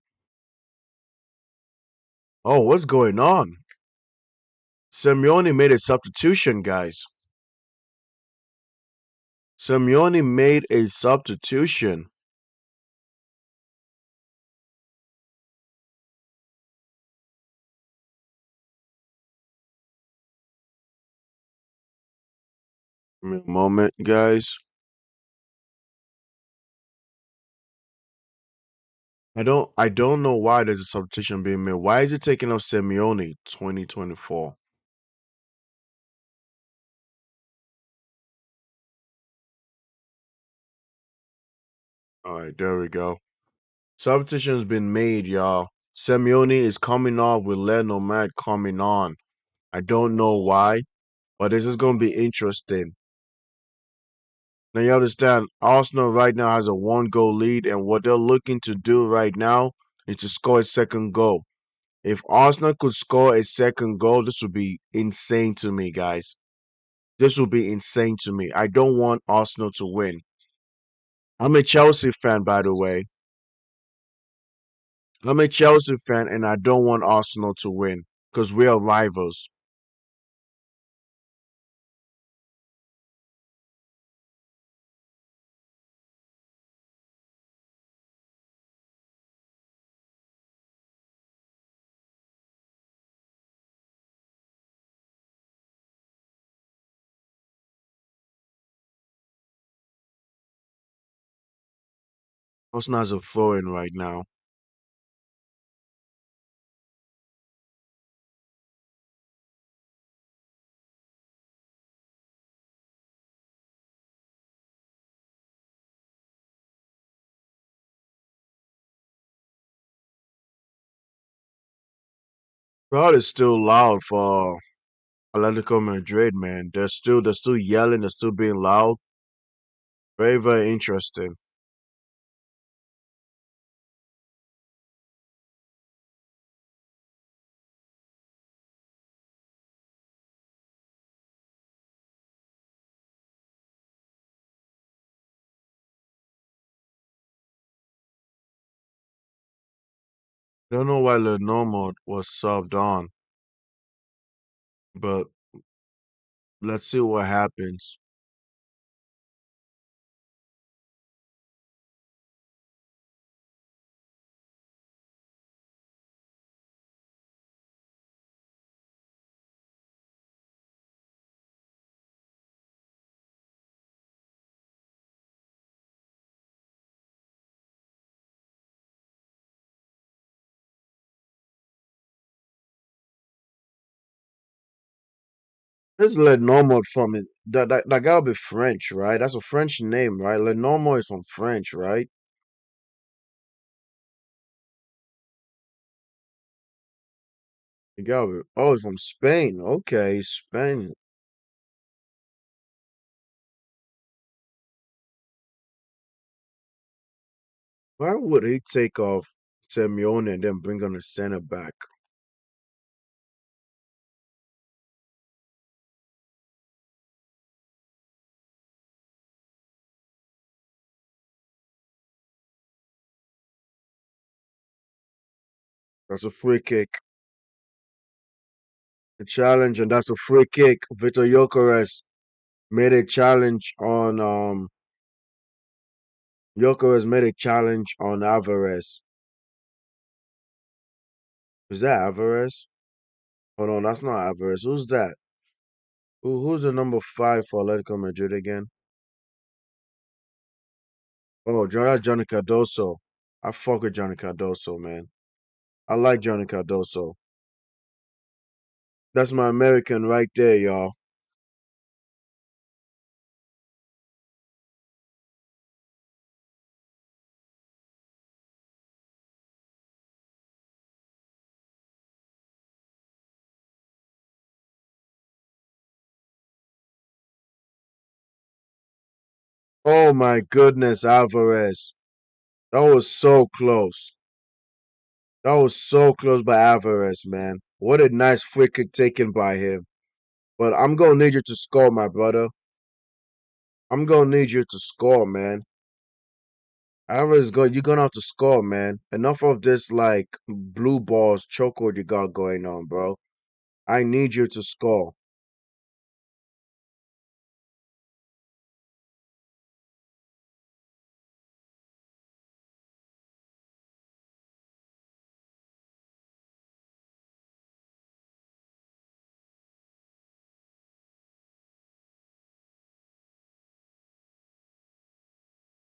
Oh, what's going on? Simeone made a substitution, guys. Simeone made a substitution. Give me a moment, guys. I don't know why there's a substitution being made. Why is it taking off Simeone 2024? All right, there we go. Substitution's been made, y'all. Simeone is coming off with Nomad coming on. I don't know why, but this is going to be interesting. Now you understand, Arsenal right now has a 1-goal lead, and what they're looking to do right now is to score a second goal. If Arsenal could score a second goal, this would be insane to me, guys. This would be insane to me. I don't want Arsenal to win. I'm a Chelsea fan, by the way. I'm a Chelsea fan, and I don't want Arsenal to win because we are rivals. Arsenal has a throw-in right now. Crowd is still loud for Atletico Madrid, man. They're still yelling, they're still being loud. Very, very interesting. Don't know why Lenormand was subbed on, but let's see what happens. This Lenormand from it. That gotta be French, right? That's a French name, right? Lenormand is from French, right? It gotta be, oh, it's from Spain. Okay, Spain. Why would he take off Simeone and then bring on a center back? That's a free kick. A challenge, and that's a free kick. Vitor Gyökeres made a challenge on Gyökeres made a challenge on Alvarez. Is that Alvarez? Oh no, that's not Alvarez. Who's that? Who's the number 5 for Atletico Madrid again? Oh, Johnny Cardoso. I fuck with Johnny Cardoso, man. I like Johnny Cardoso. That's my American right there, y'all. Oh my goodness, Alvarez. That was so close. That was so close by Alvarez, man. What a nice free kick taken by him. But I'm gonna need you to score, my brother. I'm gonna need you to score, man. Alvarez, good. You're gonna have to score, man. Enough of this like blue balls chokehold you got going on, bro. I need you to score.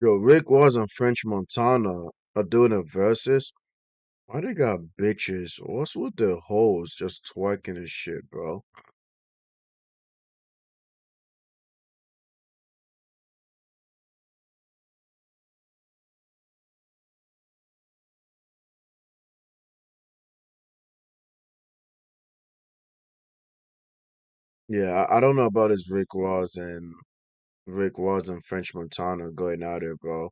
Yo, Rick Ross and French Montana are doing a versus. Why they got bitches? What's with the hoes just twerking and shit, bro? Yeah, I don't know about this Rick Ross and French Montana going out there, bro.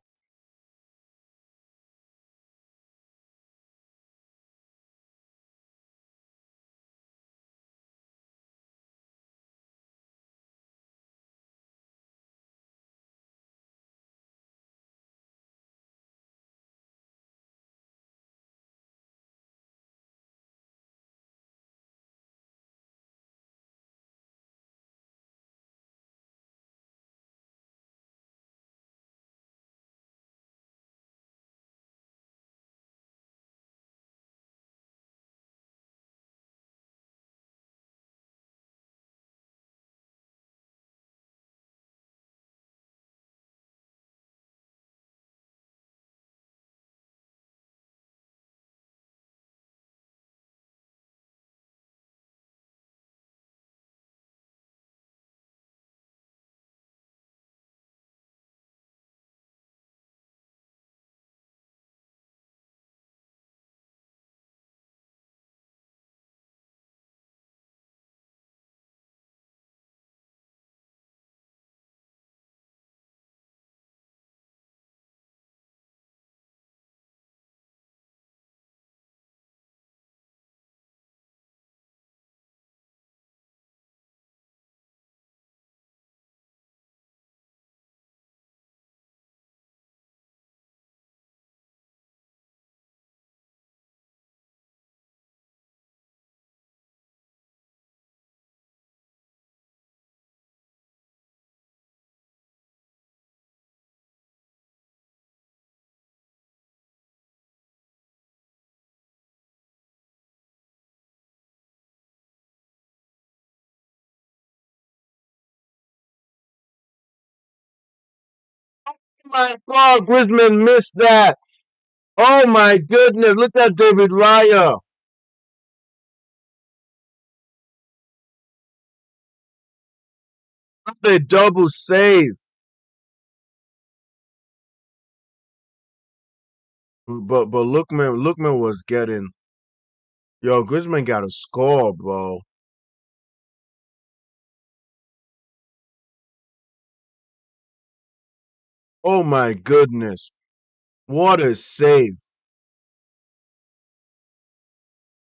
My God, Griezmann missed that. Oh my goodness, look at David Raya. What a double save. But Lookman was getting yo, Griezmann got a score, bro. Oh my goodness. What a save.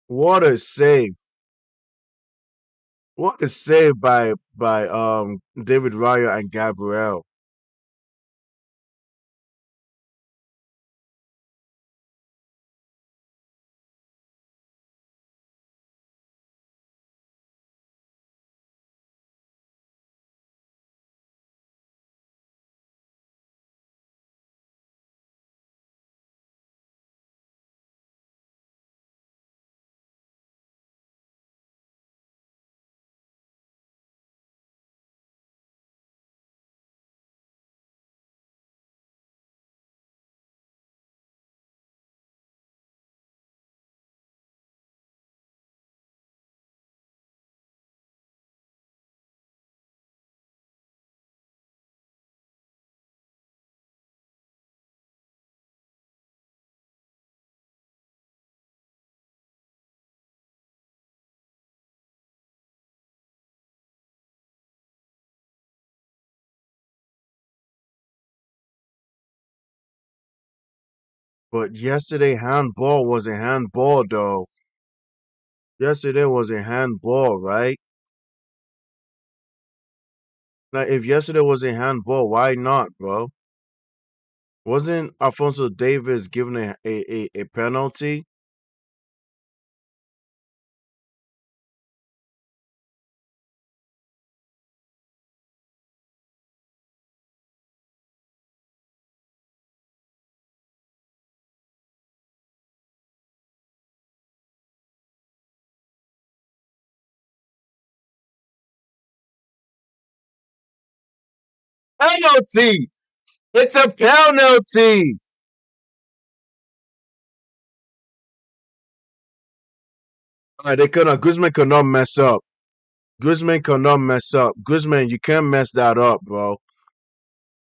What a save. What a save by David Raya and Gabriel. But yesterday handball was a handball though. Yesterday was a handball, right? Like if yesterday was a handball, why not, bro? Wasn't Alfonso Davis given a penalty? Penalty! It's a penalty! Alright, they could not. Guzman could not mess up. Guzman cannot mess up. Guzman, you can't mess that up, bro.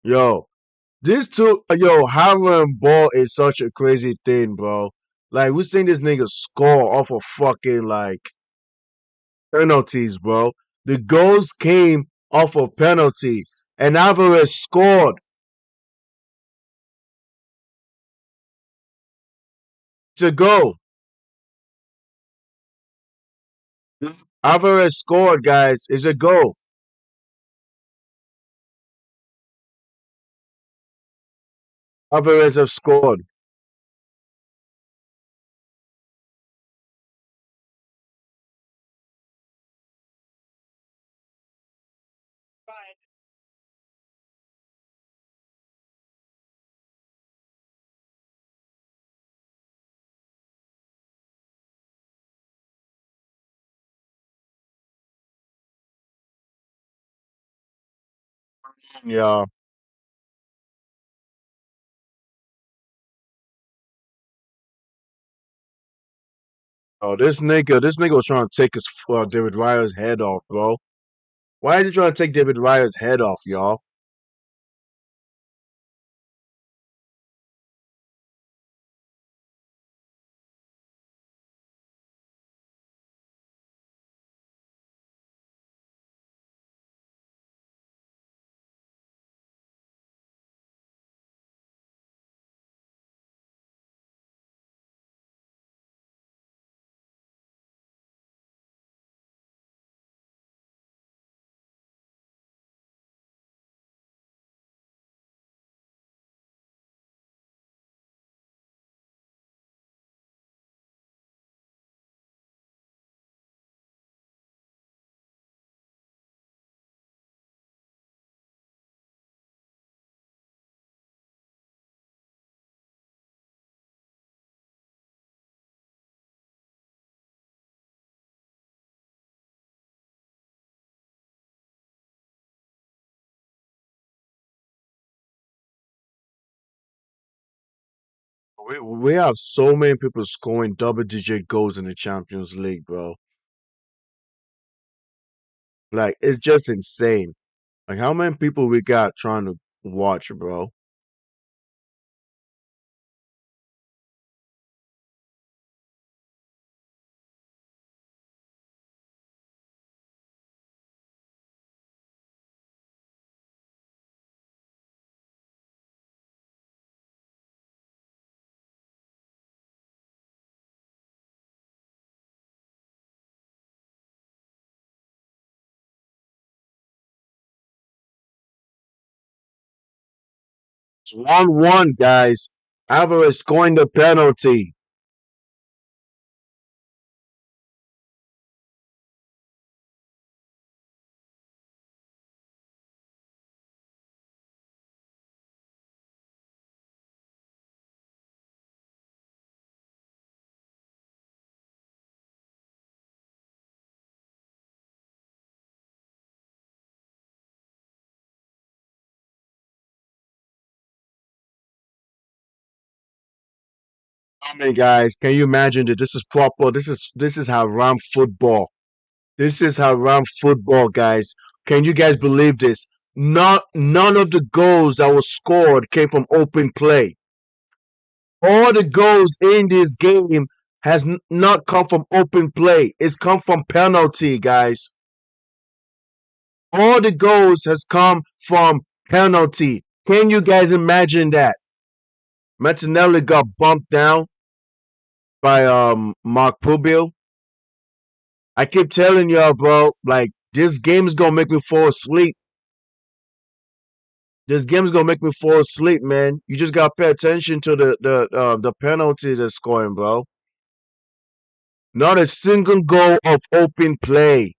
Yo, Haram ball is such a crazy thing, bro. Like, we seen this nigga score off of fucking, like, penalties, bro. The goals came off of penalty, and Alvarez scored. It's a goal. Alvarez scored, guys. It's a goal. Alvarez have scored. Yeah. Oh, this nigga was trying to take his David Raya's head off, bro. Why is he trying to take David Raya's head off, y'all? We have so many people scoring double-digit goals in the Champions League, bro. Like, it's just insane. Like, how many people we got trying to watch, bro? It's 1-1, guys. Alvarez scoring the penalty. I mean, guys, can you imagine that this is proper? This is Haram football. This is Haram football, guys. Can you guys believe this? None of the goals that were scored came from open play. All the goals in this game has not come from open play. It's come from penalty, guys. All the goals has come from penalty. Can you guys imagine that? Martinelli got bumped down by Mark Rubio. I keep telling y'all, bro, like this game is gonna make me fall asleep. This game's gonna make me fall asleep, man. You just gotta pay attention to the penalties they're scoring, bro. Not a single goal of open play.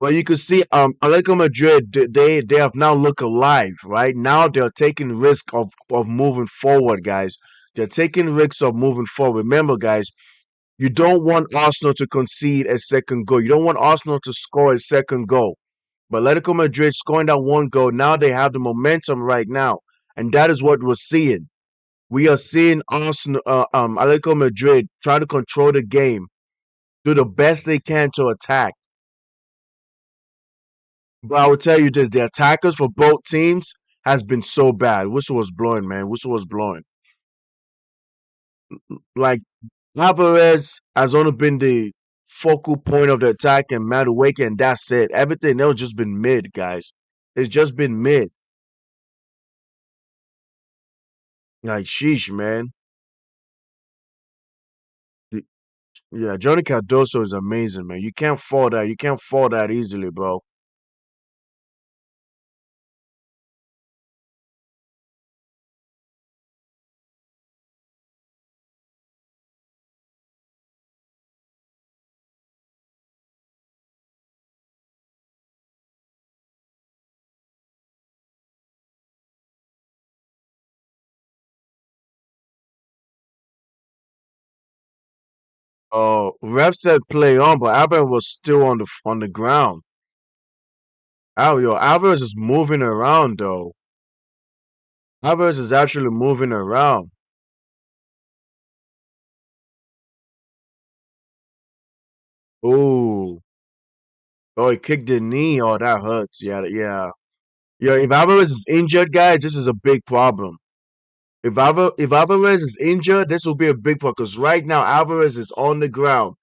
Well, you can see, Atletico Madrid, they have now look alive, right? Now they're taking risk of moving forward, guys. They're taking risks of moving forward. Remember, guys, you don't want Arsenal to concede a second goal. You don't want Arsenal to score a second goal. But Atletico Madrid scoring that one goal, now they have the momentum right now, and that is what we're seeing. We are seeing Arsenal, Atletico Madrid try to control the game, do the best they can to attack. But I will tell you this: the attackers for both teams has been so bad. Whistle was blowing, man. Whistle was blowing. Like Alvarez has only been the focal point of the attack, and Madueke, and that's it. Everything else just been mid, guys. It's just been mid. Like sheesh, man. Yeah, Johnny Cardoso is amazing, man. You can't fall that. You can't fall that easily, bro. Oh, ref said play on, but Alvarez was still on the ground. Alvarez is moving around though. Alvarez is actually moving around. Ooh. Oh, he kicked the knee. Oh, that hurts. Yeah, yeah. Yeah, if Alvarez is injured, guys, this is a big problem. If Alvarez is injured, this will be a big problem because right now Alvarez is on the ground.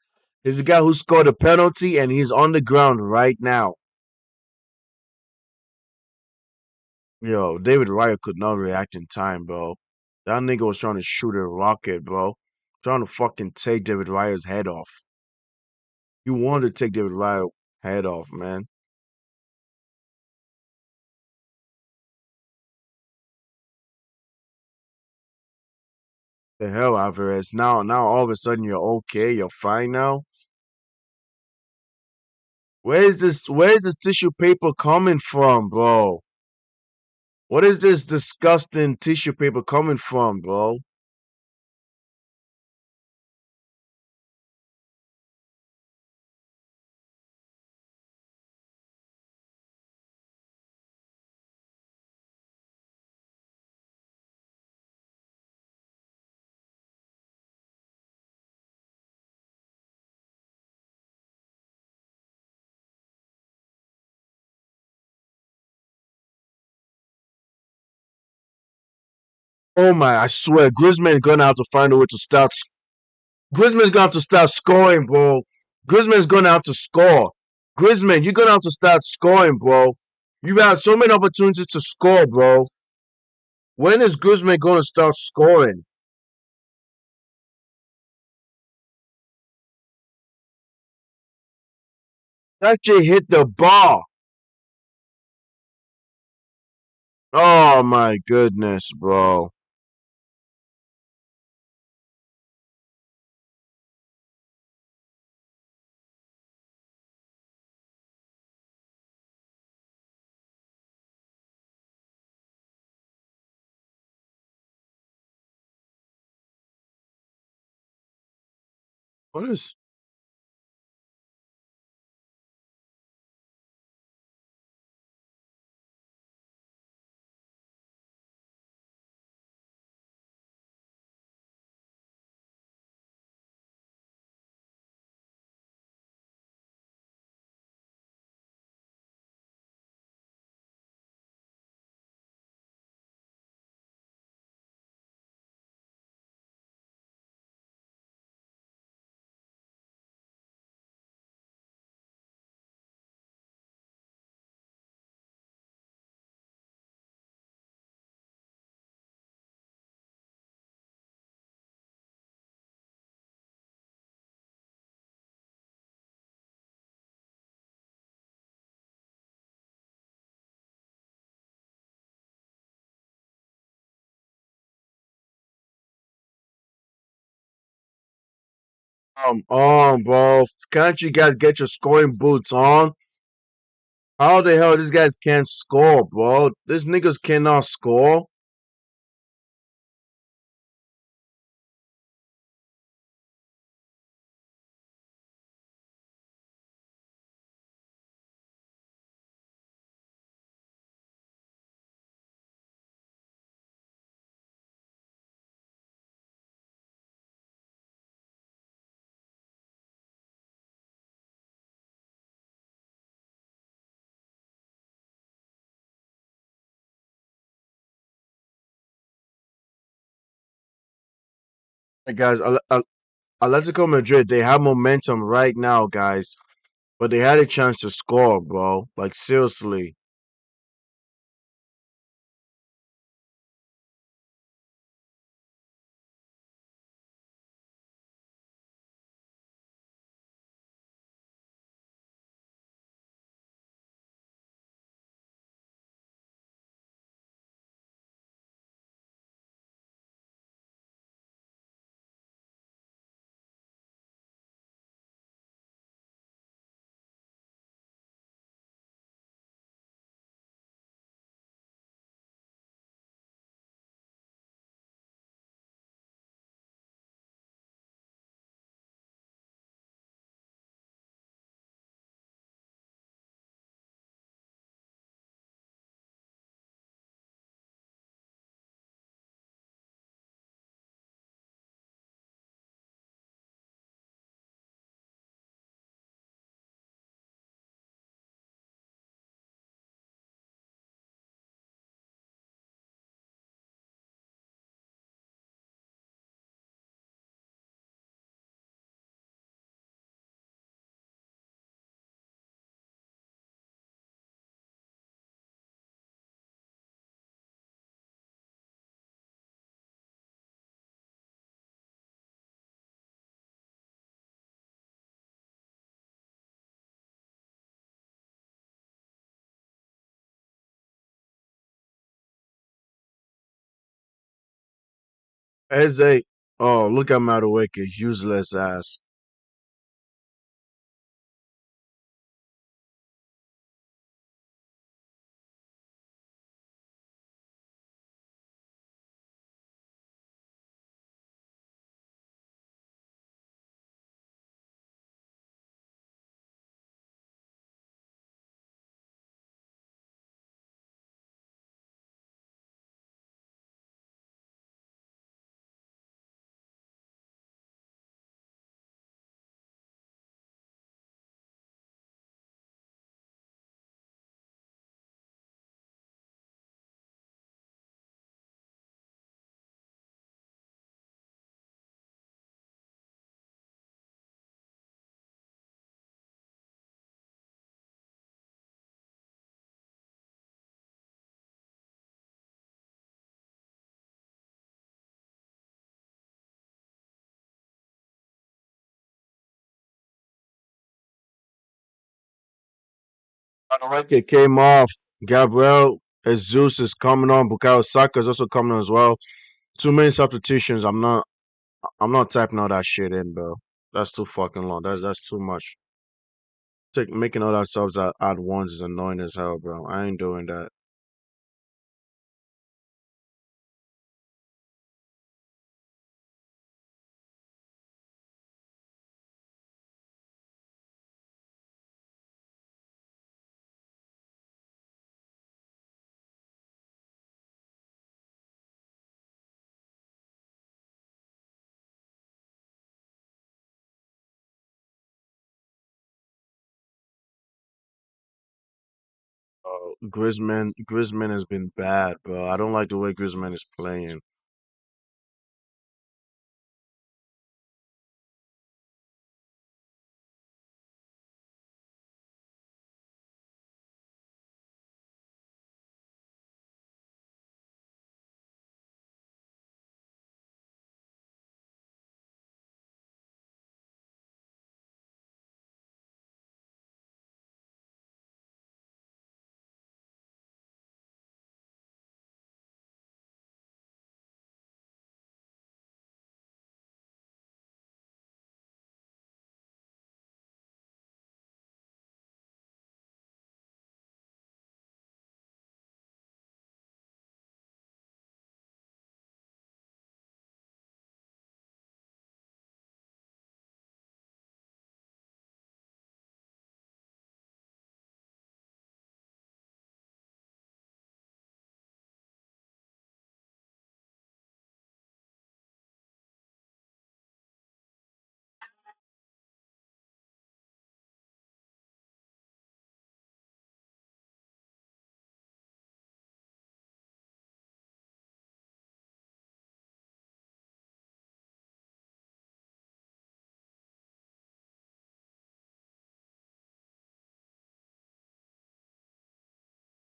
He's the guy who scored a penalty and he's on the ground right now. Yo, David Raya could not react in time, bro. That nigga was trying to shoot a rocket, bro. Trying to fucking take David Raya's head off. You wanted to take David Raya's head off, man. The hell, Alvarez. Now all of a sudden you're okay, you're fine now. Where is this tissue paper coming from, bro? What is this disgusting tissue paper coming from, bro? Oh my, I swear, Griezmann's gonna have to find a way to start. Griezmann's gonna have to start scoring, bro. Griezmann's gonna have to score. Griezmann, you're gonna have to start scoring, bro. You've had so many opportunities to score, bro. When is Griezmann gonna start scoring? That shit hit the bar. Oh my goodness, bro. What is Bro. Can't you guys get your scoring boots on? How the hell these guys can't score, bro? These niggas cannot score. Hey guys, Atletico Madrid, they have momentum right now, guys. But they had a chance to score, bro. Like, seriously. Eze, oh, look at Madueke, useless ass. Madueke came off. Gabriel Jesus is coming on. Bukayo Saka is also coming on as well. Too many substitutions. I'm not typing all that shit in, bro. That's too fucking long. That's too much. Making all that subs at once is annoying as hell, bro. I ain't doing that. Griezmann has been bad, bro. I don't like the way Griezmann is playing.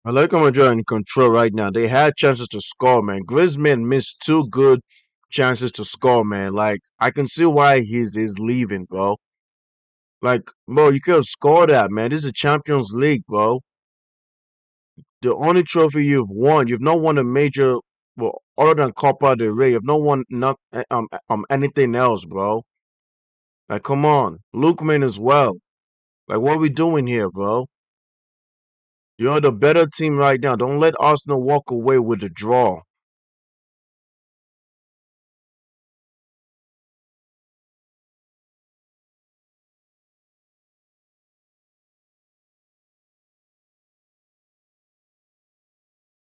Atletico Madrid are in control right now. They had chances to score, man. Griezmann missed two good chances to score, man. Like, I can see why he's leaving, bro. Like, bro, you could have scored that, man. This is a Champions League, bro. The only trophy you've not won a major, well, other than Copa del Rey, you've not won anything else, bro. Like, come on, Lookman as well. Like, what are we doing here, bro? You're the better team right now. Don't let Arsenal walk away with a draw.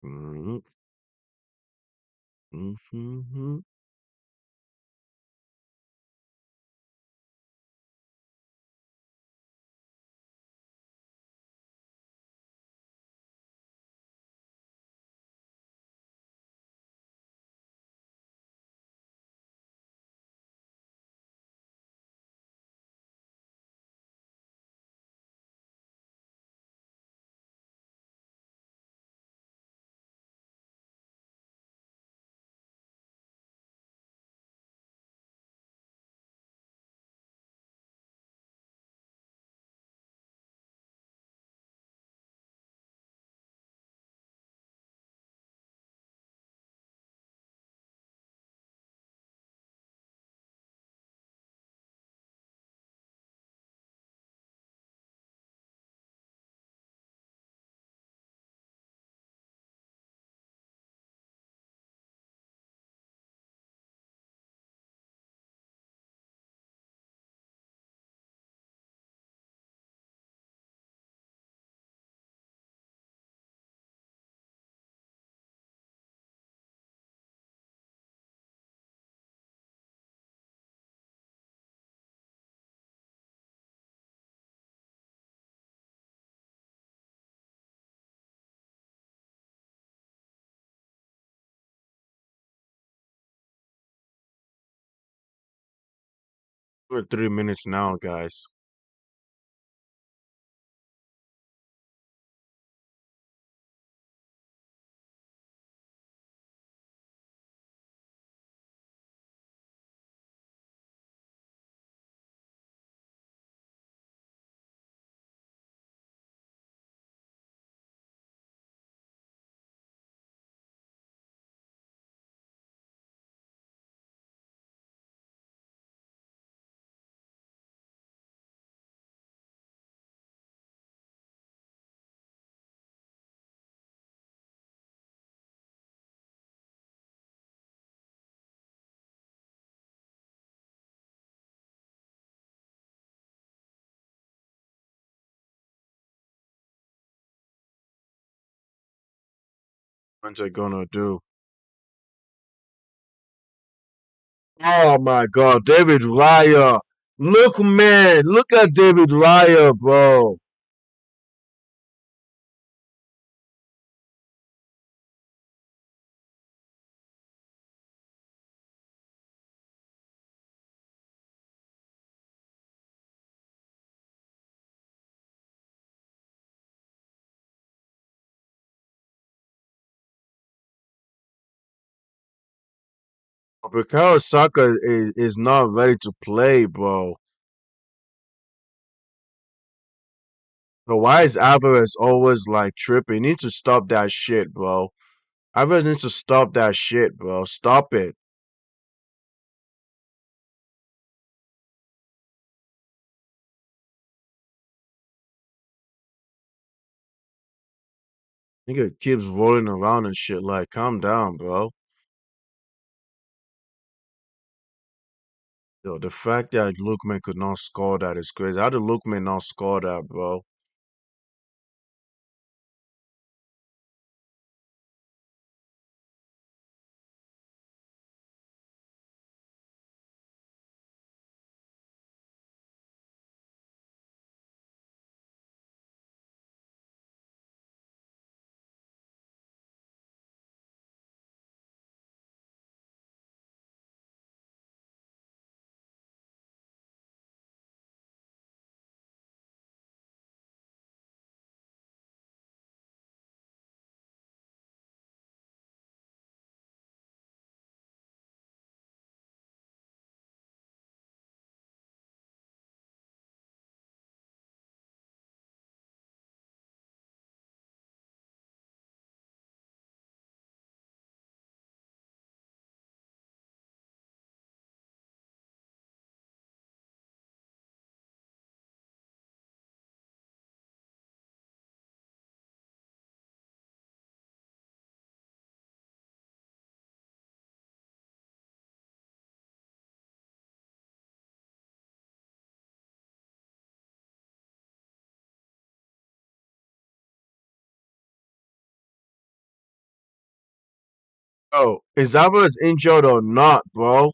Mm-hmm. Mm-hmm. We're at 3 minutes now, guys. What's it gonna do? Oh my God, David Raya. Look, man, look at David Raya, bro. Bukayo Saka is not ready to play, bro. So why is Alvarez always like tripping? You need to stop that shit, bro. Alvarez needs to stop that shit, bro. Stop it. Nigga keeps rolling around and shit. Like, calm down, bro. Yo, the fact that Lookman could not score that is crazy. How did Lookman not score that, bro? Oh, is Alvarez injured or not, bro?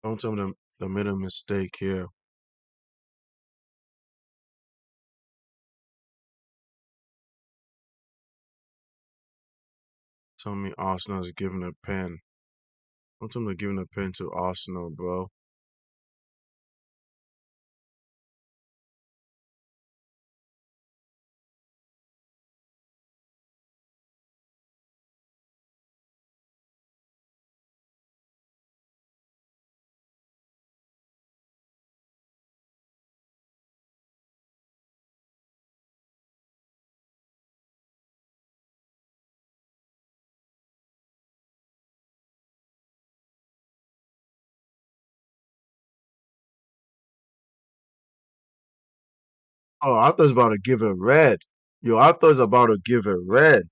Don't tell me they made a mistake here. Tell me Arsenal is giving a pen. Don't tell me they're giving a pen to Arsenal, bro. Oh, I thought it was about to give a red. Yo, I thought it was about to give a red.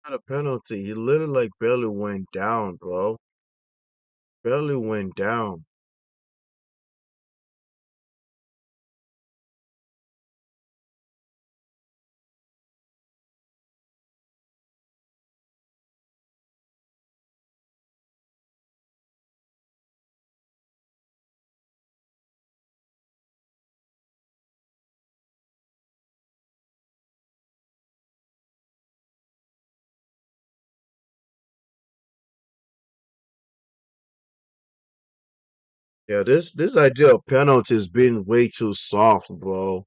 Not a penalty. He literally like barely went down, bro. Barely went down. Yeah, this idea of penalty is being way too soft, bro.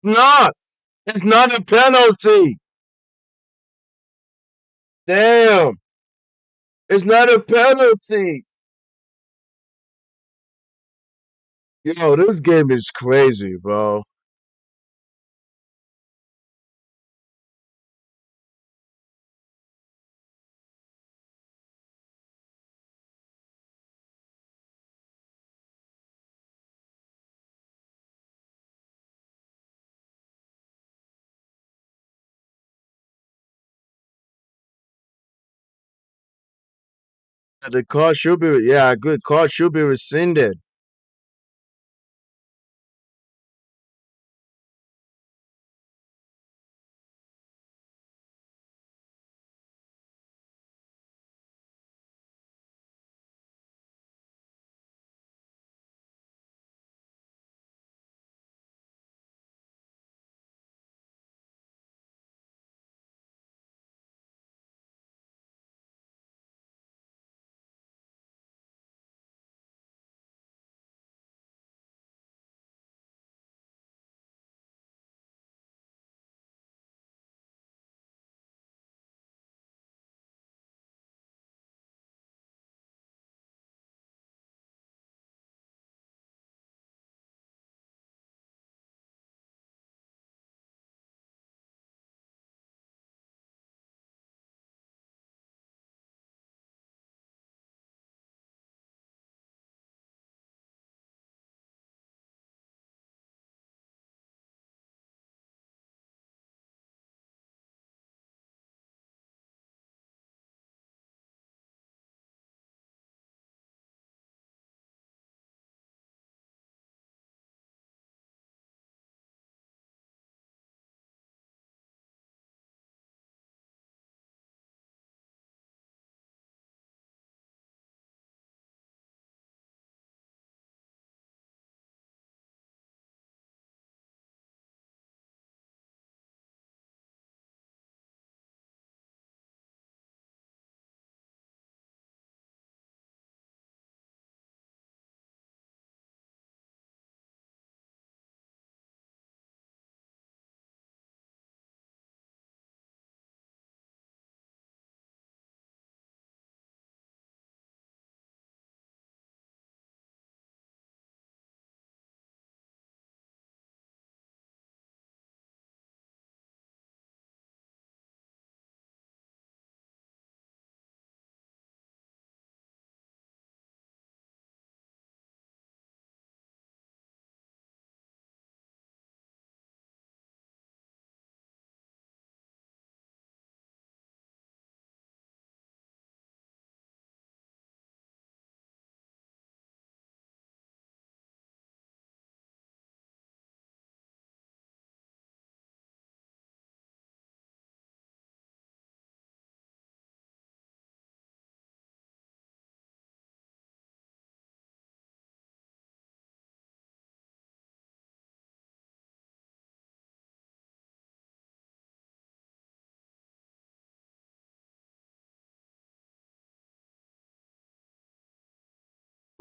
Not. It's not a penalty. Damn. It's not a penalty. Yo, this game is crazy, bro. The card should be, yeah, good. Card should be rescinded.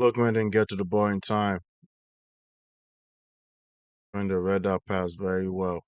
Lookman didn't get to the ball in time. And the red dot pass very well.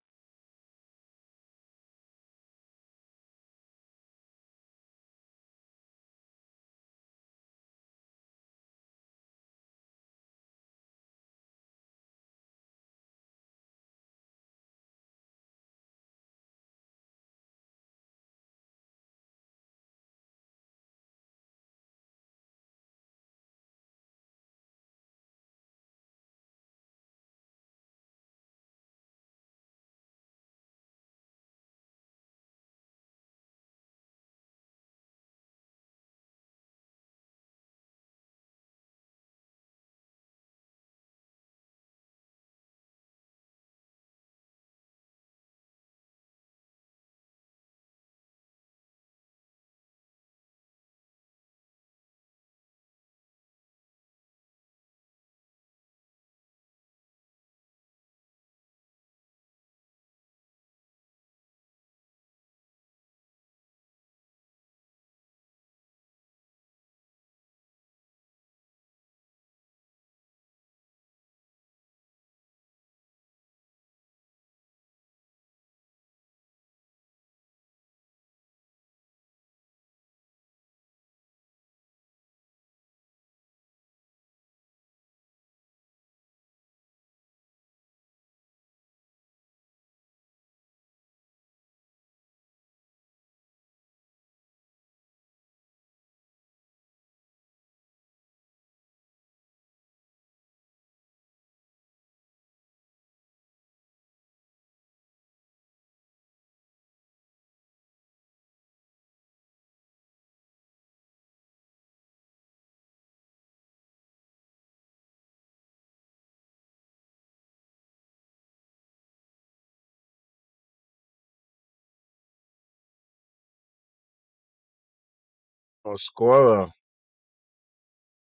Mosquera.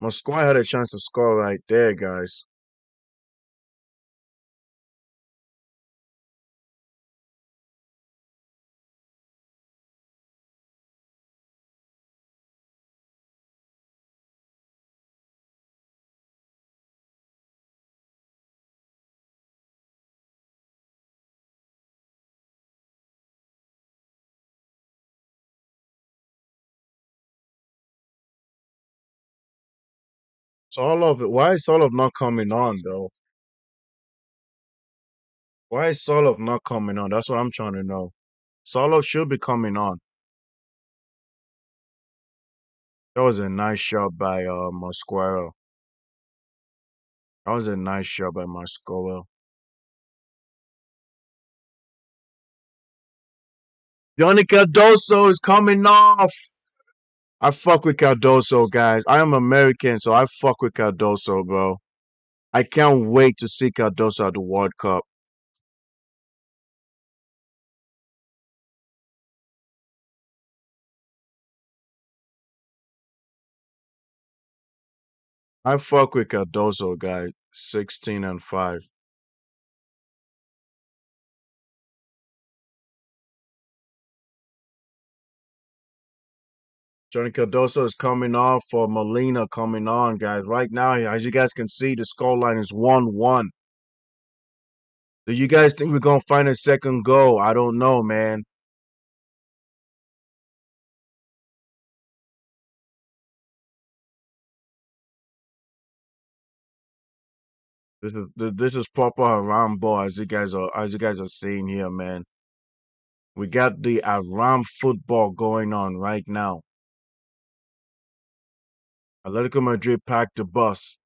Mosquera had a chance to score right there, guys. Why is Solov not coming on though? Why is Solov not coming on? That's what I'm trying to know. Solov should be coming on. That was a nice shot by Mosquera. That was a nice shot by Mosquera. Johnny Cardoso is coming off. I fuck with Cardoso, guys. I am American, so I fuck with Cardoso, bro. I can't wait to see Cardoso at the World Cup. I fuck with Cardoso, guys. 16-5. Johnny Cardoso is coming off for Molina coming on, guys. Right now, as you guys can see, the scoreline is 1-1. Do you guys think we're gonna find a second goal? I don't know, man. This is proper Haram ball, as you guys are seeing here, man. We got the Haram football going on right now. Atletico Madrid packed the bus.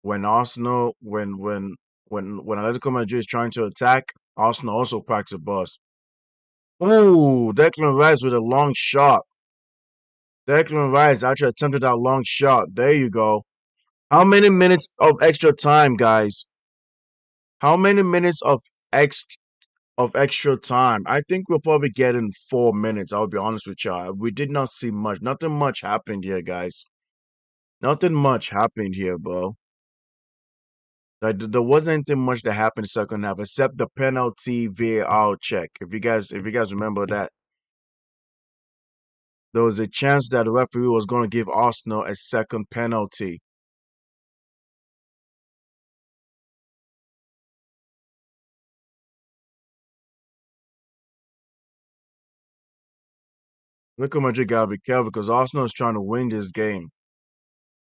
When Arsenal, when Atletico Madrid is trying to attack, Arsenal also packs the bus. Ooh, Declan Rice with a long shot. Declan Rice actually attempted that long shot. There you go. How many minutes of extra time, guys? How many minutes of extra time? I think we'll probably get in 4 minutes. I'll be honest with you. We did not see much. Nothing much happened here, guys. Nothing much happened here, bro. Like there wasn't anything much that happened in the second half except the penalty VAR check. If you guys remember that, there was a chance that the referee was going to give Arsenal a second penalty. Real Madrid gotta be careful because Arsenal is trying to win this game.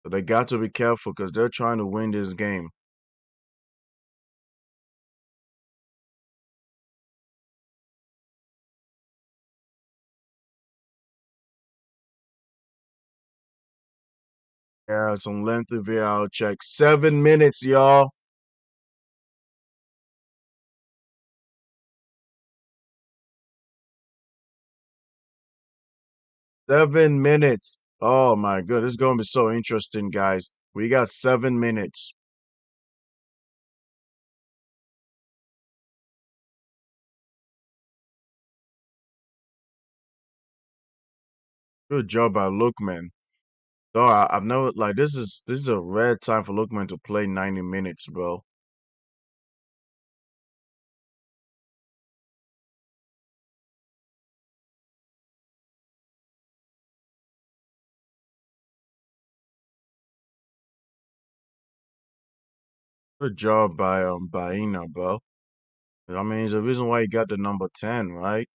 So they got to be careful because they're trying to win this game. Yeah, some lengthy VAR check. 7 minutes, y'all. 7 minutes. Oh my god, this is gonna be so interesting, guys. We got 7 minutes. Good job by Lookman. Though I've never like this is a rare time for Lookman to play 90 minutes, bro. Good job by Baina, bro. I mean, it's the reason why he got the number 10, right?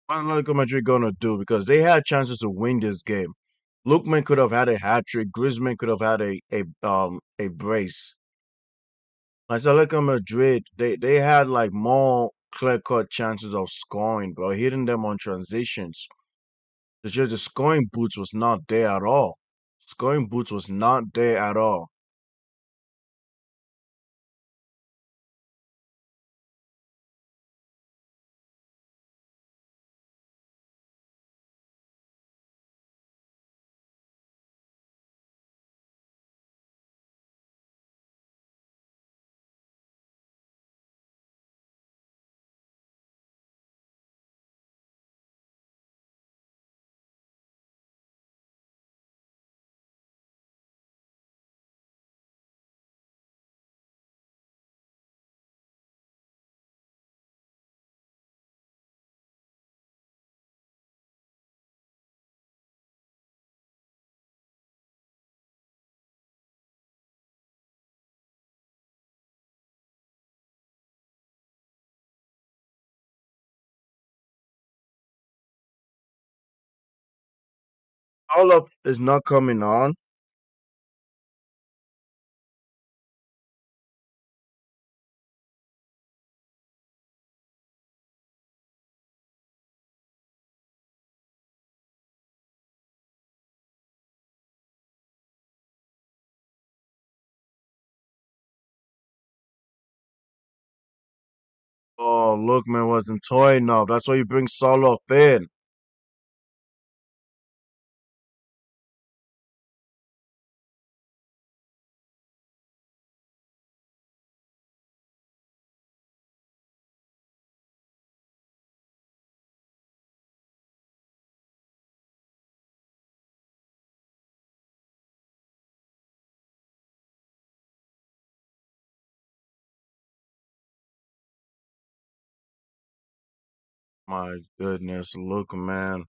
What Atletico Madrid gonna do? Because they had chances to win this game. Lookman could have had a hat trick. Griezmann could have had a brace. Atletico Madrid, they had like more clear-cut chances of scoring, bro, hitting them on transitions. It's just the scoring boots was not there at all. Scoring boots was not there at all. Soloff is not coming on. Oh, Lookman wasn't toying enough. That's why you bring Soloff in. My goodness, look, man.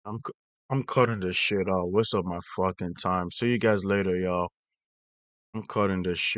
I'm cutting this shit off. What's up my fucking time? See you guys later, y'all. I'm cutting this shit.